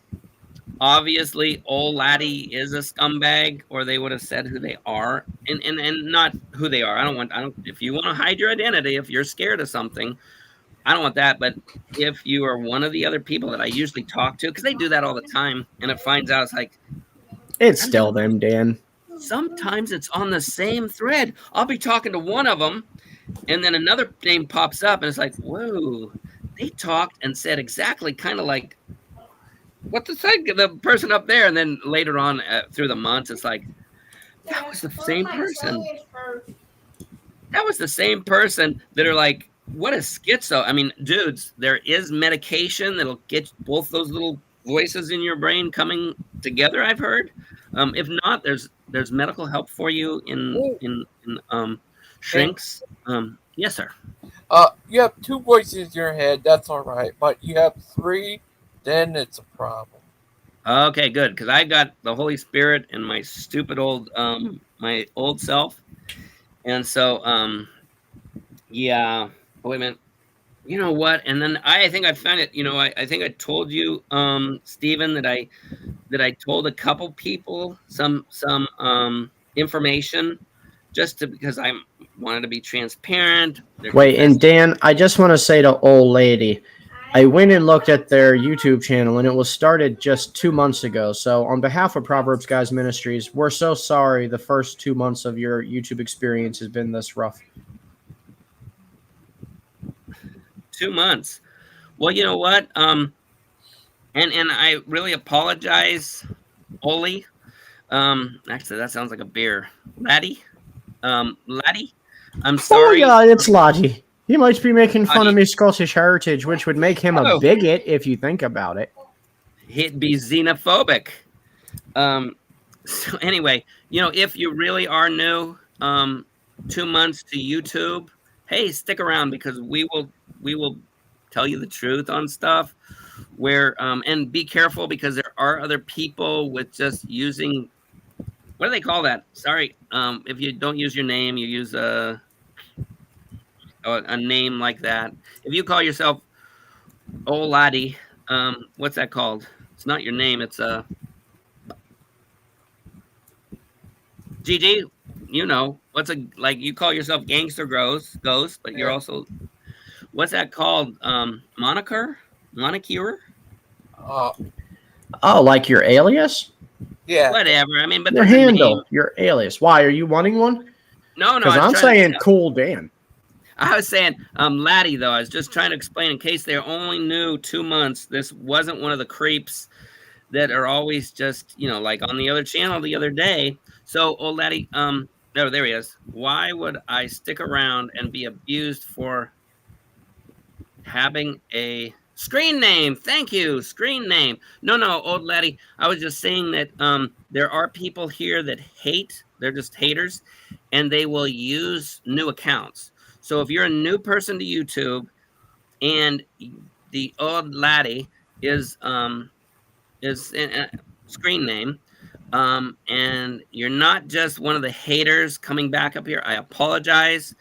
Obviously, old laddie is a scumbag, or they would have said who they are, and not who they are. I don't. If you want to hide your identity, if you're scared of something, I don't want that. But if you are one of the other people that I usually talk to, because they do that all the time, and it finds out it's like it's still them, Dan. Sometimes it's on the same thread. I'll be talking to one of them, and then another name pops up, and it's like, whoa, they talked and said exactly kind of like what the person up there, and then later on through the months, it's like that was the same person. That was the same person that are like, what is schizo? I mean, dudes, there is medication that'll get both those little voices in your brain coming together. I've heard. If not, there's medical help for you in shrinks. Yes, sir. You have 2 voices in your head. That's all right, but you have 3. Then it's a problem. Okay, good, because I got the Holy Spirit in my stupid old my old self, and so yeah. Wait a minute. You know what? And then I think I found it. You know, I think I told you, Stephen, that I told a couple people some information, because I wanted to be transparent. Wait, and Dan, I just want to say to old lady, I went and looked at their YouTube channel, and it was started just 2 months ago. So on behalf of Proverbs Guys Ministries, we're so sorry the first 2 months of your YouTube experience has been this rough. 2 months. Well, you know what? And I really apologize, Oli. Actually, that sounds like a beer. Laddie? Laddie? I'm sorry. Oh, yeah, it's Laddie. He might be making fun of me Scottish heritage, which would make him a bigot if you think about it. He'd be xenophobic. So anyway, you know, if you really are new, 2 months to YouTube, hey, stick around because we will tell you the truth on stuff. And be careful because there are other people with just using, what do they call that? Sorry, if you don't use your name, you use a name like that. If you call yourself old laddie, what's that called? It's not your name. It's GG. You know what's like you call yourself Gangster Ghost, but you're also, what's that called? Moniker. Oh, like your alias? Yeah. Whatever. I mean, but your handle, your alias. Why are you wanting one? No. Because I'm saying cool Dan. I was saying, laddie, though. I was just trying to explain in case they're only new 2 months. This wasn't one of the creeps that are always just, you know, like on the other channel the other day. So, old laddie, there he is. Why would I stick around and be abused for having a screen name? Thank you, screen name. No, old laddie. I was just saying that there are people here that hate. They're just haters, and they will use new accounts. So if you're a new person to YouTube and the old laddie is screen name, and you're not just one of the haters coming back up here, I apologize.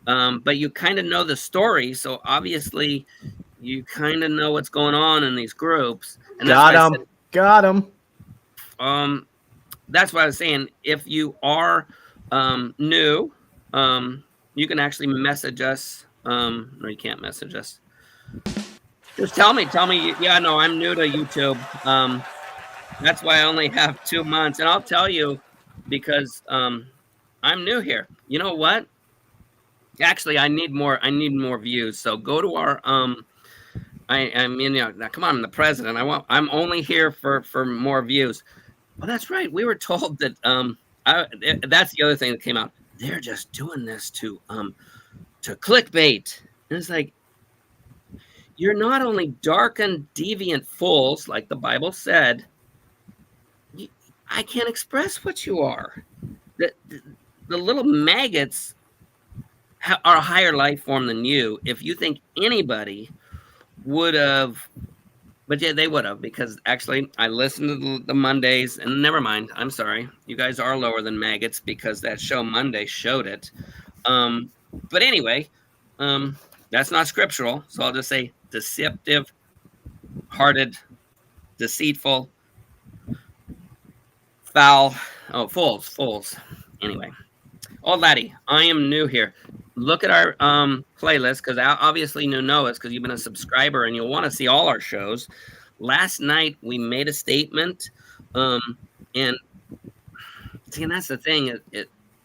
But you kind of know the story. So obviously you kind of know what's going on in these groups. And got him. Got him. That's what I was saying. If you are new, you can actually message us. No, you can't message us. Just tell me. Yeah, no, I'm new to YouTube. That's why I only have 2 months, and I'll tell you because I'm new here. You know what? Actually, I need more views. So go to our I mean, come on, I'm the president. I'm only here for more views. Well, that's right. We were told that that's the other thing that came out. They're just doing this to clickbait. And it's like, you're not only dark and deviant fools, like the Bible said. I can't express what you are. The little maggots are a higher life form than you. If you think anybody would have, but yeah, they would have, because actually I listened to the Mondays, and never mind. I'm sorry. You guys are lower than maggots because that show Monday showed it. But anyway, that's not scriptural. So I'll just say deceptive, hearted, deceitful, foul. Oh, fools. Anyway. Oh, laddie, I am new here. Look at our playlist, because obviously you know us because you've been a subscriber and you'll want to see all our shows. Last night we made a statement, and see, and that's the thing.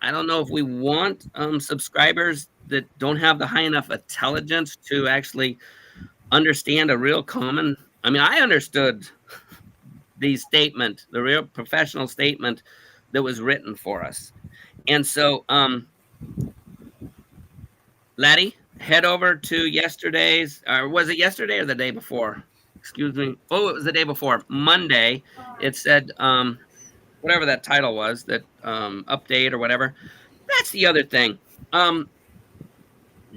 I don't know if we want subscribers that don't have the high enough intelligence to actually understand a real common. I mean, I understood the statement, the real professional statement that was written for us. And so, laddie, head over to yesterday's, or was it yesterday or the day before? Excuse me. Oh, it was the day before. Monday. It said, whatever that title was, that update or whatever. That's the other thing.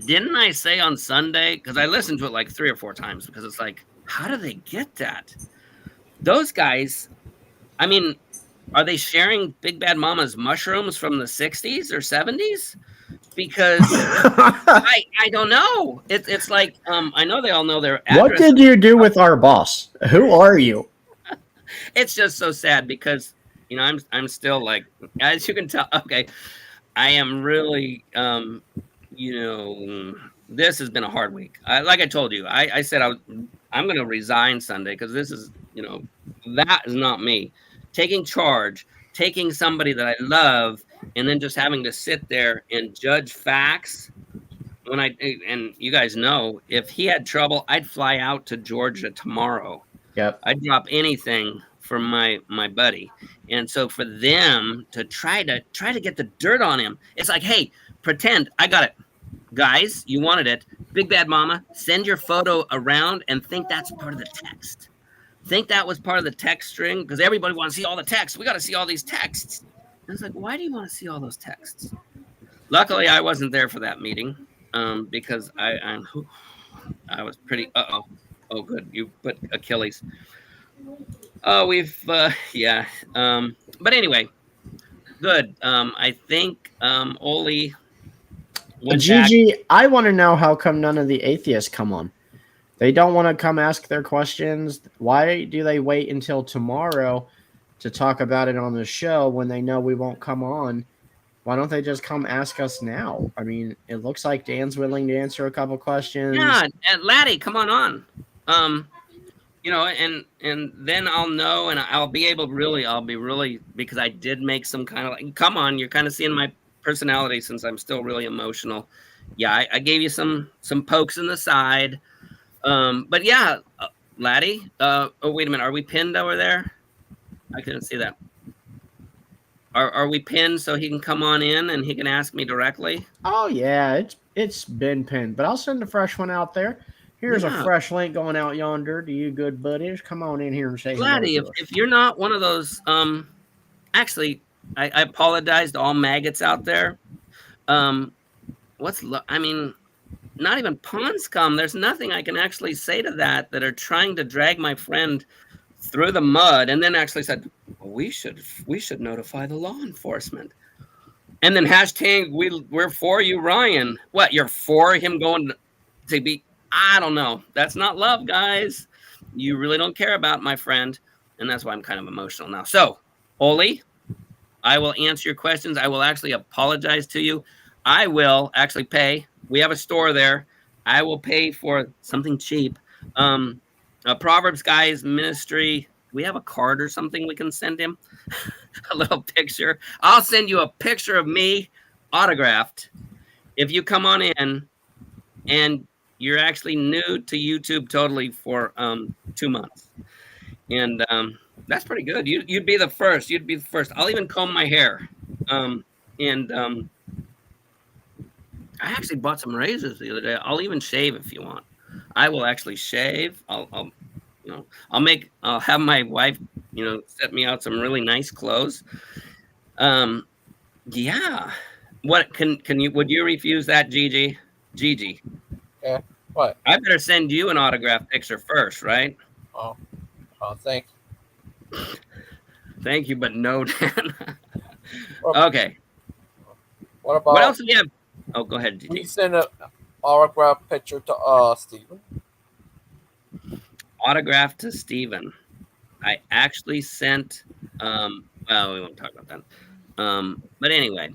Didn't I say on Sunday, because I listened to it like 3 or 4 times, because it's like, how do they get that? Those guys, I mean, are they sharing Big Bad Mama's mushrooms from the 60s or 70s? Because I don't know. It's like, I know they all know their address. What did you do with our boss? Who are you? It's just so sad because, you know, I'm still like, as you can tell, okay, I am really, you know, this has been a hard week. Like I told you, I said I'm going to resign Sunday because this is, you know, that is not me. Taking charge, taking somebody that I love, and then just having to sit there and judge facts. And you guys know, if he had trouble, I'd fly out to Georgia tomorrow. Yep. I'd drop anything for my buddy. And so for them to try to get the dirt on him, it's like, hey, pretend I got it. Guys, you wanted it. Big Bad Mama, send your photo around and think that's part of the text. Think that was part of the text string, because everybody wants to see all the texts. We got to see all these texts. And it's like, why do you want to see all those texts? Luckily, I wasn't there for that meeting because I was pretty. Oh, good. You put Achilles. Oh, yeah. But anyway, good. I think Oli. Gigi, I want to know how come none of the atheists come on. They don't want to come ask their questions. Why do they wait until tomorrow to talk about it on the show when they know we won't come on? Why don't they just come ask us now? I mean, it looks like Dan's willing to answer a couple questions. Yeah, laddie, come on. You know, and then I'll know, and I'll be really, because I did make some kind of like, come on, you're kind of seeing my personality since I'm still really emotional. Yeah, I gave you some pokes in the side. But yeah, laddie, oh, wait a minute. Are we pinned over there? I couldn't see that. Are we pinned so he can come on in and he can ask me directly? Oh yeah, it's been pinned, but I'll send a fresh one out there. Here's a fresh link going out yonder to you good buddies. Come on in here and say laddie, if you're not one of those, actually, I apologize to all maggots out there. I mean, not even pawns come. There's nothing I can actually say to that are trying to drag my friend through the mud, and then actually said, well, we should notify the law enforcement. And then hashtag we're for you, Ryan. What, you're for him going to be I don't know. That's not love, guys. You really don't care about my friend. And that's why I'm kind of emotional now. So, Oli, I will answer your questions. I will actually apologize to you. I will actually pay. We have a store there. I will pay for something cheap. Proverbs Guys Ministry. We have a card or something we can send him. A little picture. I'll send you a picture of me autographed. If you come on in and you're actually new to YouTube totally for 2 months. And that's pretty good. You'd be the first. You'd be the first. I'll even comb my hair. I actually bought some razors the other day. I'll even shave if you want. I will actually shave. I'll have my wife, set me out some really nice clothes. Yeah. What would you refuse that, Gigi? Gigi. Yeah. What? I better send you an autograph picture first, right? Oh, thank you. Thank you, but no, Dan. Okay. What about? What else do we have? Oh, go ahead, Gigi. We send an autograph picture to Stephen. Autograph to Stephen. I actually sent. Well, we won't talk about that. But anyway,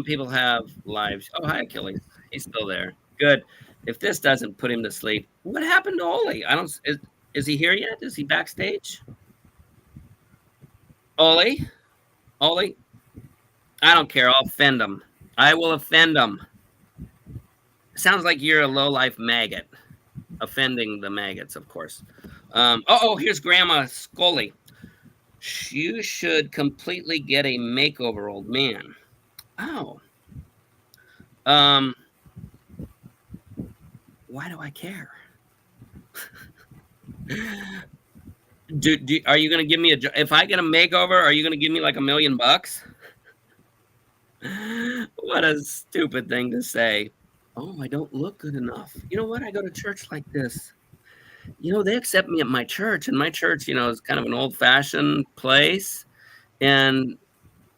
people have lives. Oh, hi, Achilles. He's still there. Good. If this doesn't put him to sleep, what happened to Oli? Is he here yet? Is he backstage? Oli? I don't care. I'll offend him. I will offend him. Sounds like you're a low-life maggot. Offending the maggots, of course. Here's Grandma Scully. You should completely get a makeover, old man. Oh. Why do I care? Are you going to give me if I get a makeover, are you going to give me like $1 million? What a stupid thing to say. Oh, I don't look good enough. You know what? I go to church like this. They accept me at my church, and my church, is kind of an old-fashioned place, and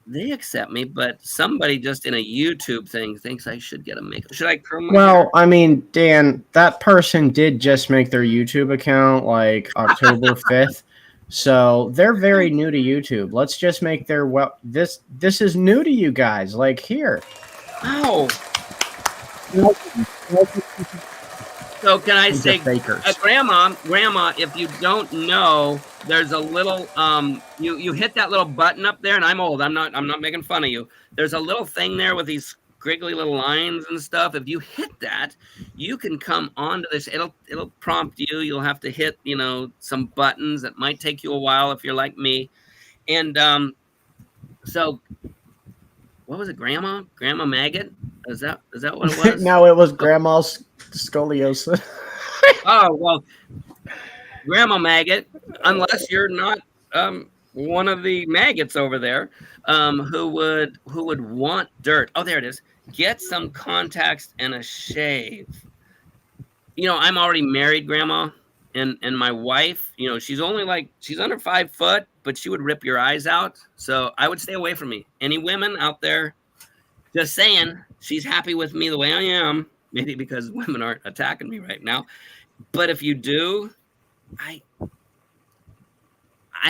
they accept me, but somebody just in a YouTube thing thinks I should get a makeover. Should I curl my hair? I mean, Dan, that person did just make their YouTube account like October 5th. So they're very new to YouTube. Let's just make their this is new to you guys. Like here. Oh. So can I say, Grandma, if you don't know, there's a little you hit that little button up there, and I'm old. I'm not making fun of you. There's a little thing there with these squiggly little lines and stuff. If you hit that, you can come onto this. It'll prompt you. You'll have to hit, some buttons. It might take you a while if you're like me. And so what was it, Grandma Maggot? Is that what it was? No, it was Grandma's scoliosis. Oh, well, Grandma Maggot, unless you're not one of the maggots over there who would want dirt. Oh, there it is. Get some contacts and a shave. I'm already married, Grandma, and my wife, she's under 5 foot, but she would rip your eyes out. So I would stay away from me. Any women out there, just saying, she's happy with me the way I am. Maybe because women aren't attacking me right now. But if you do, I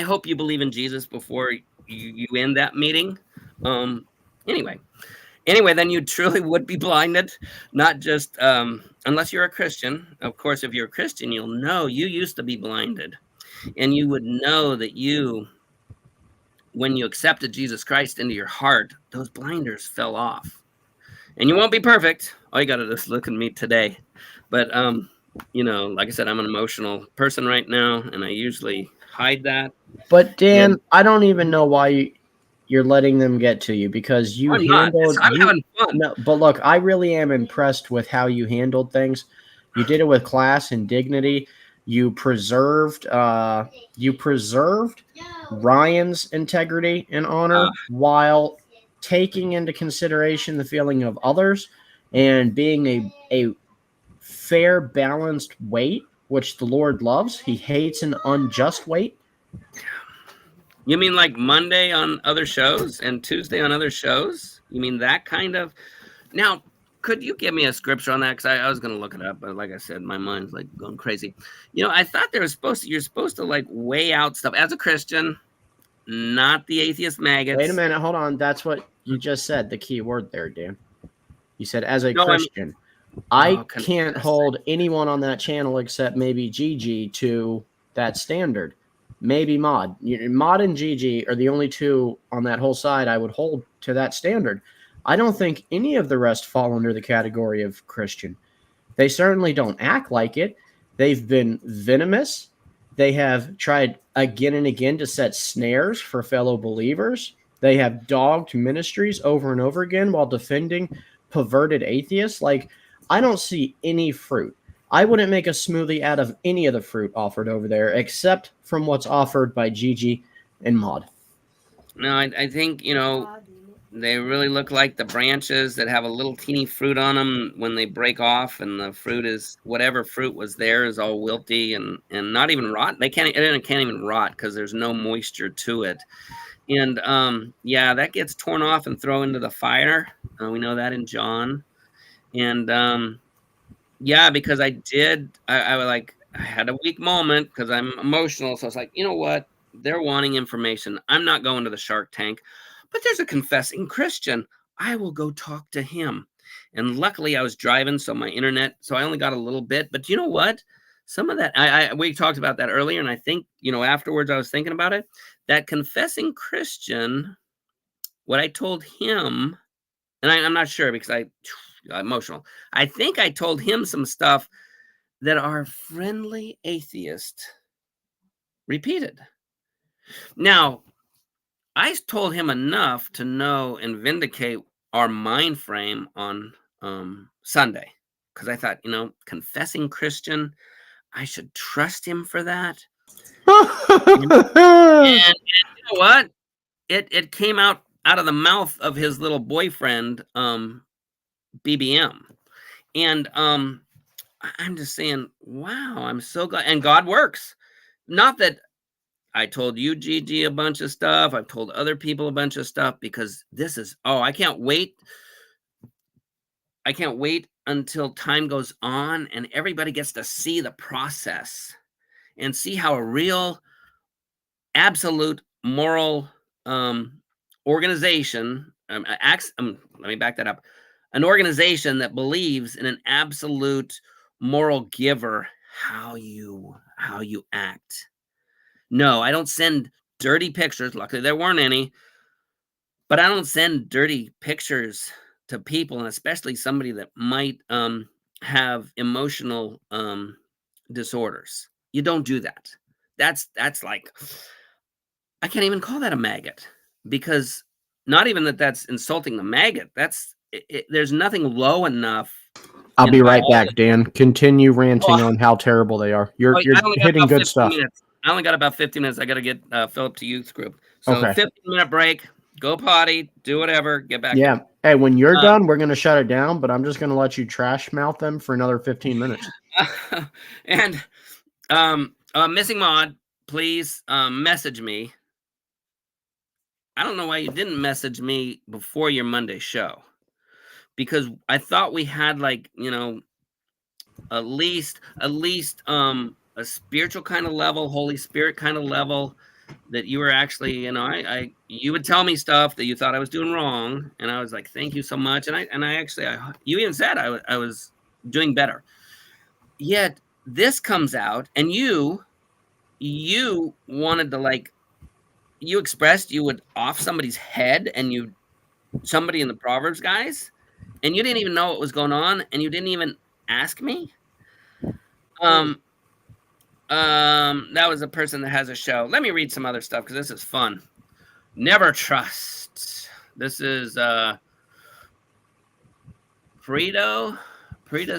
hope you believe in Jesus before you end that meeting. Anyway, then you truly would be blinded, not just unless you're a Christian. Of course, if you're a Christian, you'll know you used to be blinded. And you would know that when you accepted Jesus Christ into your heart, those blinders fell off. And you won't be perfect. All you got to do is look at me today. But, like I said, I'm an emotional person right now, and I usually hide that. But, Dan, I don't even know why you're letting them get to you, because you handled... I'm having fun. No, but look, I really am impressed with how you handled things. You did it with class and dignity. You preserved Ryan's integrity and honor while taking into consideration the feeling of others and being a fair, balanced weight, which the Lord loves. He hates an unjust weight. You mean like Monday on other shows and Tuesday on other shows? You mean that kind of... Now, could you give me a scripture on that? Because I was going to look it up, but like I said, my mind's like going crazy. I thought you're supposed to like weigh out stuff as a Christian, not the atheist maggots. Wait a minute, hold on. That's what you just said. The key word there, Dan. You said as a Christian. I can't hold anyone on that channel except maybe Gigi to that standard. Maybe Mod. Mod and Gigi are the only two on that whole side I would hold to that standard. I don't think any of the rest fall under the category of Christian. They certainly don't act like it. They've been venomous. They have tried again and again to set snares for fellow believers. They have dogged ministries over and over again while defending perverted atheists. Like, I don't see any fruit. I wouldn't make a smoothie out of any of the fruit offered over there except from what's offered by Gigi and Mod. No, I think, they really look like the branches that have a little teeny fruit on them when they break off, and the fruit is whatever fruit was there is all wilty and not even rot. It can't even rot because there's no moisture to it. And yeah, that gets torn off and thrown into the fire. We know that in John. And yeah, because I had a weak moment because I'm emotional. So I was like, you know what? They're wanting information. I'm not going to the Shark Tank. But there's a confessing Christian. I will go talk to him. And luckily I was driving, so my internet, so I only got a little bit. But you know what? Some of that, we talked about that earlier, and I think, afterwards I was thinking about it. That confessing Christian, what I told him, and I'm not sure because I got emotional. I think I told him some stuff that our friendly atheist repeated. Now, I told him enough to know and vindicate our mind frame on Sunday, because I thought, confessing Christian, I should trust him for that. and you know what? It came out of the mouth of his little boyfriend, BBM, and I'm just saying, wow, I'm so glad. And God works. Not that I told you, Gigi, a bunch of stuff. I've told other people a bunch of stuff because this is, I can't wait. I can't wait until time goes on and everybody gets to see the process and see how a real, absolute moral organization, let me back that up. An organization that believes in an absolute moral giver, how you act. No, I don't send dirty pictures. Luckily, there weren't any. But I don't send dirty pictures to people, and especially somebody that might have emotional disorders. You don't do that. That's like, I can't even call that a maggot, because not even that's insulting the maggot. There's nothing low enough. I'll be right back, Dan. Continue ranting on how terrible they are. You're hitting good stuff. I only got about 15 minutes. I got to get Philip to youth group. So okay. 15-minute break. Go potty. Do whatever. Get back. Yeah. Hey, when you're done, we're going to shut it down. But I'm just going to let you trash mouth them for another 15 minutes. And Missing Mod, please message me. I don't know why you didn't message me before your Monday show, because I thought we had at least a spiritual kind of level, Holy Spirit kind of level, that you were actually, you would tell me stuff that you thought I was doing wrong, and I was like, thank you so much, and you even said I was doing better. Yet this comes out, and you wanted to you expressed you would off somebody's head, and somebody in the Proverbs guys, and you didn't even know what was going on, and you didn't even ask me. That was a person that has a show. Let me read some other stuff because this is fun. Never trust. This is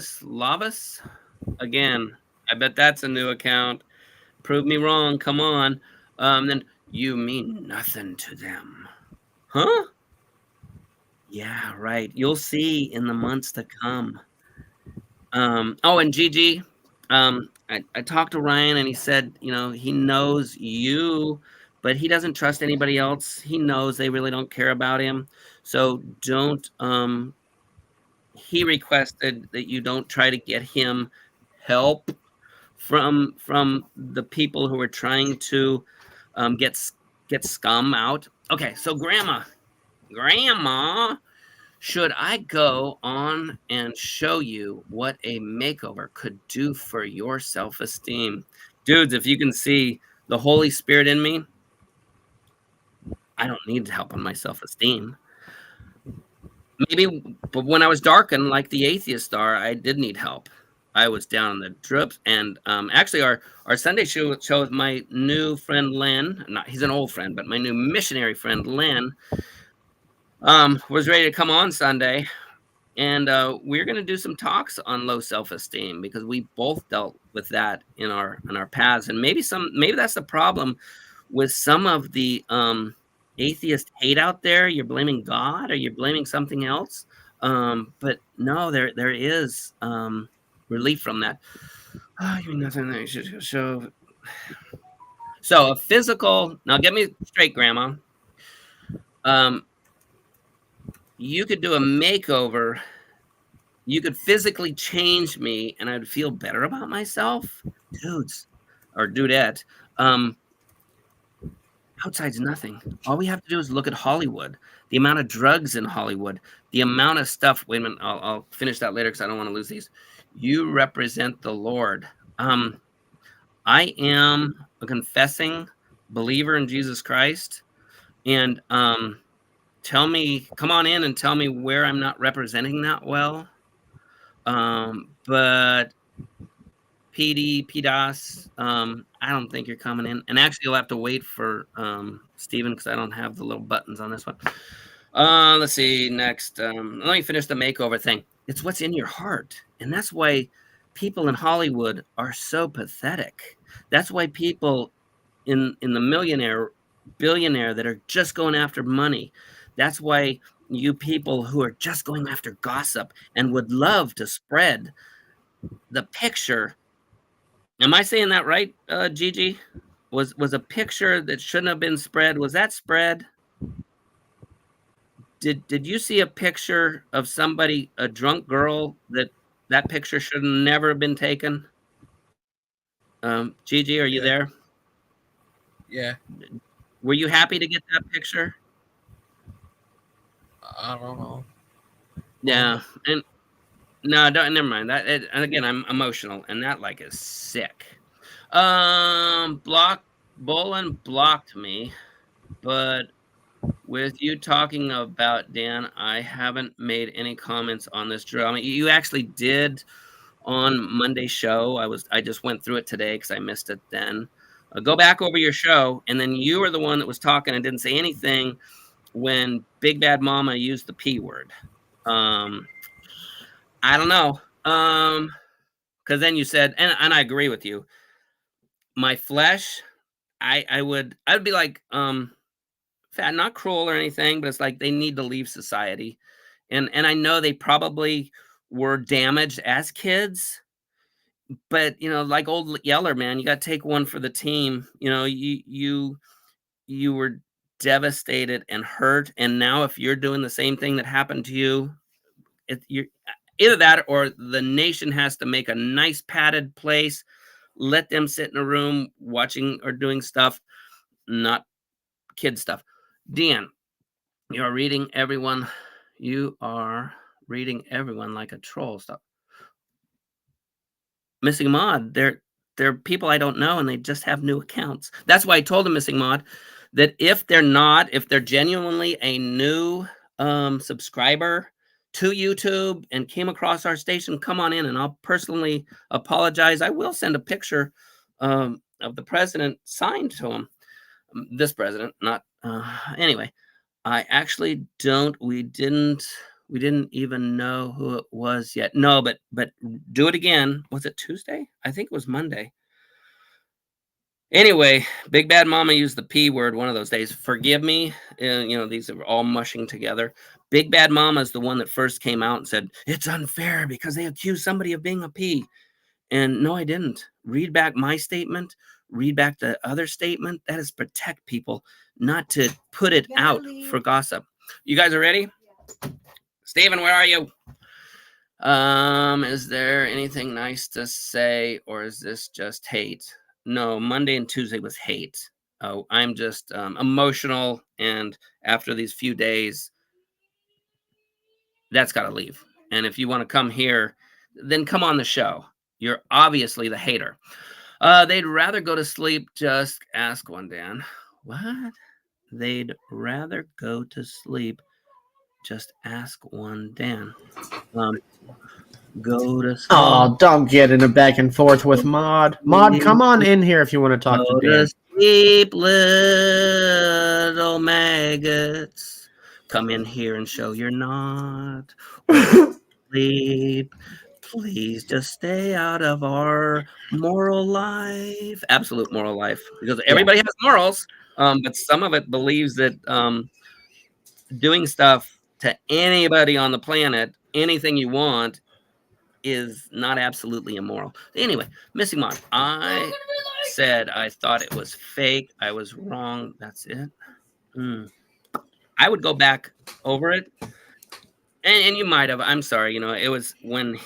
Slavas. Again, I bet that's a new account. Prove me wrong. Come on. Then you mean nothing to them. Huh? Yeah, right. You'll see in the months to come. And Gigi, I talked to Ryan, and he said, he knows you, but he doesn't trust anybody else. He knows they really don't care about him. So don't he requested that you don't try to get him help from the people who are trying to get scum out. Okay, so grandma, should I go on and show you what a makeover could do for your self-esteem? Dudes, if you can see the Holy Spirit in me, I don't need help on my self-esteem. Maybe, but when I was darkened like the atheist star, I did need help. I was down in the drips, and actually, our Sunday show with my new friend Len. He's an old friend, but my new missionary friend Len was ready to come on Sunday, and we're going to do some talks on low self-esteem because we both dealt with that in our paths, and maybe that's the problem with some of the atheist hate out there. You're blaming God or you're blaming something else, but no, there is relief from that. Oh, you're nothing that you should show. So a physical. Now get me straight, Grandma. You could do a makeover. You could physically change me, and I'd feel better about myself, dudes or dudette. Outside's nothing. All we have to do is look at Hollywood, the amount of drugs in Hollywood, the amount of stuff. Wait a minute, I'll finish that later because I don't want to lose these. You represent the Lord. I am a confessing believer in Jesus Christ, and come on in and tell me where I'm not representing that well. But PDAS, I don't think you're coming in. And actually, you'll have to wait for Stephen because I don't have the little buttons on this one. Let's see. Next, let me finish the makeover thing. It's what's in your heart. And that's why people in Hollywood are so pathetic. That's why people in the billionaire that are just going after money. That's why you people who are just going after gossip and would love to spread the picture. Am I saying that right, Gigi? Was a picture that shouldn't have been spread? Was that spread? Did you see a picture of somebody, a drunk girl, that picture should never have been taken? Gigi, are you there? Yeah. Were you happy to get that picture? I don't know. Yeah, and no, never mind that. And again, I'm emotional, and that is sick. Bolin blocked me, but with you talking about Dan, I haven't made any comments on this drama. You actually did on Monday's show. I just went through it today because I missed it then. Go back over your show, and then you were the one that was talking and didn't say anything when Big Bad Mama used the P word. I don't know. Because then you said, and I agree with you. My flesh, I would be like, fat, not cruel or anything, but it's like they need to leave society. And I know they probably were damaged as kids, but like old Yeller, man, you got to take one for the team. You were devastated and hurt, and now if you're doing the same thing that happened to you, you're either that or the nation has to make a nice padded place, let them sit in a room watching or doing stuff, not kid stuff. Dan, you are reading everyone like a troll. Stuff. Missing Mod, they're people I don't know, and they just have new accounts. That's why I told the Missing Mod that if they're genuinely a new subscriber to YouTube and came across our station, come on in and I'll personally apologize. I will send a picture of the president signed to him. This president, not anyway. I actually we didn't even know who it was yet. No, but do it again. Was it Tuesday? I think it was Monday. Anyway, Big Bad Mama used the P word one of those days. Forgive me. These are all mushing together. Big Bad Mama is the one that first came out and said, it's unfair because they accused somebody of being a P. And no, I didn't. Read back my statement. Read back the other statement. That is protect people, not to put it out for gossip. You guys are ready? Stephen, where are you? Is there anything nice to say, or is this just hate? No, Monday and Tuesday was hate. Oh, I'm just emotional, and after these few days, that's got to leave. And if you want to come here, then come on the show. You're obviously the hater. They'd rather go to sleep. Just ask one, Dan. What? They'd rather go to sleep. Just ask one, Dan. Go to sleep. Oh, don't get in a back and forth with Mod. Mod, come on in here if you want to talk to Dan. Go to sleep, little maggots. Come in here and show you're not. Sleep. Please just stay out of our moral life. Absolute moral life. Because everybody has morals, but some of it believes that doing stuff to anybody on the planet, anything you want, is not absolutely immoral. Anyway, Missing Mod. I said I thought it was fake. I was wrong. That's it. I would go back over it. And you might have. I'm sorry. You know, it was when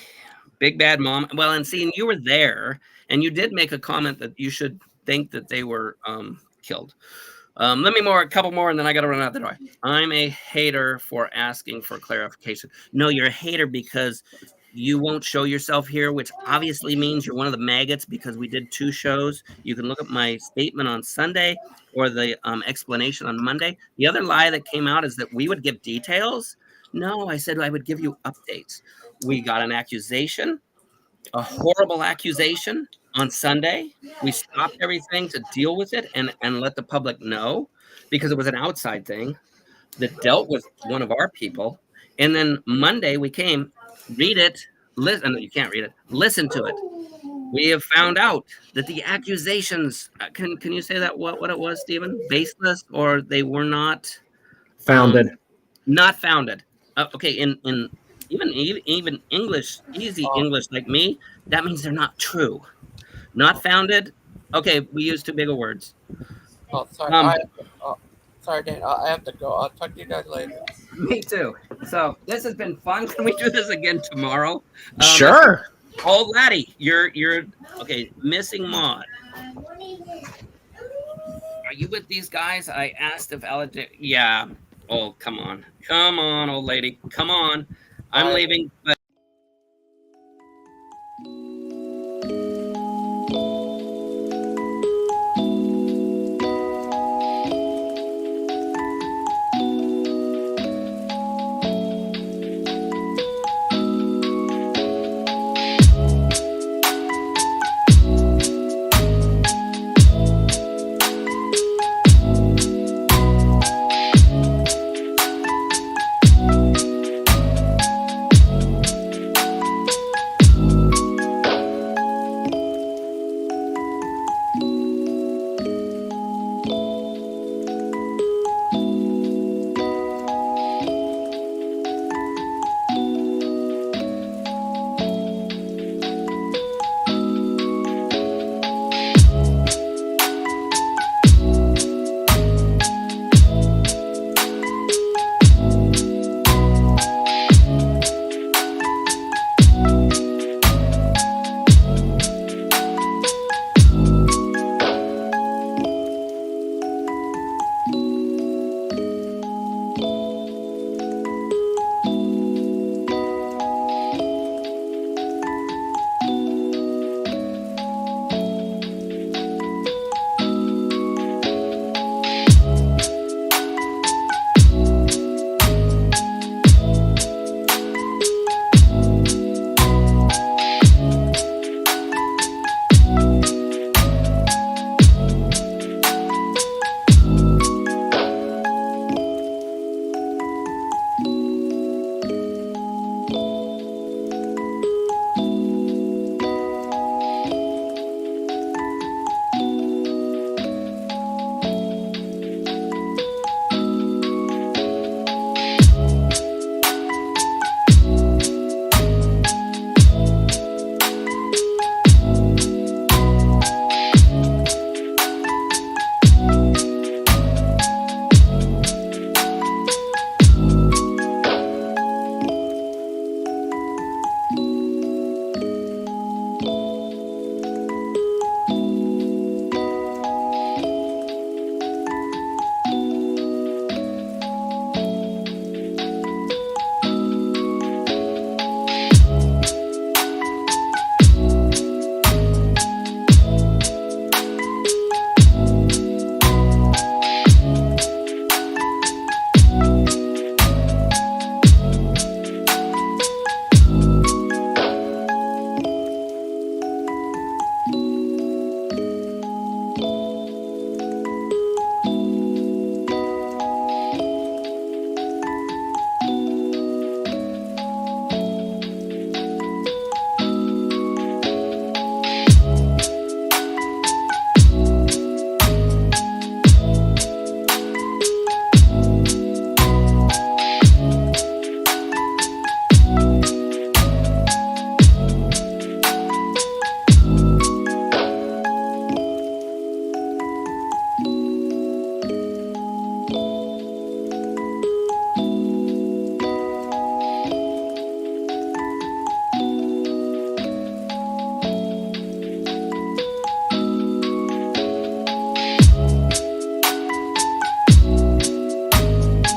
Big Bad Mom. Well, and seeing you were there, and you did make a comment that you should think that they were killed. Let me a couple more, and then I got to run out the door. I'm a hater for asking for clarification. No, you're a hater because you won't show yourself here, which obviously means you're one of the maggots because we did 2 shows. You can look at my statement on Sunday or the explanation on Monday. The other lie that came out is that we would give details. No, I said I would give you updates. We got an accusation, a horrible accusation on Sunday. We stopped everything to deal with it and let the public know because it was an outside thing that dealt with one of our people. And then Monday we came, read it, listen. You can't read it. Listen to it. We have found out that the accusations, can you say that what it was, Stephen? Baseless, or they were not founded. Not founded. Okay, in even English, easy English like me, that means they're not true. Not founded. Okay, we use too big of words. Oh, sorry. Sorry, Dan. I have to go. I'll talk to you guys later. Me too. So this has been fun. Can we do this again tomorrow? Sure. Oh, laddie, you're okay. Missing Mod. Are you with these guys? I asked if Alexander. Yeah. Oh, come on, old lady. Come on. I'm leaving. But